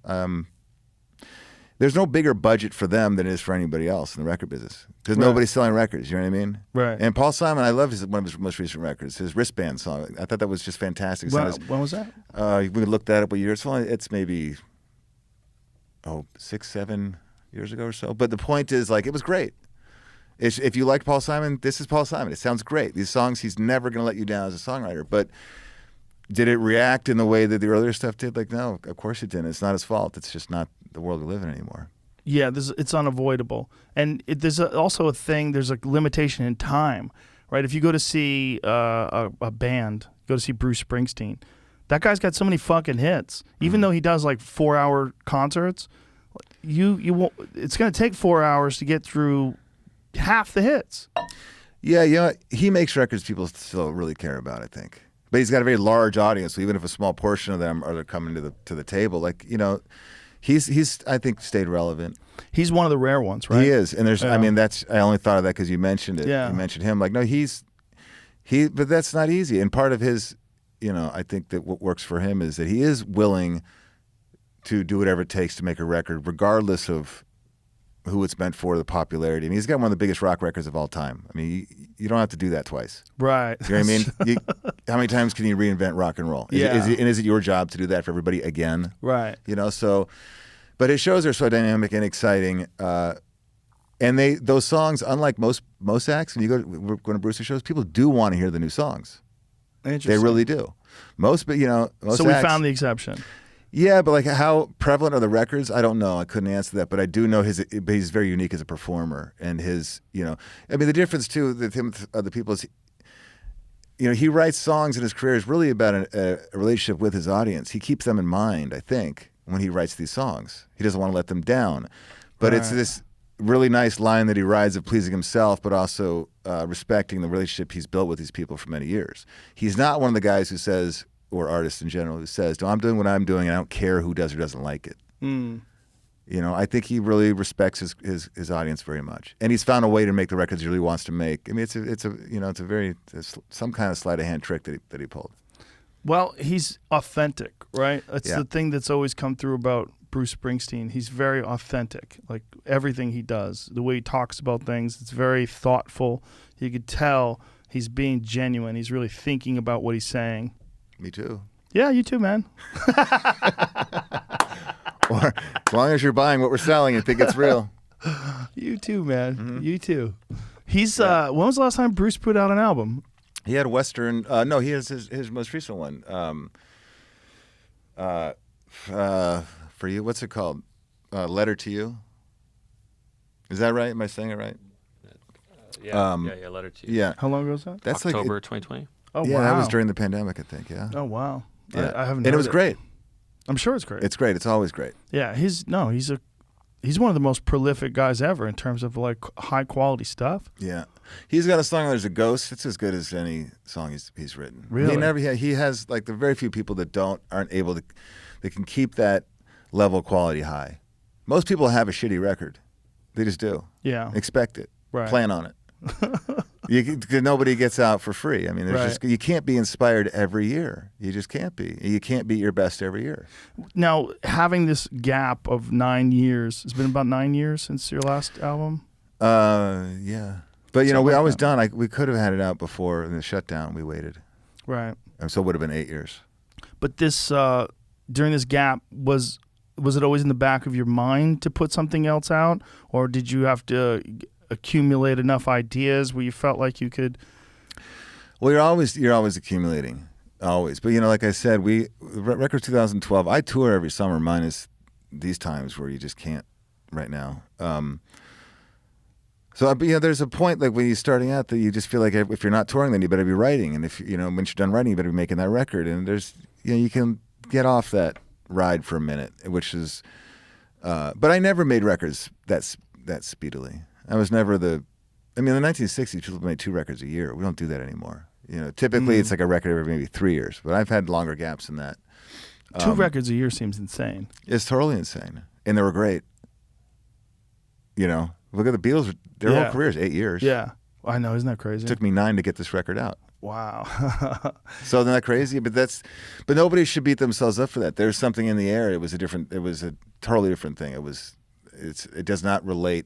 There's no bigger budget for them than it is for anybody else in the record business, because nobody's selling records. You know what I mean?
Right.
And Paul Simon, I love one of his most recent records, his Wristband song. I thought that was just fantastic.
When was that?
We could look that up. What year? It's maybe 6-7 years ago or so. But the point is, like, it was great. If you like Paul Simon, this is Paul Simon. It sounds great. These songs, he's never going to let you down as a songwriter. But did it react in the way that the earlier stuff did? Like, no, of course it didn't. It's not his fault. It's just not the world we live in anymore.
Yeah, it's unavoidable. And there's also a thing, there's a limitation in time, right? If you go to see a band, go to see Bruce Springsteen, that guy's got so many fucking hits. Even though he does like 4-hour concerts, you won't, it's going to take 4 hours to get through half the hits.
Yeah, you know, he makes records people still really care about, I think. But he's got a very large audience, so even if a small portion of them are coming to the table, like, you know, he's I think stayed relevant. He's
one of the rare ones, right?
He is, and there's I mean I only thought of that because you mentioned it.
Yeah.
You mentioned him. Like, no, but that's not easy. And part of his, you know, I think that what works for him is that he is willing to do whatever it takes to make a record, regardless of who it's meant for, the popularity. I mean, he's got one of the biggest rock records of all time. I mean, you don't have to do that twice.
Right.
You know what I mean? How many times can you reinvent rock and roll? Is it your job to do that for everybody again?
Right.
You know, so, but his shows are so dynamic and exciting. And those songs, unlike most acts, when we're going to Bruce's shows, people do want to hear the new songs.
Interesting.
They really do. Most
So we
acts,
found the exception.
Yeah, but like how prevalent are the records? I don't know. I couldn't answer that, but I do know he's very unique as a performer, and his, you know, I mean, the difference too with him with other people is, you know, he writes songs in his career is really about a relationship with his audience. He keeps them in mind, I think, when he writes these songs. He doesn't want to let them down, but it's this really nice line that he rides of pleasing himself, but also respecting the relationship he's built with these people for many years. He's not one of the guys who says, or artists in general, who says, "No, I'm doing what I'm doing, and I don't care who does or doesn't like it." You You know, I think he really respects his audience very much, and he's found a way to make the records he really wants to make. I mean, it's some kind of sleight of hand trick that he pulled.
Well, he's authentic, right? That's
Yeah.
the thing that's always come through about Bruce Springsteen. He's very authentic. Like everything he does, the way he talks about things, it's very thoughtful. You could tell he's being genuine. He's really thinking about what he's saying.
Me too.
Yeah, you too, man.
Or as long as you're buying what we're selling and think it's real.
You too, man. Mm-hmm. You too. He's when was the last time Bruce put out an album?
He had Western. No, he has his most recent one. For you, what's it called? Letter to You. Is that right? Am I saying it right?
Yeah, Letter to You.
Yeah.
How long ago was that?
That's
October 2020.
Oh,
yeah,
wow.
that was during the pandemic, I think. Yeah.
Oh, wow.
Yeah.
I haven't.
And it
heard
was great.
I'm sure it's great.
It's great. It's always great.
Yeah, he's one of the most prolific guys ever in terms of like high quality stuff.
Yeah, he's got a song. There's a Ghost. It's as good as any song he's written.
Really?
He has like the very few people that aren't able to. They can keep that level of quality high. Most people have a shitty record. They just do.
Yeah.
Expect it.
Right.
Plan on it. Nobody gets out for free. I mean, you can't be inspired every year. You just can't be. You can't be your best every year.
Now, having this gap of 9 years, it's been about 9 years since your last album.
Yeah. But we
like
always
that.
done. We could have had it out before in the shutdown. We waited,
Right.
and so it would have been 8 years.
But this during this gap was it always in the back of your mind to put something else out, or did you have to accumulate enough ideas where you felt like you could?
Well, you're always accumulating, always. But like I said, record 2012. I tour every summer, minus these times where you just can't right now. So there's a point like when you're starting out that you just feel like if you're not touring, then you better be writing, and if when you're done writing, you better be making that record. And there's you can get off that ride for a minute, which is. But I never made records that speedily. I was never in the 1960s, people made 2 records a year. We don't do that anymore. Typically it's like a record every maybe 3 years, but I've had longer gaps than that.
2 records a year seems insane.
It's totally insane, and they were great. Look at the Beatles; their whole careers 8 years.
Yeah, I know. Isn't that crazy?
It took me 9 to get this record out.
Wow.
So isn't that crazy? But nobody should beat themselves up for that. There's something in the air. It was a totally different thing. It does not relate.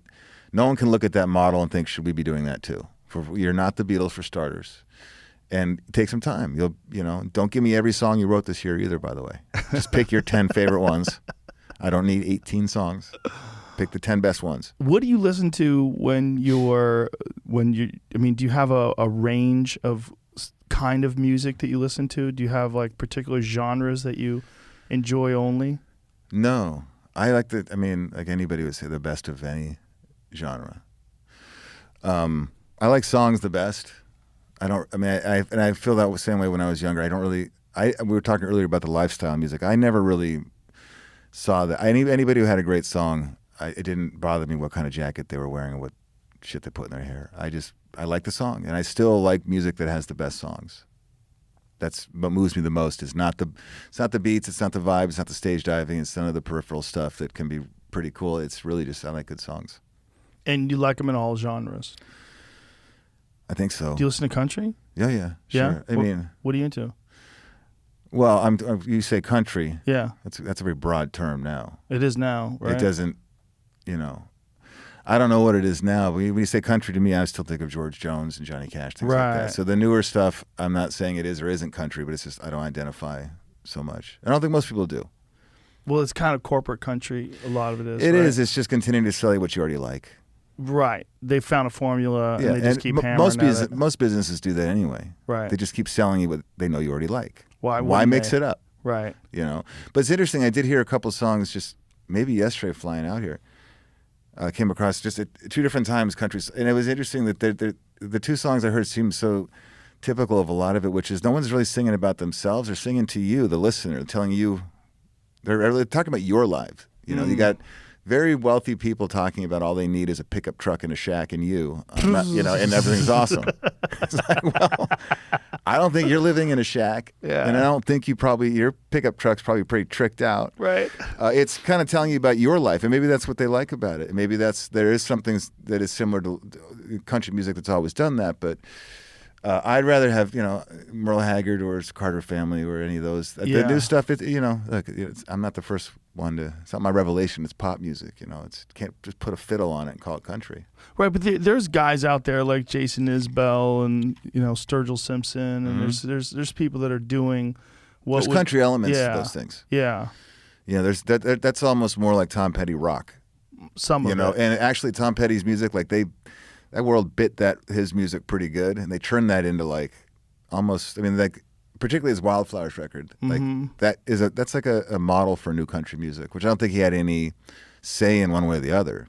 No one can look at that model and think, should we be doing that too? You're not the Beatles for starters. And take some time. Don't give me every song you wrote this year either, by the way. Just pick your 10 favorite ones. I don't need 18 songs. Pick the 10 best ones.
What do you listen to do you have a range of kind of music that you listen to? Do you have like particular genres that you enjoy only? No.
I like like anybody would say, the best of any genre. I like songs the best. I feel that same way when I was younger. We were talking earlier about the lifestyle music. I never really saw that. Anybody who had a great song, it didn't bother me what kind of jacket they were wearing or what shit they put in their hair. I like the song, and I still like music that has the best songs. That's what moves me the most. It's not the beats, it's not the vibe, it's not the stage diving, it's none of the peripheral stuff that can be pretty cool. It's really just I like good songs.
And you like them in all genres?
I think so.
Do you listen to country?
Yeah, sure.
Yeah? What are you into?
Well, you say country.
Yeah.
That's a very broad term now.
It is now, right?
It doesn't, I don't know what it is now. But when you say country to me, I still think of George Jones and Johnny Cash, things like that. So the newer stuff, I'm not saying it is or isn't country, but it's just I don't identify so much. I don't think most people do.
Well, it's kind of corporate country. A lot of it is.
It is. It's just continuing to sell you what you already like.
Right. They found a formula, and they just keep hammering at it.
Most businesses do that anyway.
Right.
They just keep selling you what they know you already like.
Why
mix it up?
Right.
But it's interesting. I did hear a couple songs just maybe yesterday flying out here. I came across just at 2 different times countries, and it was interesting that the 2 songs I heard seemed so typical of a lot of it, which is no one's really singing about themselves. They're singing to you, the listener, telling you. They're talking about your life. You got very wealthy people talking about all they need is a pickup truck and a shack and and everything's awesome. It's like, well, I don't think you're living in a shack, and I don't think your pickup truck's probably pretty tricked out.
Right.
It's kind of telling you about your life, and maybe that's what they like about it. Maybe there is something that is similar to country music that's always done that, but I'd rather have Merle Haggard or Carter Family or any of those. The new stuff, I'm not the first one to. It's not my revelation. It's pop music. It's can't just put a fiddle on it and call it country.
Right, but there's guys out there like Jason Isbell and Sturgill Simpson, and there's people that are doing
there's country elements to those things.
Yeah.
There's that's almost more like Tom Petty rock.
Some of it.
And actually Tom Petty's music, like that world bit his music pretty good, and they turned that into like almost. I mean, like particularly his Wallflowers record, like that's like a model for new country music, which I don't think he had any say in one way or the other.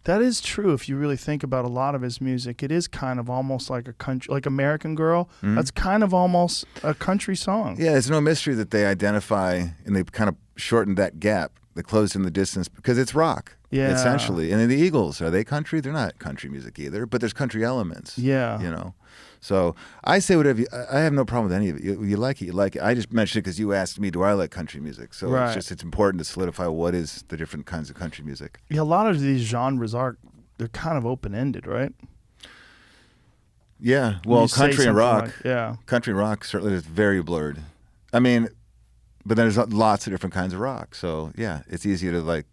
That is true. If you really think about a lot of his music, it is kind of almost like a country, like American Girl. That's kind of almost a country song.
Yeah, it's no mystery that they identify and they kind of shortened that gap. They closed in the distance because it's rock.
Yeah.
Essentially. And then the Eagles, are they country? They're not country music either, but there's country elements.
Yeah.
So I say whatever. I have no problem with any of it. You like it, you like it. I just mentioned it because you asked me, do I like country music? So it's important to solidify what is the different kinds of country music.
Yeah, a lot of these genres they're kind of open-ended, right?
Yeah. Well, country and rock.
Like,
Country and rock certainly is very blurred. I mean, but there's lots of different kinds of rock. So yeah, it's easier to like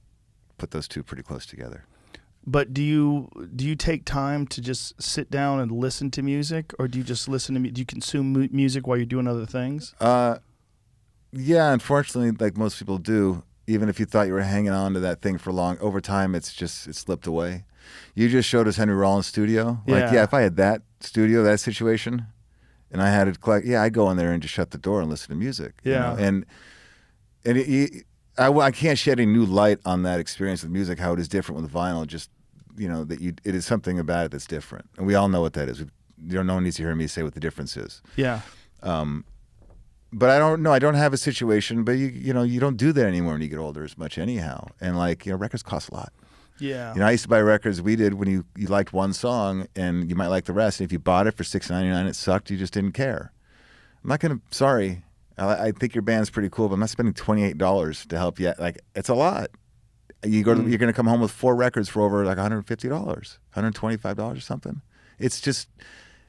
put those two pretty close together.
But do you take time to just sit down and listen to music, or do you just listen to do you consume music while you're doing other things?
Yeah, unfortunately, like most people do, even if you thought you were hanging on to that thing for long, over time it slipped away. You just showed us Henry Rollins' studio. Like, if I had that studio, that situation, and I had it collect, I'd go in there and just shut the door and listen to music.
Yeah.
And I can't shed any new light on that experience with music, how it is different with vinyl. Just it is something about it that's different, and we all know what that is. No one needs to hear me say what the difference is.
Yeah.
But I don't know. I don't have a situation. But you don't do that anymore when you get older as much, anyhow. And records cost a lot.
Yeah.
I used to buy records. We did when you liked one song and you might like the rest. And if you bought it for $6.99, it sucked. You just didn't care. I'm not gonna. Sorry. I think your band's pretty cool, but I'm not spending $28 to help you. Like, it's a lot. You're going to come home with 4 records for over like $150, $125 or something. It's just,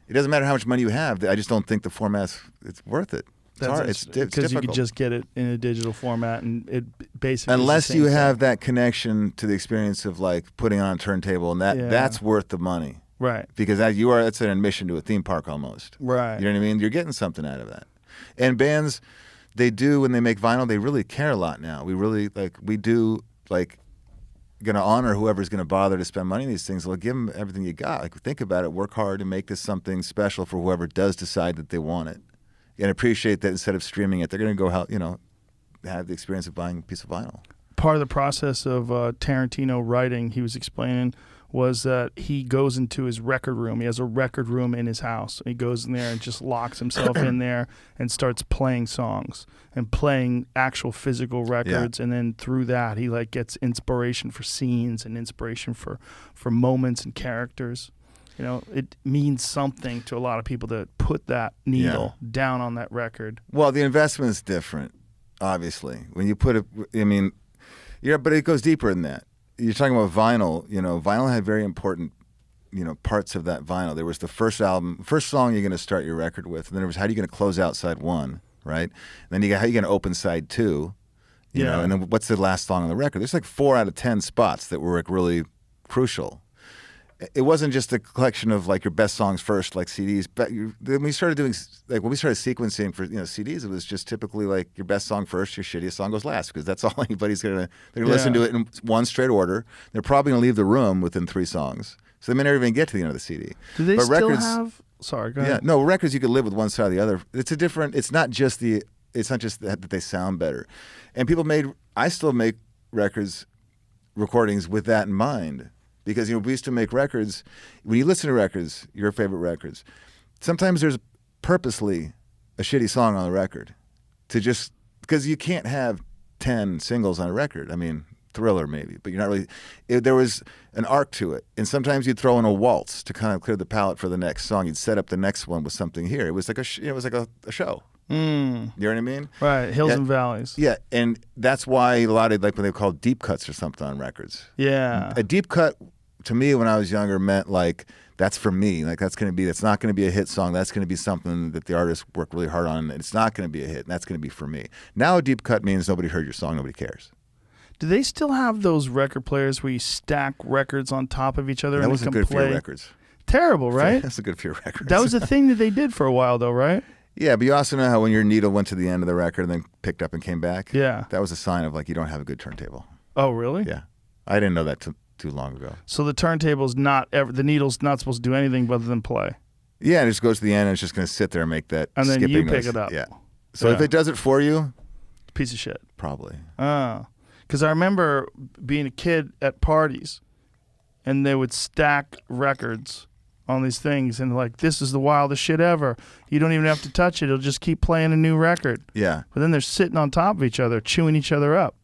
it doesn't matter how much money you have. I just don't think the format's it's worth it. It's hard. It's difficult.
Because you could just get it in a digital format, and it basically
unless you have that connection to the experience of like putting on a turntable, and that's worth the money.
Right.
Because it's an admission to a theme park almost.
Right.
You know what I mean? You're getting something out of that. And bands, they do, when they make vinyl, they really care a lot now. We really, going to honor whoever's going to bother to spend money on these things. Well, give them everything you got. Like, think about it. Work hard and make this something special for whoever does decide that they want it. And appreciate that instead of streaming it, they're going to go help, have the experience of buying a piece of vinyl.
Part of the process of Tarantino writing, he was explaining, was that he goes into his record room. He has a record room in his house. He goes in there and just locks himself in there and starts playing songs and playing actual physical records. Yeah. And then through that, he gets inspiration for scenes and inspiration for moments and characters. It means something to a lot of people to put that needle down on that record.
Well, the investment is different, obviously. When you put it, but it goes deeper than that. You're talking about vinyl. Vinyl had very important, parts of that vinyl. There was the first song you're going to start your record with, and then there was how are you going to close out side 1, right? And then you got how you going to open side 2, and then what's the last song on the record? There's 4 out of 10 spots that were really crucial. It wasn't just a collection of your best songs first, like CDs. But then we started doing when we started sequencing for CDs, it was just typically your best song first, your shittiest song goes last, because that's all anybody's they're gonna listen to it in one straight order. They're probably gonna leave the room within 3 songs, so they may never even get to the end of the CD.
Do they still have? Sorry, go ahead.
Yeah, no, records you could live with one side or the other. It's not just that they sound better, and I still make recordings with that in mind. Because we used to make records. When you listen to records, your favorite records, sometimes there's purposely a shitty song on the record, because you can't have 10 singles on a record. I mean, Thriller maybe, but you're not really. There was an arc to it, and sometimes you'd throw in a waltz to kind of clear the palette for the next song. You'd set up the next one with something here. It was like a show. You know what I mean?
Right, hills and valleys.
Yeah, and that's why a lot of like when they call deep cuts or something on records.
Yeah,
a deep cut to me when I was younger meant like that's for me. Like that's not going to be a hit song. That's going to be something that the artist worked really hard on, and it's not going to be a hit. And that's going to be for me. Now a deep cut means nobody heard your song, nobody cares.
Do they still have those record players where you stack records on top of each other
That
and
wasn't
they
good
can
for
play?
your records.
Terrible, right?
That's a good for your records.
That was a thing that they did for a while, though, right?
Yeah, but you also know how when your needle went to the end of the record and then picked up and came back?
Yeah.
That was a sign of like you don't have a good turntable.
Oh, really?
Yeah. I didn't know that too long ago.
So the turntable's not ever, the needle's not supposed to do anything other than play.
Yeah, and it just goes to the end and it's just going to sit there and make that
And then
skipping
you pick
noise.
it up.
Yeah. So
Yeah.
if it does it for you,
Piece of shit.
probably.
Oh. Because I remember being a kid at parties and they would stack records on these things and like, this is the wildest shit ever. You don't even have to touch it. It'll just keep playing a new record.
Yeah.
But then they're sitting on top of each other, chewing each other up.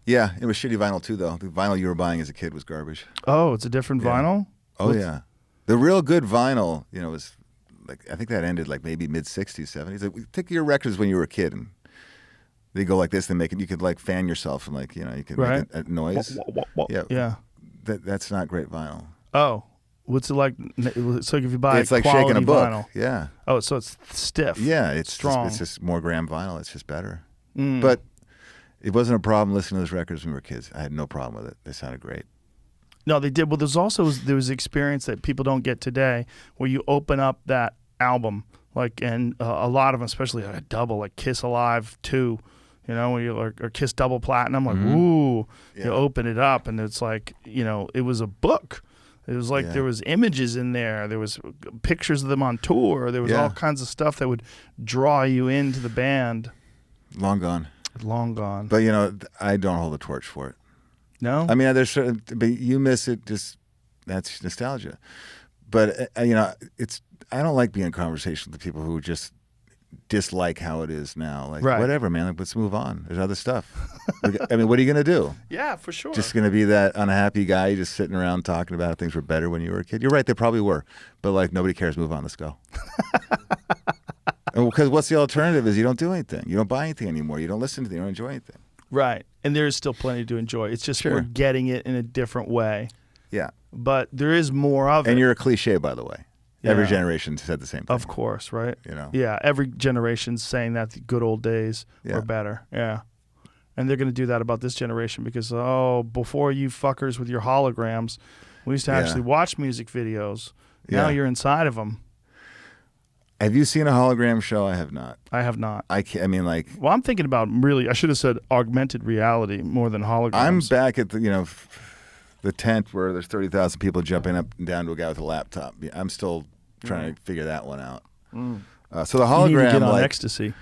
Yeah, it was shitty vinyl too, though. The vinyl you were buying as a kid was garbage.
Oh, it's a different vinyl?
Oh, yeah. The real good vinyl, was like, I think that ended like maybe mid-60s, 70s. Like, take your records when you were a kid and they go like this, and you could like fan yourself and like, you could
Right.
make a noise. Yeah.
Yeah.
That's not great vinyl.
Oh. What's it like? It's like if you buy
It's like
quality
shaking a book.
vinyl.
Yeah.
Oh, so it's stiff.
Yeah, it's
strong.
It's just more gram vinyl. It's just better. But it wasn't a problem listening to those records when we were kids. I had no problem with it. They sounded great.
No, they did. Well, there was experience that people don't get today, where you open up that album, like, and a lot of them, especially like a double, like Kiss Alive 2, where you or Kiss Double Platinum, like, ooh,
Yeah.
you open it up and it's like, it was a book. It was like there was images in there. There was pictures of them on tour. There was all kinds of stuff that would draw you into the band.
Long gone.
Long gone.
But I don't hold the torch for it.
No?
I mean, there's certain, but you miss it. Just that's nostalgia. But I don't like being in conversation with the people who just dislike how it is now. Like,
Right.
whatever, man. Like, let's move on. There's other stuff. I mean, what are you gonna do?
Yeah, for sure.
Just gonna be that unhappy guy just sitting around talking about how things were better when you were a kid? You're right, they probably were, but like nobody cares. Move on. Let's go. Because what's the alternative? Is you don't do anything. You don't buy anything anymore. You don't listen to anything. You don't enjoy anything.
Right. And there is still plenty to enjoy. It's just
Sure.
we're getting it in a different way.
Yeah.
But there is more of it.
And you're a cliche, by the way. Every
Yeah.
generation said the same thing.
Of course, right?
Yeah.
Every generation's saying that the good old days
Yeah.
were better. Yeah. And they're going to do that about this generation because, before you fuckers with your holograms, we used to actually watch music videos. Now
Yeah.
you're inside of them.
Have you seen a hologram show? I have not.
I have not.
I mean, like,
Well, I'm thinking about I should have said augmented reality more than holograms.
I'm back at the tent where there's 30,000 people jumping up and down to a guy with a laptop. I'm still trying to figure that one out. So the
You need to
hologram,
get on
like,
ecstasy.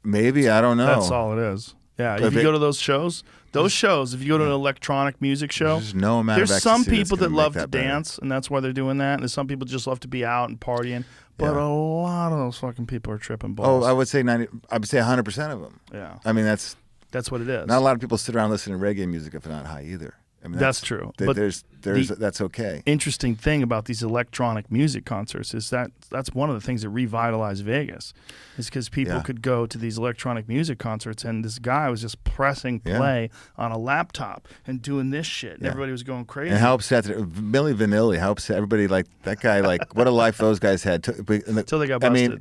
maybe, I don't know.
That's all it is. Yeah, if you go to those shows, if you go to an electronic music show,
There's no amount of
there's some
ecstasy that's
people that
gonna
love
make
to
that better.
dance, and that's why they're doing that. And there's some people just love to be out and partying. But
Yeah.
a lot of those fucking people are tripping
Oh,
balls.
I would say 100% of them.
Yeah,
I mean, that's
that's what it is.
not a lot of people sit around listening to reggae music if they're not high either. I mean,
That's true.
But
But
there's that's okay.
Interesting thing about these electronic music concerts is that's one of the things that revitalized Vegas, is because people
Yeah.
could go to these electronic music concerts and this guy was just pressing play on a laptop and doing this shit, and everybody was going crazy.
And how upset Milli Vanilli? How upset everybody? Like that guy. Like what a life those guys had.
Till they got
I
busted.
mean,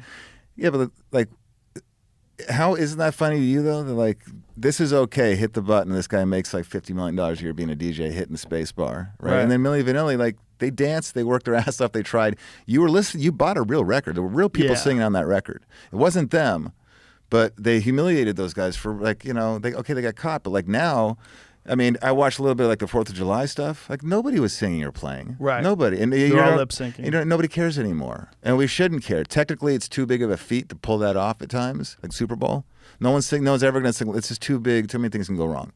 yeah, but like, how isn't that funny to you though? They're like, this is okay. Hit the button. This guy makes like $50 million a year being a DJ, hitting the space bar, right? And then Milli Vanilli, like they danced, they worked their ass off, they tried. You were listening. You bought a real record. There were real people singing on that record. It wasn't them, but they humiliated those guys for like they got caught, but like now. I mean, I watched a little bit of like the 4th of July stuff. Like nobody was singing or playing.
Right.
Nobody. And
They're all lip syncing.
Nobody cares anymore. And we shouldn't care. Technically, it's too big of a feat to pull that off at times, like Super Bowl. No one's ever going to sing. It's just too big. Too many things can go wrong.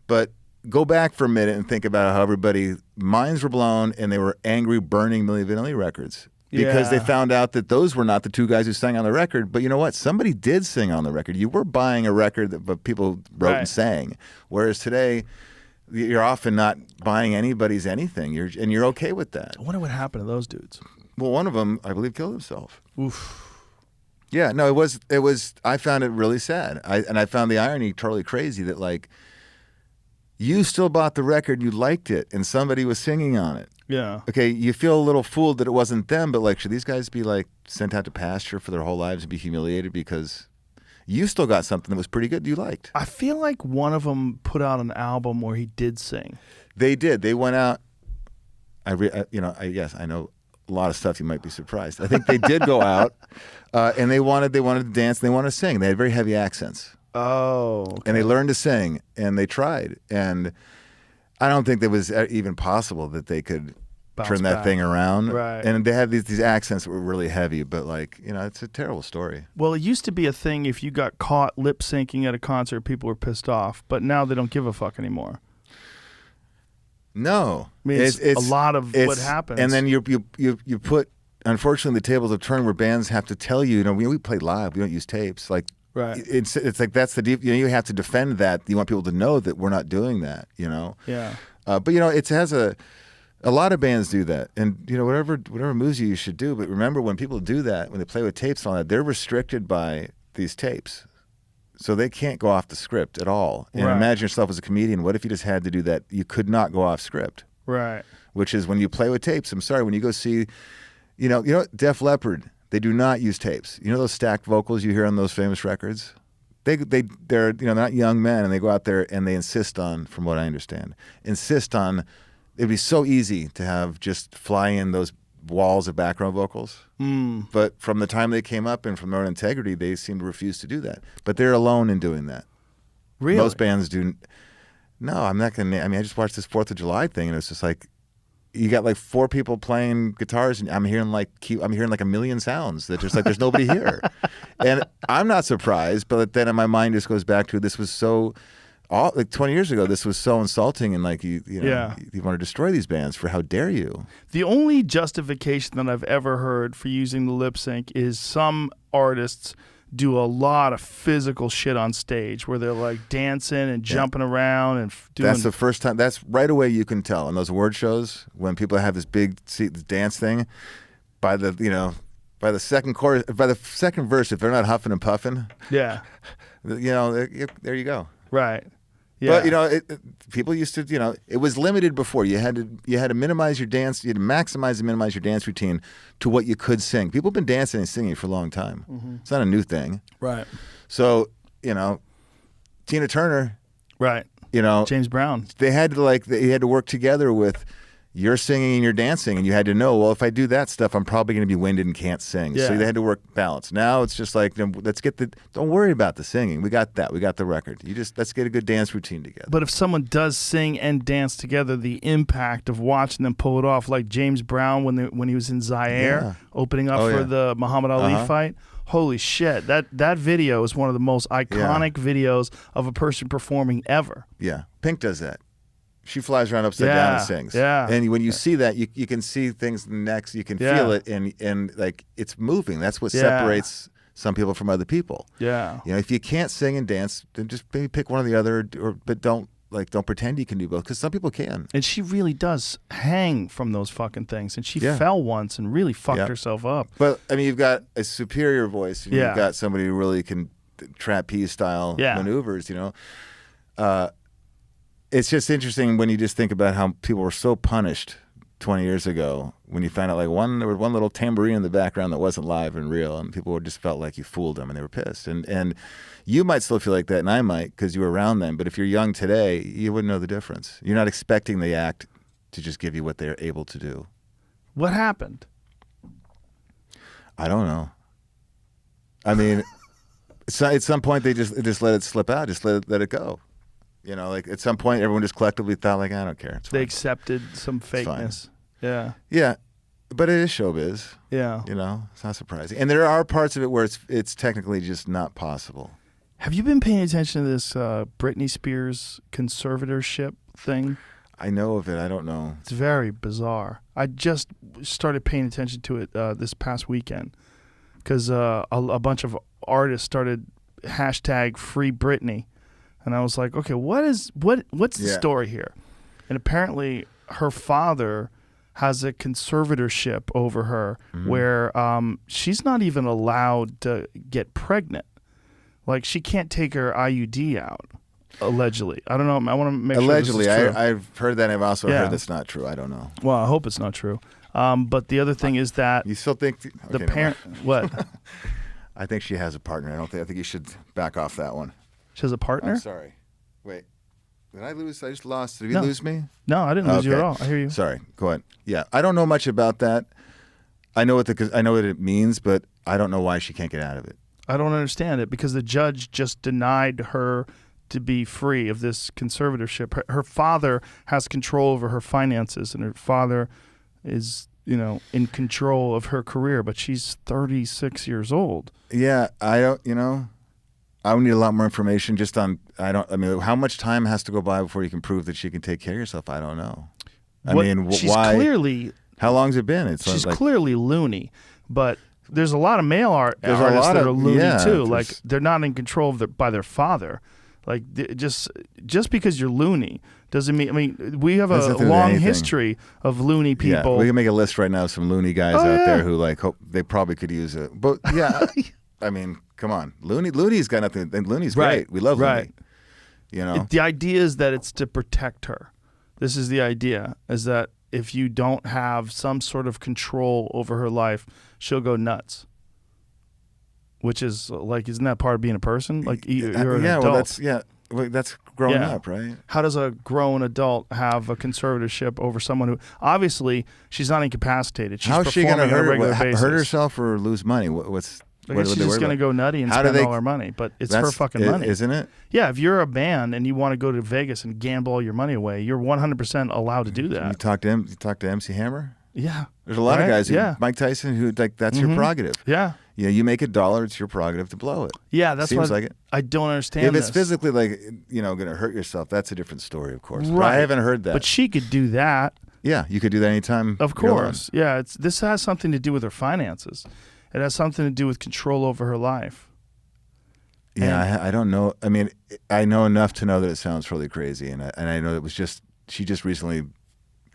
But go back for a minute and think about how everybody minds were blown and they were angry, burning Milli Vanilli records. because they
Yeah.
found out that those were not the two guys who sang on the record. But you know what? Somebody did sing on the record. You were buying a record that people wrote
Right.
and sang. Whereas today, you're often not buying anybody's anything. You're okay with that.
I wonder what happened to those dudes.
Well, one of them, I believe, killed himself.
Oof.
Yeah, no, it was. I found it really sad. I found the irony totally crazy that like you still bought the record, you liked it, and somebody was singing on it.
Yeah.
Okay, you feel a little fooled that it wasn't them, but like, should these guys be like sent out to pasture for their whole lives and be humiliated because you still got something that was pretty good you liked?
I feel like one of them put out an album where he did sing.
They did. They went out. Yes, I know a lot of stuff. You might be surprised. I think they did go out, and they wanted to dance. And they wanted to sing. They had very heavy accents.
Oh. Okay.
And they learned to sing, and they tried. And I don't think that was even possible that they could
Bounce
turn that
back.
thing around.
Right.
And they had these accents that were really heavy, but like, it's a terrible story.
Well, it used to be a thing if you got caught lip syncing at a concert, people were pissed off. But now they don't give a fuck anymore.
No.
I mean, it's a lot of what happens.
And then you put, unfortunately, the tables have turned where bands have to tell you, we play live, we don't use tapes. Like,
Right.
It's like that's the deep. You have to defend that. You want people to know that we're not doing that.
Yeah.
But it has a lot of bands do that, and whatever moves you should do. But remember, when people do that, when they play with tapes and all that, they're restricted by these tapes, so they can't go off the script at all. And
Right.
imagine yourself as a comedian. What if you just had to do that? You could not go off script.
Right.
Which is when you play with tapes. I'm sorry, when you go see, Def Leppard. They do not use tapes. You know those stacked vocals you hear on those famous records? They're not young men, and they go out there and they insist on, from what I understand, it'd be so easy to have just fly in those walls of background vocals. But from the time they came up and from their own integrity, they seem to refuse to do that. But they're alone in doing that.
Really?
Most bands do. No, I'm not going to. I just watched this 4th of July thing, and it's just like, you got like 4 people playing guitars, and I'm hearing like a million sounds that just like there's nobody here, and I'm not surprised. But then in my mind just goes back to this was so, like 20 years ago, this was so insulting, and like you want to destroy these bands for how dare you?
The only justification that I've ever heard for using the lip sync is some artists do a lot of physical shit on stage where they're like dancing and jumping around and doing.
That's the first time. That's right away you can tell in those award shows when people have this big dance thing. By the second chorus, by the second verse, if they're not huffing and puffing,
Yeah.
there you go.
Right. Yeah.
But people used to, it was limited before. You had to minimize your dance. You had to maximize and minimize your dance routine to what you could sing. People have been dancing and singing for a long time.
Mm-hmm.
It's not a new thing.
Right.
So Tina Turner,
Right. James Brown.
they had to work together with you're singing and you're dancing, and you had to know, well, if I do that stuff, I'm probably going to be winded and can't sing.
Yeah.
So they had to work balance. Now it's just like, don't worry about the singing. We got that. We got the record. Let's get a good dance routine together.
But if someone does sing and dance together, the impact of watching them pull it off, like James Brown when he was in Zaire, opening up for the Muhammad Ali fight. Holy shit! That video is one of the most iconic videos of a person performing ever.
Yeah, Pink does that. She flies around upside down and sings.
Yeah.
And when you see that, you can see things in the next. You can feel it, and like it's moving. That's what separates some people from other people.
Yeah.
If you can't sing and dance, then just maybe pick one or the other, but don't pretend you can do both, because some people can.
And she really does hang from those fucking things. And she
Yeah.
fell once and really fucked herself up.
But you've got a superior voice, and
Yeah.
you've got somebody who really can trapeze style maneuvers. It's just interesting when you just think about how people were so punished 20 years ago when you find out there was one little tambourine in the background that wasn't live and real, and people just felt like you fooled them and they were pissed. And you might still feel like that, and I might, because you were around them. But if you're young today, you wouldn't know the difference. You're not expecting the act to just give you what they're able to do.
What happened?
I don't know. I mean, at some point they just let it slip out, just let it go. Like at some point everyone just collectively thought like, I don't care. It's
They
fine.
accepted some fakeness. Yeah.
Yeah, but it is showbiz.
Yeah.
It's not surprising. And there are parts of it where it's technically just not possible.
Have you been paying attention to this Britney Spears conservatorship thing?
I know of it. I don't know.
It's very bizarre. I just started paying attention to it this past weekend because a bunch of artists started hashtag Free Britney, and I was like, okay, what's the story here? And apparently, her father has a conservatorship over her where she's not even allowed to get pregnant. Like, she can't take her IUD out, allegedly. I don't know. I want to make
allegedly,
sure this is true.
I've heard that. I've also heard that's not true. I don't know.
Well, I hope it's not true. But the other thing is that
you still think
the parent. What?
I think she has a partner. I think you should back off that one.
She has a partner?
I'm sorry. Wait. Did I lose? I just lost. Did you lose me?
No, I didn't lose you at all. I hear you.
Sorry. Go ahead. Yeah, I don't know much about that. I know what it means, but I don't know why she can't get out of it.
I don't understand it because the judge just denied her to be free of this conservatorship. Her father has control over her finances, and her father is, in control of her career. But she's 36 years old.
Yeah, I don't. I would need a lot more information just on. How much time has to go by before you can prove that she can take care of herself? I don't know.
She's
why?
Clearly,
how long's it been?
She's clearly loony, but there's a lot of male artists that are loony too. Like, they're not in control by their father. Like, just because you're loony doesn't mean. I mean, we have a long history of loony people.
Yeah, we can make a list right now of some loony guys out there who hope they probably could use it. But yeah, I mean, come on, Looney's got nothing. And Looney's great. We love Looney.
The idea is that it's to protect her. This is the idea: is that if you don't have some sort of control over her life, she'll go nuts. Which is isn't that part of being a person? Like, you're an adult.
That's growing up, right?
How does a grown adult have a conservatorship over someone who obviously she's not incapacitated? She's
How is she going to
hurt
herself or lose money?
She's just going to go nutty and spend all her money, but it's her fucking money,
isn't it?
Yeah, if you're a band and you want to go to Vegas and gamble all your money away, you're 100% allowed to do that.
You talk to MC Hammer?
Yeah.
There's a lot of guys, Mike Tyson, who that's your prerogative.
Yeah.
You make $1, it's your prerogative to blow it.
Yeah, that's
Seems
what
like it.
I don't understand.
If it's physically going to hurt yourself, that's a different story, of course.
Right.
But I haven't heard that.
But she could do that.
Yeah, you could do that anytime.
Of course. Yeah, this has something to do with her finances. It has something to do with control over her life.
Yeah, I don't know. I mean, I know enough to know that it sounds really crazy, and I know it was she just recently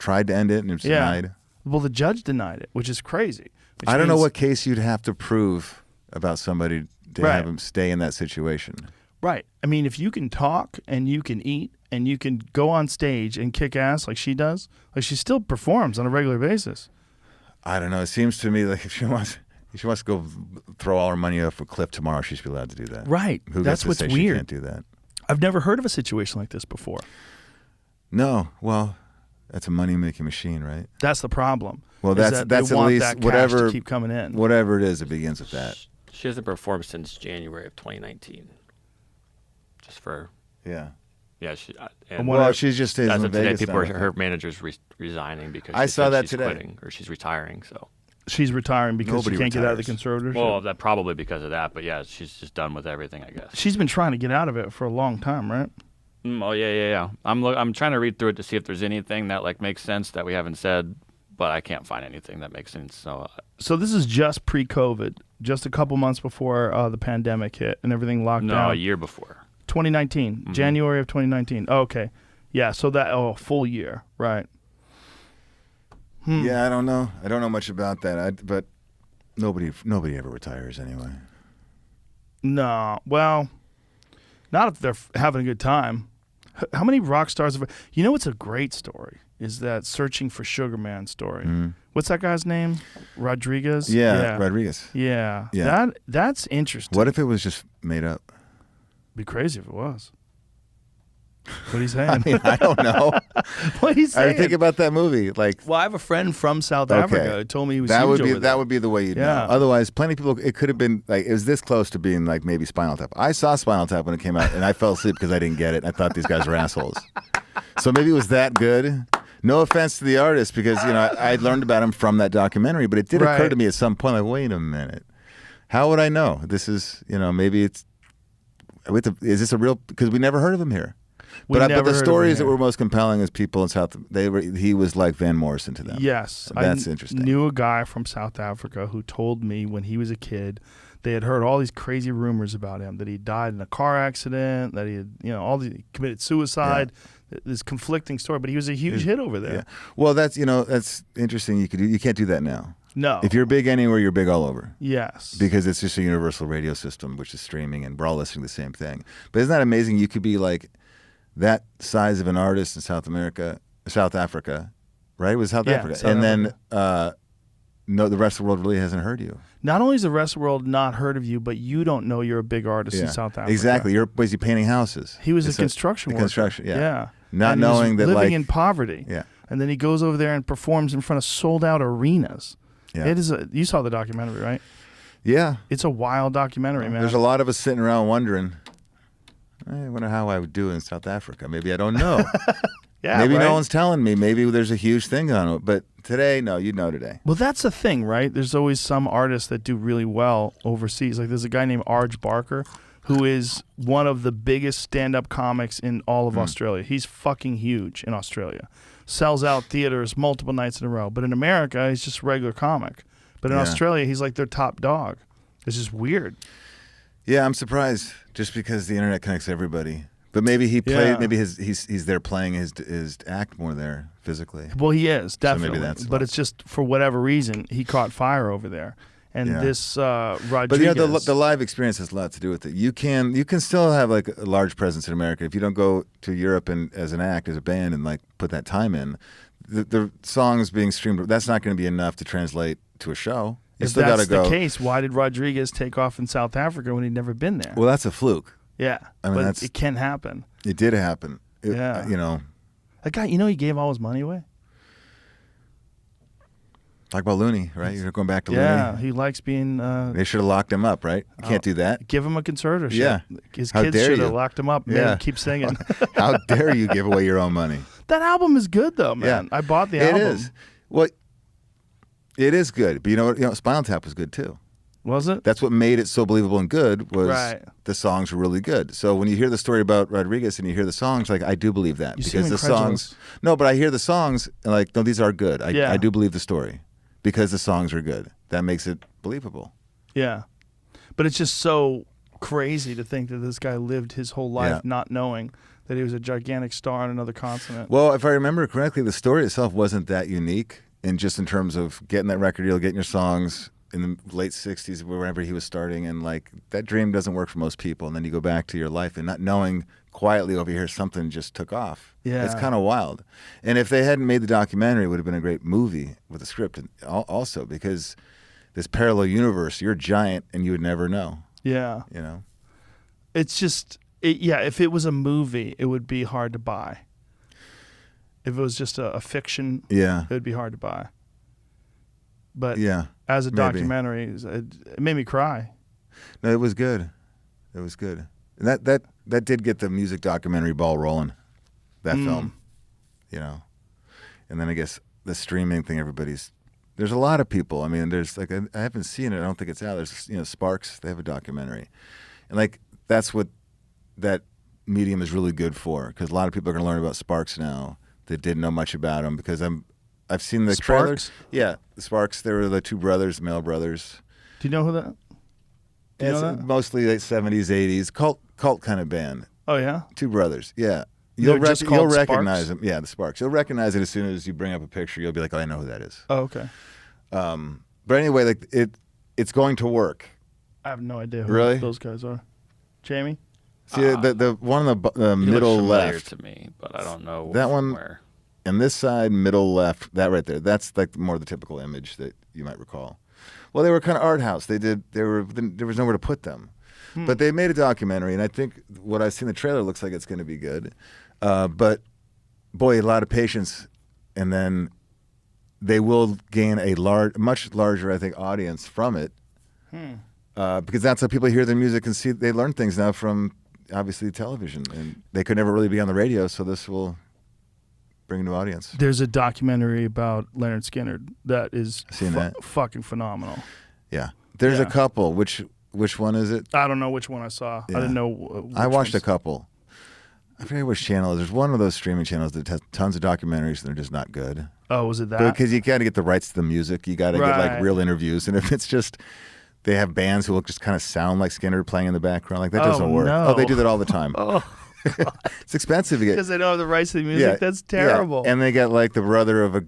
tried to end it and it was denied.
Well, the judge denied it, which is crazy.
I don't know what case you'd have to prove about somebody to have them stay in that situation.
Right. I mean, if you can talk and you can eat and you can go on stage and kick ass like she does, like she still performs on a regular basis.
I don't know. It seems to me like if she wants to go throw all her money off a cliff tomorrow, she should be allowed to do that.
Right. That's what's weird. She
can't do that.
I've never heard of a situation like this before.
No. Well, that's a money-making machine, right?
That's the problem.
Well, that's at least whatever
to keep coming in.
Whatever it is, it begins with that.
She hasn't performed since January of 2019. Just for
yeah.
She's
just stays
as
in
of
Vegas.
Today, her manager's resigning because
I saw that
she's
today.
quitting or she's retiring. So
she's retiring because she can't get out of the conservatorship.
Well, that probably because of that, but yeah, she's just done with everything, I guess.
She's been trying to get out of it for a long time, right?
Oh yeah. I'm trying to read through it to see if there's anything that makes sense that we haven't said, but I can't find anything that makes sense. So
this is just pre-COVID, just a couple months before the pandemic hit and everything locked down.
No, a year before.
2019, January of 2019. Oh, okay, yeah. So that full year, right?
Yeah, I don't know. I don't know much about that. But nobody ever retires anyway.
No, well, not if they're having a good time. How many rock stars have? What's a great story is that Searching for Sugar Man story. What's that guy's name? Rodriguez.
Yeah, Rodriguez.
Yeah. That's interesting.
What if it was just made up?
Be crazy if it was. What are you saying?
I mean, I don't know.
What are you saying?
I think about that movie. Well,
I have a friend from South Africa who told me he was
that
huge
would be
over
that would be the way you'd know. Otherwise, plenty of people. It could have been it was this close to being maybe Spinal Tap. I saw Spinal Tap when it came out, and I fell asleep because I didn't get it. I thought these guys were assholes. So maybe it was that good. No offense to the artist, because I learned about him from that documentary, but it did occur to me at some point, wait a minute, how would I know? This is maybe it's. Is this a real? Because we never heard of him here.
We
But
never
the
heard of
stories
him
that
here.
were most compelling is people in South. He was like Van Morrison to them.
Yes,
That's interesting.
Knew a guy from South Africa who told me when he was a kid, they had heard all these crazy rumors about him, that he died in a car accident, that he had, he committed suicide. This conflicting story, but he was a huge hit over there.
Yeah. Well, that's interesting. You can't do that now.
No.
If you're big anywhere, you're big all over.
Yes.
Because it's just a universal radio system, which is streaming, and we're all listening to the same thing. But isn't that amazing? You could be like that size of an artist in South Africa, right? It was South Africa.
South
and
Africa.
then the rest of the world really hasn't heard you.
Not only has the rest of the world not heard of you, but you don't know you're a big artist in South Africa.
Exactly. You're busy painting houses.
He was
It's
a construction worker.
Construction, yeah.
And
Not
he
knowing
was
that,
living
like-
in poverty.
Yeah.
And then he goes over there and performs in front of sold-out arenas.
Yeah.
It is you saw the documentary, right?
Yeah.
It's a wild documentary, man.
There's a lot of us sitting around wondering, I wonder how I would do in South Africa. Maybe I don't know.
yeah,
Maybe
right?
no one's telling me. Maybe there's a huge thing on it. But today, no, you know today.
Well, that's the thing, right? There's always some artists that do really well overseas. Like there's a guy named Arj Barker who is one of the biggest stand-up comics in all of Australia. He's fucking huge in Australia. Sells out theaters multiple nights in a row. But in America, he's just a regular comic. But in
Yeah.
Australia, he's like their top dog. It's just weird.
Yeah, I'm surprised. Just because the internet connects everybody. But maybe he played.
Yeah.
Maybe he's there playing his act more there physically.
Well, he is,
maybe
definitely.
that's
but
why.
it's just for whatever reason, he caught fire over there. And
Yeah.
this
But
Rodriguez...
the live experience has a lot to do with it. You can still have like a large presence in America if you don't go to Europe and as an act, as a band, and like put that time in. The songs being streamed, that's not going to be enough to translate to a show. You
if
still got
that's
to go.
the case, why did Rodriguez take off in South Africa when he'd never been there?
Well, that's a fluke.
Yeah,
I mean,
but
that's-
it can happen.
It did happen.
Yeah. That guy, he gave all his money away.
Talk about Looney, right? You're going back to
Yeah,
Looney.
he likes being...
They should have locked him up, right? You can't do that.
give him a conservatorship.
Yeah.
His
How
kids
dare
should have
you.
locked him up and
Yeah.
made him keep singing.
How dare you give away your own money?
That album is good, though, man. I bought the album.
It is. Well, it is good. But you know what? Spinal Tap was good too.
Was it?
That's what made it so believable and good was
Right.
the songs were really good. So when you hear the story about Rodriguez and you hear the songs, like I do believe that
You seem
because the
incredulous.
songs. No, but I hear the songs and like no, these are good.
Yeah.
I do believe the story because the songs are good. That makes it believable.
Yeah. But it's just so crazy to think that this guy lived his whole life
Yeah.
not knowing that he was a gigantic star on another continent.
Well, if I remember correctly, the story itself wasn't that unique, in terms of getting that record deal, getting your songs in the late '60s, wherever he was starting, and like that dream doesn't work for most people. And then you go back to your life and not knowing quietly over here something just took off.
Yeah.
It's kind of wild. And if they hadn't made the documentary, it would have been a great movie with a script, and also because this parallel universe, you're a giant and you would never know.
Yeah.
You know.
It's just, if it was a movie, it would be hard to buy. If it was just a fiction,
Yeah.
it would be hard to buy. But
Yeah.
as a
maybe.
documentary, it made me cry.
No, it was good. It was good. And that did get the music documentary ball rolling. That film, and then I guess the streaming thing. There's a lot of people. I mean, there's like I haven't seen it. I don't think it's out. There's Sparks. They have a documentary, and like that's what that medium is really good for because a lot of people are going to learn about Sparks now that didn't know much about him because I've seen the
Sparks?
trailers. Yeah, the Sparks. They were the two brothers, male brothers.
Do you know who that? Do you know
It's
that?
mostly like 70s, 80s cult kind of band.
Oh, yeah?
Two brothers. Yeah.
They're just called
You'll recognize
Sparks?
them. Yeah, the Sparks. You'll recognize it as soon as you bring up a picture. You'll be like, "Oh, I know who that is."
Oh, okay.
But anyway, like it's going to work.
I have no idea who
Really?
those guys are. Jamie?
See, the one on the
He looks
middle
familiar
left,
to me, but I don't know
That
from
one-
where.
and this side middle left, that right there. That's like more the typical image that you might recall. Well, they were kind of art house. There was nowhere to put them. But they made a documentary, and I think what I see in the trailer looks like it's going to be good. But boy, a lot of patience, and then they will gain a much larger, I think, audience from it. Because that's how people hear their music and see. They learn things now from obviously television, and they could never really be on the radio. So this will bring a new audience.
There's a documentary about Leonard Skinner that is
Seen that.
fucking phenomenal.
Yeah, there's
Yeah.
a couple. Which one is it?
I don't know which one I saw.
Yeah.
I didn't know.
I
which
watched a
ones.
couple. I forget which channel it is. There's one of those streaming channels that has tons of documentaries and they're just not good.
Oh, was it that?
Because you got to get the rights to the music. You got to get like
Right.
real interviews. And if it's just, they have bands who will just kind of sound like Skinner playing in the background. Like that doesn't work.
no.
Oh, they do that all the time.
Oh,
It's expensive to get.
because they don't have the rights to the music. That's terrible.
Yeah. And they get like the brother of a,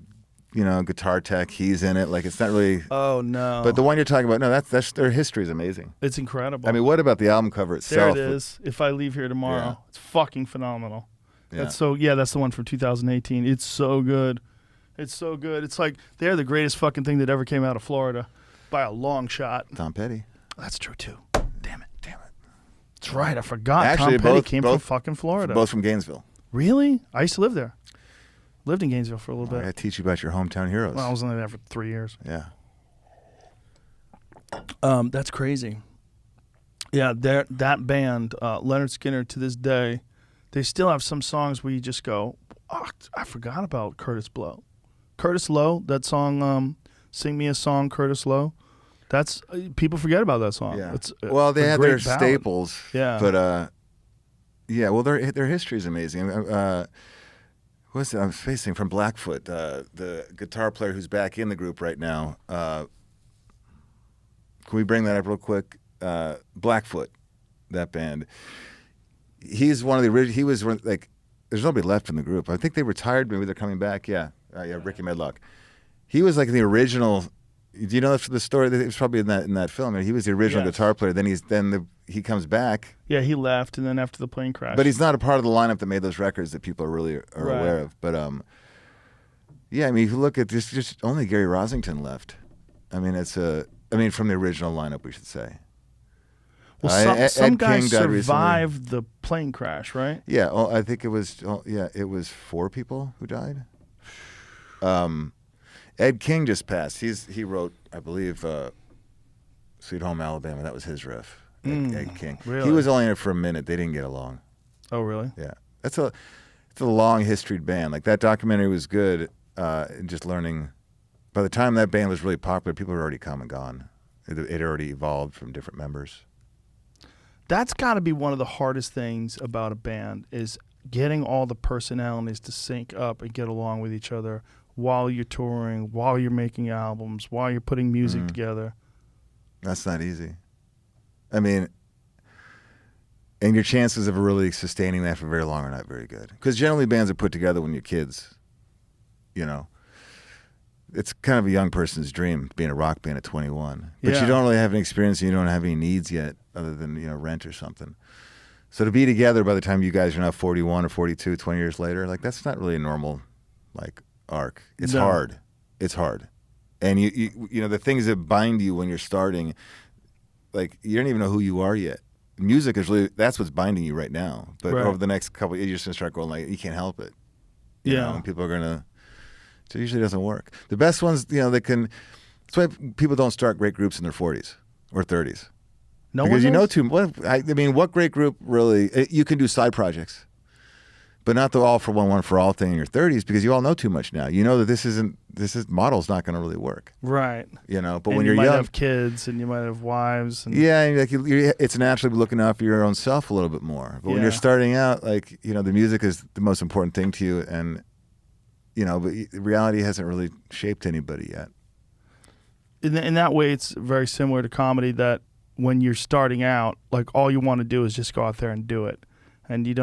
guitar tech. He's in it. Like it's not really.
Oh no.
But the one you're talking about, no, that's their history is amazing.
It's incredible.
I mean, what about the album cover
there
itself?
it is. If I leave here tomorrow,
Yeah.
it's fucking phenomenal.
Yeah.
That's the one from 2018. It's so good. It's so good. It's like they're the greatest fucking thing that ever came out of Florida by a long shot.
Tom Petty.
That's true too. Damn it. That's right. I forgot.
Actually,
Tom Petty
both-
came from
both-
fucking Florida.
Both from Gainesville.
Really? I used to live there. Lived in Gainesville for a little
I
bit.
gotta teach you about your hometown heroes.
Well, I was only there for 3 years.
Yeah.
That's crazy. Yeah, that band, Leonard Skinner, to this day, they still have some songs where you just go, oh, I forgot about Curtis Blow. Curtis Lowe, that song, Sing Me a Song, Curtis Lowe. That's people forget about that song.
Yeah.
It's
Well, they
a
had
great
their
ballad.
staples.
Yeah.
But yeah. Well, their history is amazing. What's it? I'm facing from Blackfoot, the guitar player who's back in the group right now. Can we bring that up real quick? Blackfoot, that band. He's one of the original. He was like, there's nobody left in the group. I think they retired. Maybe they're coming back. Yeah, Ricky Medlock. He was like the original. Do you know the story? It was probably in that film. He was the original
Yes.
guitar player. Then he comes back,
Yeah, he left, and then after the plane crash.
but he's not a part of the lineup that made those records that people are
Right.
aware of. But yeah, I mean, if you look at this, just only Gary Rosington left. I mean, from the original lineup, we should say.
well, some
Ed
guys
King died recently.
survived the plane crash, right?
Yeah, I think it was. It was 4 people who died. Ed King just passed. He wrote, I believe, "Sweet Home Alabama." That was his riff. Ed King.
really?
He was only in it for a minute. They didn't get along.
Oh, really?
Yeah, it's a long historied band. Like that documentary was good. Just learning. By the time that band was really popular, people had already come and gone. It had already evolved from different members.
That's got to be one of the hardest things about a band is getting all the personalities to sync up and get along with each other while you're touring, while you're making albums, while you're putting music together.
That's not easy. I mean, and your chances of really sustaining that for very long are not very good. Because generally bands are put together when you're kids. It's kind of a young person's dream, being a rock band at 21. But
Yeah.
you don't really have any experience and you don't have any needs yet other than, rent or something. So to be together by the time you guys are now 41 or 42, 20 years later, like that's not really a normal, arc. It's
No.
hard. It's hard. And the things that bind you when you're starting, like you don't even know who you are yet. Music is really, that's what's binding you right now. But
Right.
over the next couple of years, you're just going to start going you can't help it. You know, and people are going to, so it usually doesn't work. The best ones, they can, that's why people don't start great groups in their 40s or 30s.
No
Because
one does?
what great group really, you can do side projects, but not the all for one for all thing in your 30s because you all know too much now. You know that this model's not going to really work.
Right.
But
And
when
you
you're
might
young,
have kids and you might have wives. And
yeah, and it's naturally looking out for your own self a little bit more. But when you're
Yeah.
starting out, the music is the most important thing to you, and but reality hasn't really shaped anybody yet.
in that way, it's very similar to comedy that when you're starting out, all you want to do is just go out there and do it. And you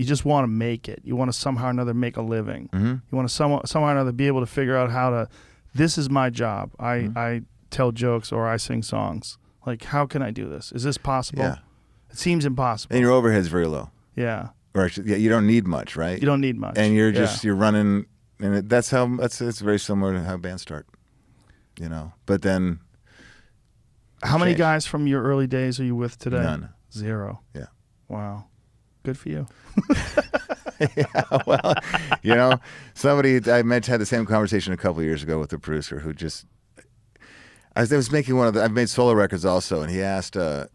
just want to make it. You want to somehow or another make a living.
Mm-hmm.
You want to somehow or another be able to figure out how to, this is my job. I tell jokes or I sing songs. How can I do this? Is this possible?
Yeah.
It seems impossible.
And your overhead's very low.
Yeah.
Or actually, you don't need much, right?
You don't need much.
And you're
Yeah.
you're running, and it's very similar to how bands start. But then
How many
change.
guys from your early days are you with today?
None.
0.
Yeah.
Wow. Good for you.
Well, somebody I had the same conversation a couple of years ago with a producer who just, I was making I've made solo records also, and he asked, I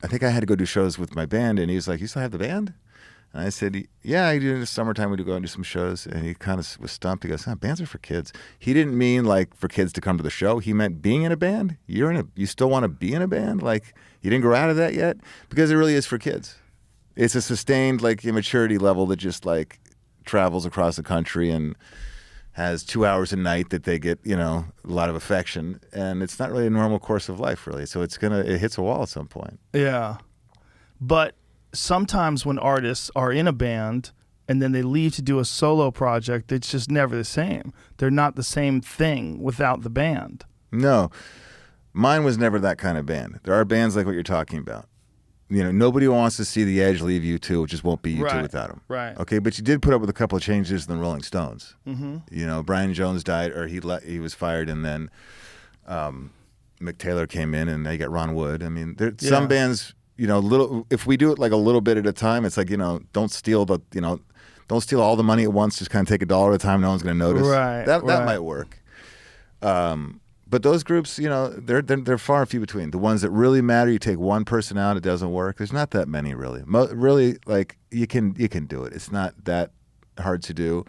think I had to go do shows with my band, and he was like, "You still have the band?" And I said, "Yeah, I do in the summertime. We do go and do some shows." And he kind of was stumped. He goes, "Bands are for kids." He didn't mean for kids to come to the show. He meant being in a band. You still want to be in a band? You didn't grow out of that yet? Because it really is for kids. It's a sustained like immaturity level that just like travels across the country and has 2 hours a night that they get, a lot of affection, and it's not really a normal course of life, really. So it hits a wall at some point.
Yeah. But sometimes when artists are in a band and then they leave to do a solo project, it's just never the same. They're not the same thing without the band.
No, mine was never that kind of band. There are bands like what you're talking about. Nobody wants to see The Edge leave U2. It just won't be U2 without him.
Right.
Okay, but you did put up with a couple of changes in the Rolling Stones.
Mm-hmm.
Brian Jones died, or he was fired, and then Mick Taylor came in, and now you got Ron Wood. I mean, some bands, if we do it like a little bit at a time, it's like, don't steal all the money at once. Just kind of take $1 at a time. No one's going to notice.
Right.
That might work. But those groups, they're far and few between. The ones that really matter, you take one person out, it doesn't work. There's not that many really. Really, like you can do it. It's not that hard to do.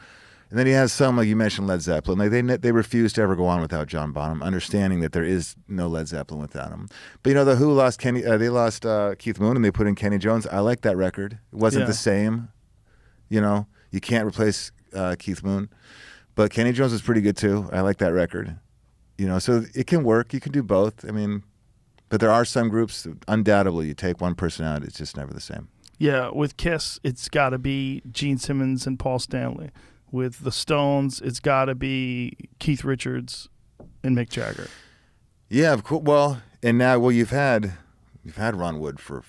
And then you have some, like you mentioned, Led Zeppelin. Like they refuse to ever go on without John Bonham, understanding that there is no Led Zeppelin without him. But the Who lost Kenny. They lost Keith Moon, and they put in Kenny Jones. I like that record. It wasn't the same. You can't replace Keith Moon, but Kenny Jones was pretty good too. I like that record. So it can work. You can do both. I mean, but there are some groups, undoubtedly, you take one person out, it's just never the same.
Yeah, with Kiss, it's got to be Gene Simmons and Paul Stanley. With the Stones, it's got to be Keith Richards and Mick Jagger.
Yeah, of course. Well, and now, you've had Ron Wood for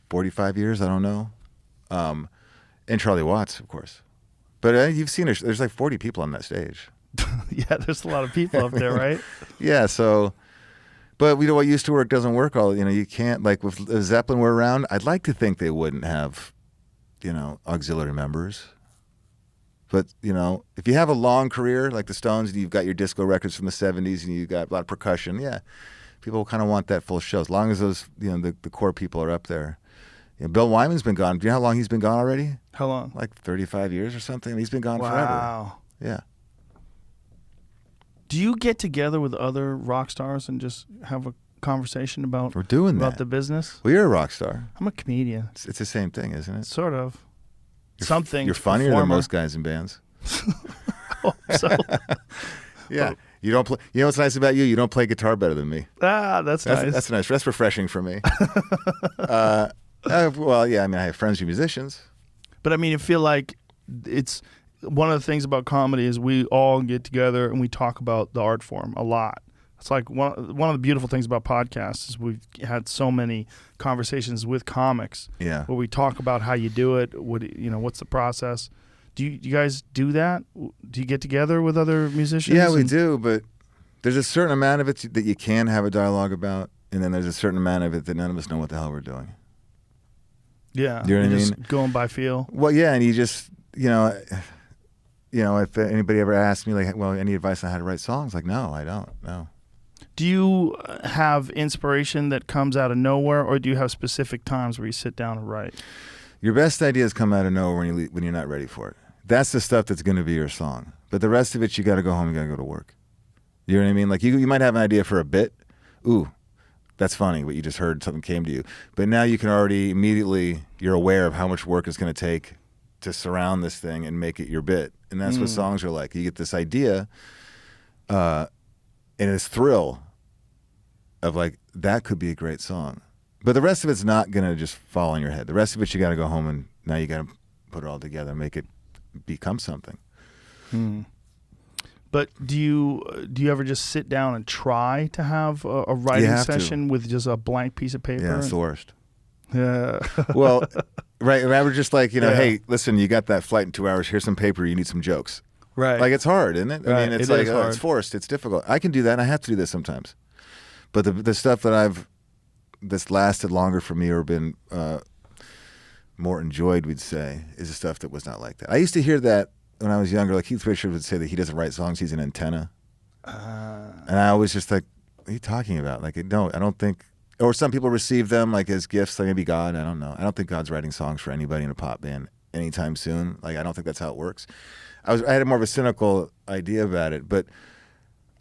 45 years? I don't know. And Charlie Watts, of course. But you've seen there's like 40 people on that stage.
Yeah, there's a lot of people up there, right?
Yeah, so, but what used to work doesn't work you can't, like if Zeppelin were around, I'd like to think they wouldn't have, auxiliary members. But, if you have a long career like the Stones, and you've got your disco records from the 70s and you've got a lot of percussion, people kind of want that full show, as long as those, the core people are up there. Bill Wyman's been gone. Do you know how long he's been gone already?
How long?
Like 35 years or something. He's been gone forever.
Wow.
Yeah.
Do you get together with other rock stars and just have a conversation about
We're doing
about
that.
the business?
Well, you're a rock star.
I'm a comedian.
It's the same thing, isn't it?
Sort of. Something.
You're funnier than most guys in bands.
So.
Yeah. You don't play. You know what's nice about you? You don't play guitar better than me.
That's nice.
That's nice. That's refreshing for me. Well, yeah. I mean, I have friends who are musicians.
But I mean, I feel like it's one of the things about comedy is we all get together and we talk about the art form a lot. It's like one of the beautiful things about podcasts is we've had so many conversations with comics
Yeah.
where we talk about how you do it, what's the process. Do you guys do that? Do you get together with other musicians?
Yeah, we do, but there's a certain amount of it that you can have a dialogue about, and then there's a certain amount of it that none of us know what the hell we're doing.
Yeah.
You know what I
just
mean?
Going by feel.
Well, yeah, and you just, if anybody ever asked me, like, well, any advice on how to write songs? Like, no, I don't. No.
Do you have inspiration that comes out of nowhere, or do you have specific times where you sit down and write?
Your best ideas come out of nowhere when you're not ready for it. That's the stuff that's going to be your song. But the rest of it, you got to go home. You got to go to work. You know what I mean? Like you might have an idea for a bit. Ooh, that's funny. What you just heard, something came to you. But now you can already immediately, you're aware of how much work it's going to take to surround this thing and make it your bit. And that's what songs are like. You get this idea, and this thrill of like, that could be a great song. But the rest of it's not going to just fall on your head. The rest of it, you got to go home and now you got to put it all together and make it become something.
But do you ever just sit down and try to have a writing session with just a blank piece of paper?
Yeah, it's the worst.
Yeah.
Well, right. We're just like, hey, listen, you got that flight in 2 hours. Here's some paper. You need some jokes.
Right.
Like, it's hard, isn't it?
Right.
I mean, it's
It
like,
is hard.
it's forced. It's difficult. I can do that, and I have to do this sometimes. But the stuff that's lasted longer for me or been more enjoyed, we'd say, is the stuff that was not like that. I used to hear that when I was younger. Like Keith Richards would say that he doesn't write songs, he's an antenna. And I was just like, what are you talking about? Like, no, I don't think... Or some people receive them like as gifts, like maybe God, I don't know. I don't think God's writing songs for anybody in a pop band anytime soon. Like, I don't think that's how it works. I had more of a cynical idea about it, but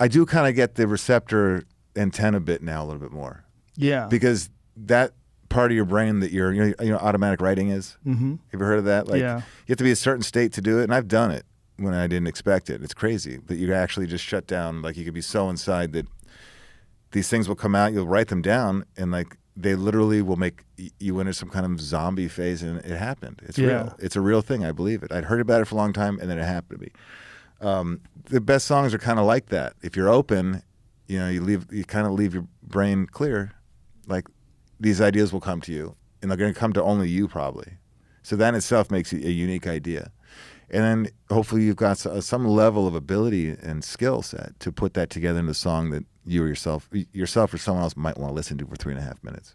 I do kind of get the receptor antenna bit now a little bit more.
Yeah.
Because that part of your brain that you know automatic writing is. Mm-hmm. Have you heard of that? Like,
Yeah.
You have to be a certain state to do it, and I've done it when I didn't expect it. It's crazy, but you actually just shut down. Like, you could be so inside that these things will come out. You'll write them down, and like they literally will make you enter some kind of zombie phase, and it happened. It's real. It's a real thing. I believe it. I'd heard about it for a long time, and then it happened to me. The best songs are kind of like that. If you're open, you know, you kind of leave your brain clear. Like, these ideas will come to you, and they're going to come to only you probably. So that in itself makes it a unique idea. And then hopefully you've got some level of ability and skill set to put that together in a song that you or yourself or someone else might want to listen to for 3.5 minutes.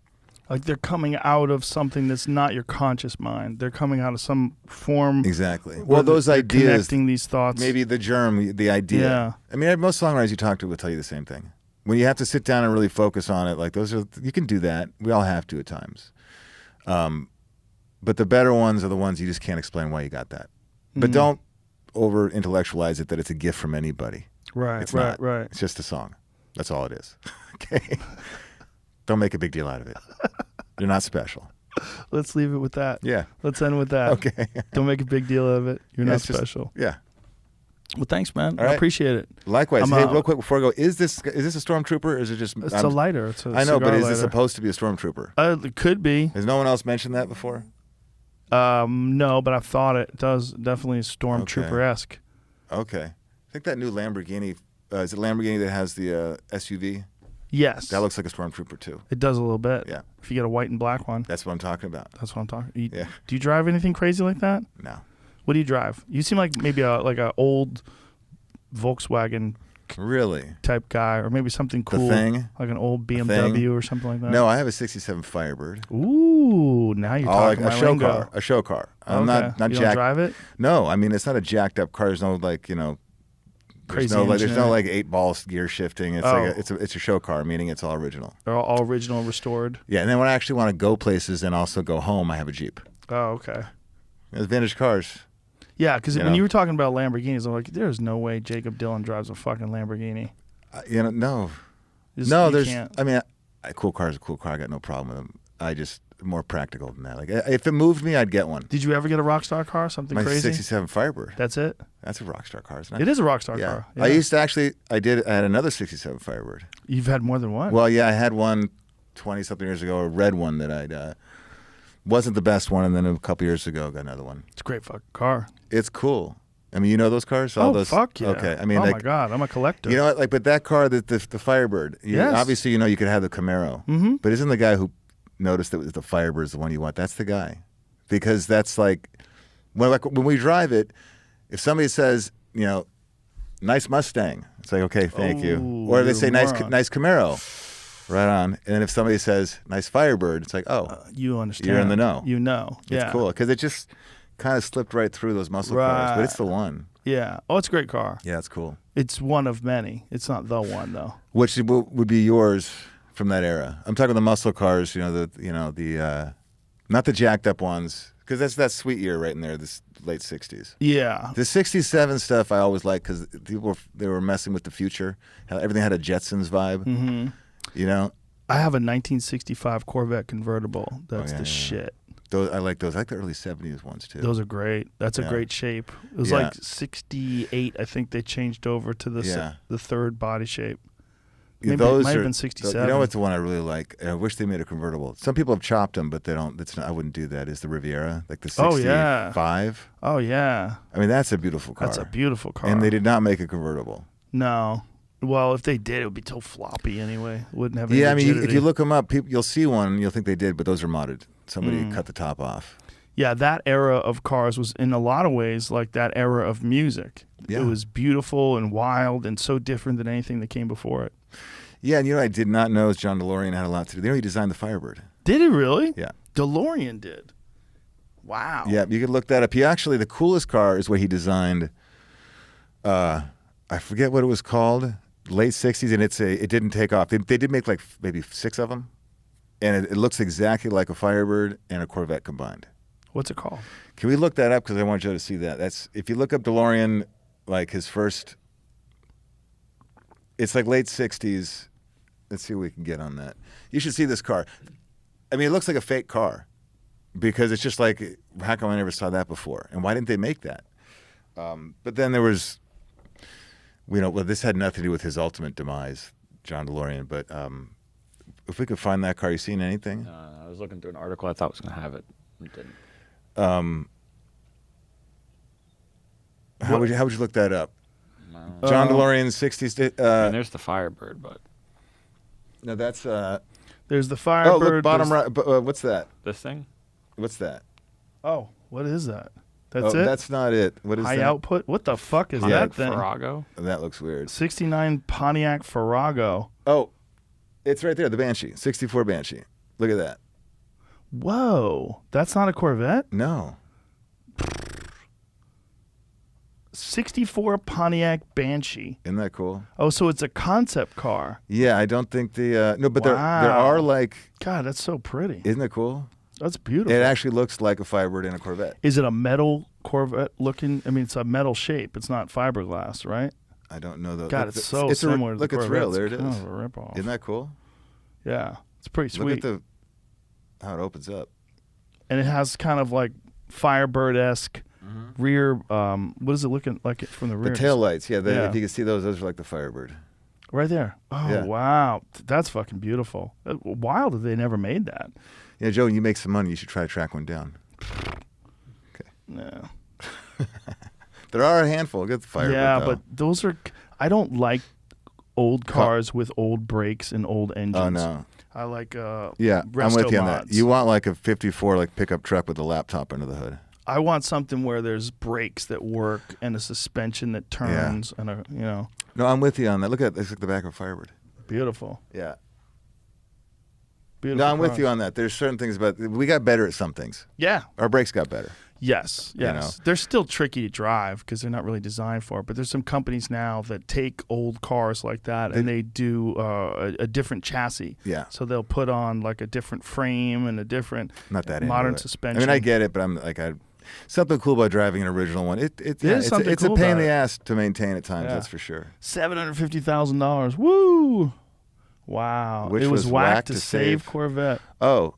Like, they're coming out of something that's not your conscious mind. They're coming out of some form.
Exactly. Well, those
they're
ideas,
connecting these thoughts.
maybe the germ, the idea.
Yeah.
I mean, most songwriters you talk to will tell you the same thing. When you have to sit down and really focus on it, like you can do that. We all have to at times. But the better ones are the ones you just can't explain why you got that. But don't over intellectualize it that it's a gift from anybody.
Right,
It's
right,
not.
right.
It's just a song. That's all it is. Okay. Don't make a big deal out of it. You're not special.
Let's leave it with that.
Yeah.
Let's end with that.
Okay.
Don't make a big deal out of it. You're
Yeah,
not
it's just-
special.
Yeah.
Well, thanks, man.
All
I
right.
appreciate it.
Likewise.
I'm,
Hey, real quick before I go, is this a stormtrooper or is it just?
It's a lighter. It's a
I know, but
cigar
is
lighter.
it supposed to be a stormtrooper?
It could be.
Has no one else mentioned that before?
No, but I've thought it does definitely stormtrooper-esque.
Okay. I think that new Lamborghini, is it Lamborghini that has the SUV?
Yes.
That looks like a stormtrooper too.
It does a little bit.
Yeah.
If you get a white and black one.
That's what I'm talking about.
That's what I'm talking.
Yeah.
Do you drive anything crazy like that?
No.
What do you drive? You seem like maybe a old Volkswagen
Really?
type guy, or maybe something cool,
Thing?
like an old BMW or something like that.
No, I have a '67 Firebird.
Ooh, now you're
Like
talking
a
my
show
lingo.
car. A show car. I'm
Okay.
not
You don't
jacked.
drive it?
No, I mean it's not a jacked up car. There's no like
Crazy
there's
engine
no
in it.
like 8-ball gear shifting. It's
Oh.
like it's a show car, meaning it's all original.
They're all original, restored.
Yeah, and then when I actually want to go places and also go home, I have a Jeep.
Oh, okay.
It's vintage cars.
Yeah, because
You
when
know.
you were talking about Lamborghinis, I'm like, there's no way Jakob Dylan drives a fucking Lamborghini.
No.
Just-
No,
you
there's.
can't.
I mean, a cool car is a cool car. I got no problem with them. I just more practical than that. Like if it moved me, I'd get one.
Did you ever get a Rockstar car? Something
My
crazy?
'67 Firebird.
That's it?
That's a Rockstar car, isn't it?
It is a Rockstar
Yeah.
car.
I used to actually. I had another '67 Firebird.
You've had more than one?
Well, yeah, I had one 20-something years ago, a red one that I'd wasn't the best one, and then a couple years ago, got another one.
It's a great fucking car.
It's cool. I mean, you know those cars? All
Oh,
those,
fuck yeah.
Okay, I mean,
oh,
like,
my God. I'm a collector.
you know what? Like, but that car, the Firebird.
Yes.
Obviously, you could have the Camaro. Mm-hmm. But isn't the guy who noticed that the Firebird is the one you want? That's the guy, because that's like when we drive it. If somebody says, nice Mustang, it's like, okay, thank you.
Oh,
Or they
you're
say
a
nice
moron.
Camaro, right on. And then if somebody says nice Firebird, it's like, oh,
you understand.
you're in the know.
You know.
it's
Yeah.
cool because it just kind of slipped right through those muscle cars. But it's the one.
Yeah. Oh, it's a great car.
Yeah, it's cool.
It's one of many. It's not the one, though.
Which would be yours from that era? I'm talking the muscle cars. Not the jacked up ones, because that's that sweet year right in there, this late '60s.
Yeah.
The '67 stuff I always liked because they were messing with the future. Everything had a Jetsons vibe. Mm-hmm.
I have a 1965 Corvette convertible. That's
yeah,
the
yeah.
shit.
I like those. I like the early '70s ones too.
Those are great. That's a
Yeah.
great shape. It was
Yeah.
like 68, I think they changed over to the third body shape. Maybe
those
it might have
are-
been 67.
You know what's the one I really like? And I wish they made a convertible. Some people have chopped them, but they don't. I wouldn't do that. Is the Riviera, like the
Oh,
'65?
yeah. Oh, yeah.
I mean, that's a beautiful car.
That's a beautiful car.
And they did not make a convertible.
No. Well, if they did, it would be so floppy anyway. It wouldn't have any
Yeah, I mean, if
rigidity.
you look them up, you'll see one, you'll think they did, but those are modded. Somebody cut the top off.
Yeah, that era of cars was in a lot of ways like that era of music.
Yeah.
It was beautiful and wild and so different than anything that came before it.
Yeah, and I did not know is John DeLorean had a lot to do. They already designed the Firebird.
Did he really?
Yeah.
DeLorean did. Wow.
Yeah, you could look that up. The coolest car is what he designed. I forget what it was called, late '60s, and it didn't take off. They did make like maybe 6 of them, and it looks exactly like a Firebird and a Corvette combined.
What's it called?
Can we look that up? Because I want you to see that. That's if you look up DeLorean, like his first. It's like late '60s. Let's see what we can get on that. You should see this car. I mean, it looks like a fake car because it's just like, how come I never saw that before? And why didn't they make that? But then there was, well, this had nothing to do with his ultimate demise, John DeLorean. But if we could find that car, you seen anything?
I was looking through an article. I thought was going to have it. It didn't.
How would you look that up? John DeLorean 60s.
I mean, there's the Firebird, but
No, that's.
There's the Firebird.
Oh, look, bottom
there's-
right. What's that?
this thing?
What's that?
Oh, what is that? That's
oh,
it?
That's not it. What is
High
that?
output? What the fuck is
Pontiac
that thing?
Farrago?
That looks weird.
69 Pontiac Farrago.
Oh, it's right there. The Banshee. 64 Banshee. Look at that.
Whoa. That's not a Corvette?
No.
64 Pontiac Banshee.
Isn't that cool?
Oh, so it's a concept car.
Yeah, I don't think the no, but there
Wow.
are like.
God, that's so pretty.
Isn't that cool?
That's beautiful.
It actually looks like a Firebird in a Corvette.
Is it a metal Corvette looking? I mean, it's a metal shape. It's not fiberglass, right?
I don't know though.
God,
Look,
it's so
a-
similar to
Look,
the
it's
Corvette.
real. There it
It's kind
is.
of a ripoff.
Isn't that cool?
Yeah, it's pretty sweet.
Look at how it opens up.
And it has kind of like Firebird-esque rear. What is it looking like from the rear?
The tail lights. Yeah,
Yeah.
if you can see those are like the Firebird.
Right there. Oh,
Yeah.
wow. That's fucking beautiful. Wild that they never made that.
Yeah, Joe, when you make some money, you should try to track one down.
No.
There are a handful. Get the Firebird.
Yeah,
though.
but those are. I don't like old cars with old brakes and old engines.
Oh no.
I like
Yeah, I'm with you on that.
Resto-mods.
You want like a '54 like pickup truck with a laptop under the hood.
I want something where there's brakes that work and a suspension that turns and a
No, I'm with you on that. Look at this. Look at the back of a Firebird.
beautiful.
Yeah.
Beautiful.
No, I'm with
cars.
you on that. There's certain things about we got better at some things.
Yeah.
Our brakes got better.
Yes.
You
Yes.
know?
They're still tricky to drive because they're not really designed for it. But there's some companies now that take old cars like that and they do a different chassis.
Yeah.
So they'll put on like a different frame and a different
Not that
modern
into it.
suspension.
I mean, I get it, but I'm like something cool about driving an original one.
is something
it's
cool
a pain in
about
the
it.
ass to maintain at times.
Yeah.
That's for sure.
$750,000. Woo! Wow.
Which
it was
was
whacked
whacked
to
to
save
save.
Corvette.
Oh,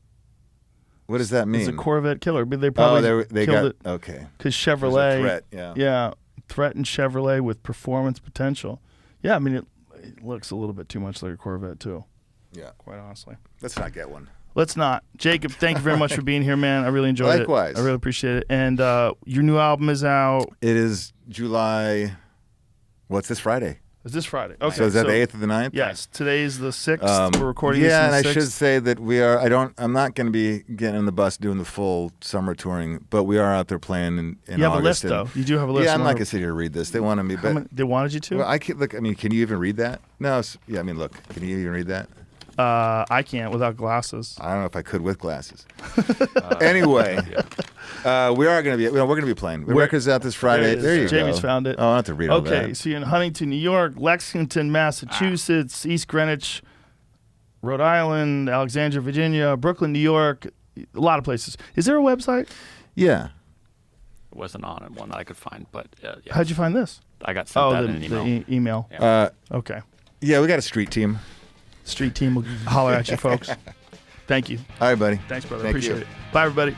what does that mean?
It's a Corvette killer. But they
Oh,
probably
they
killed
got
it
okay.
because
There's a
Chevrolet.
threat, yeah.
Yeah. Threatened Chevrolet with performance potential. Yeah, I mean, it looks a little bit too much like a Corvette, too,
Yeah.
quite honestly.
Let's not get one.
Let's not. Jacob, thank you very much for being here, man. I really enjoyed
Likewise.
it. I really appreciate it. And your new album is out.
It is July. What's this Friday?
Is this Friday? Okay.
So is that the 8th or the 9th?
Yes. Today's the 6th. We're recording this
Yeah,
on
and
the
I
6th.
should say that we are. I'm not going to be getting on the bus doing the full summer touring, but we are out there playing in
You have a
August.
list, though. You do have a list.
Yeah, I'm
You
not
wanna-
going to sit here to read this. They wanted me,
How
but
many- They wanted you to?
well, I can look. I mean, can you even read that? No. Yeah, I mean, look. Can you even read that?
I can't without glasses.
I don't know if I could with glasses. Anyway, we are going to be. We're going to be playing. The record's out this Friday.
There it is.
There you go.
Jamie's found it.
Oh, I don't have to read all that.
Okay, so you're in Huntington, New York, Lexington, Massachusetts, East Greenwich, Rhode Island, Alexandria, Virginia, Brooklyn, New York, a lot of places. Is there a website?
Yeah.
It wasn't on it, one that I could find, but yeah.
How'd you find this?
I got sent that
the,
in an email.
the email.
Yeah.
Okay.
Yeah, we got a street team.
Street team will holler at you, folks. Thank you.
All right, buddy.
Thanks, brother.
Thank
Appreciate
you.
it. Bye, everybody.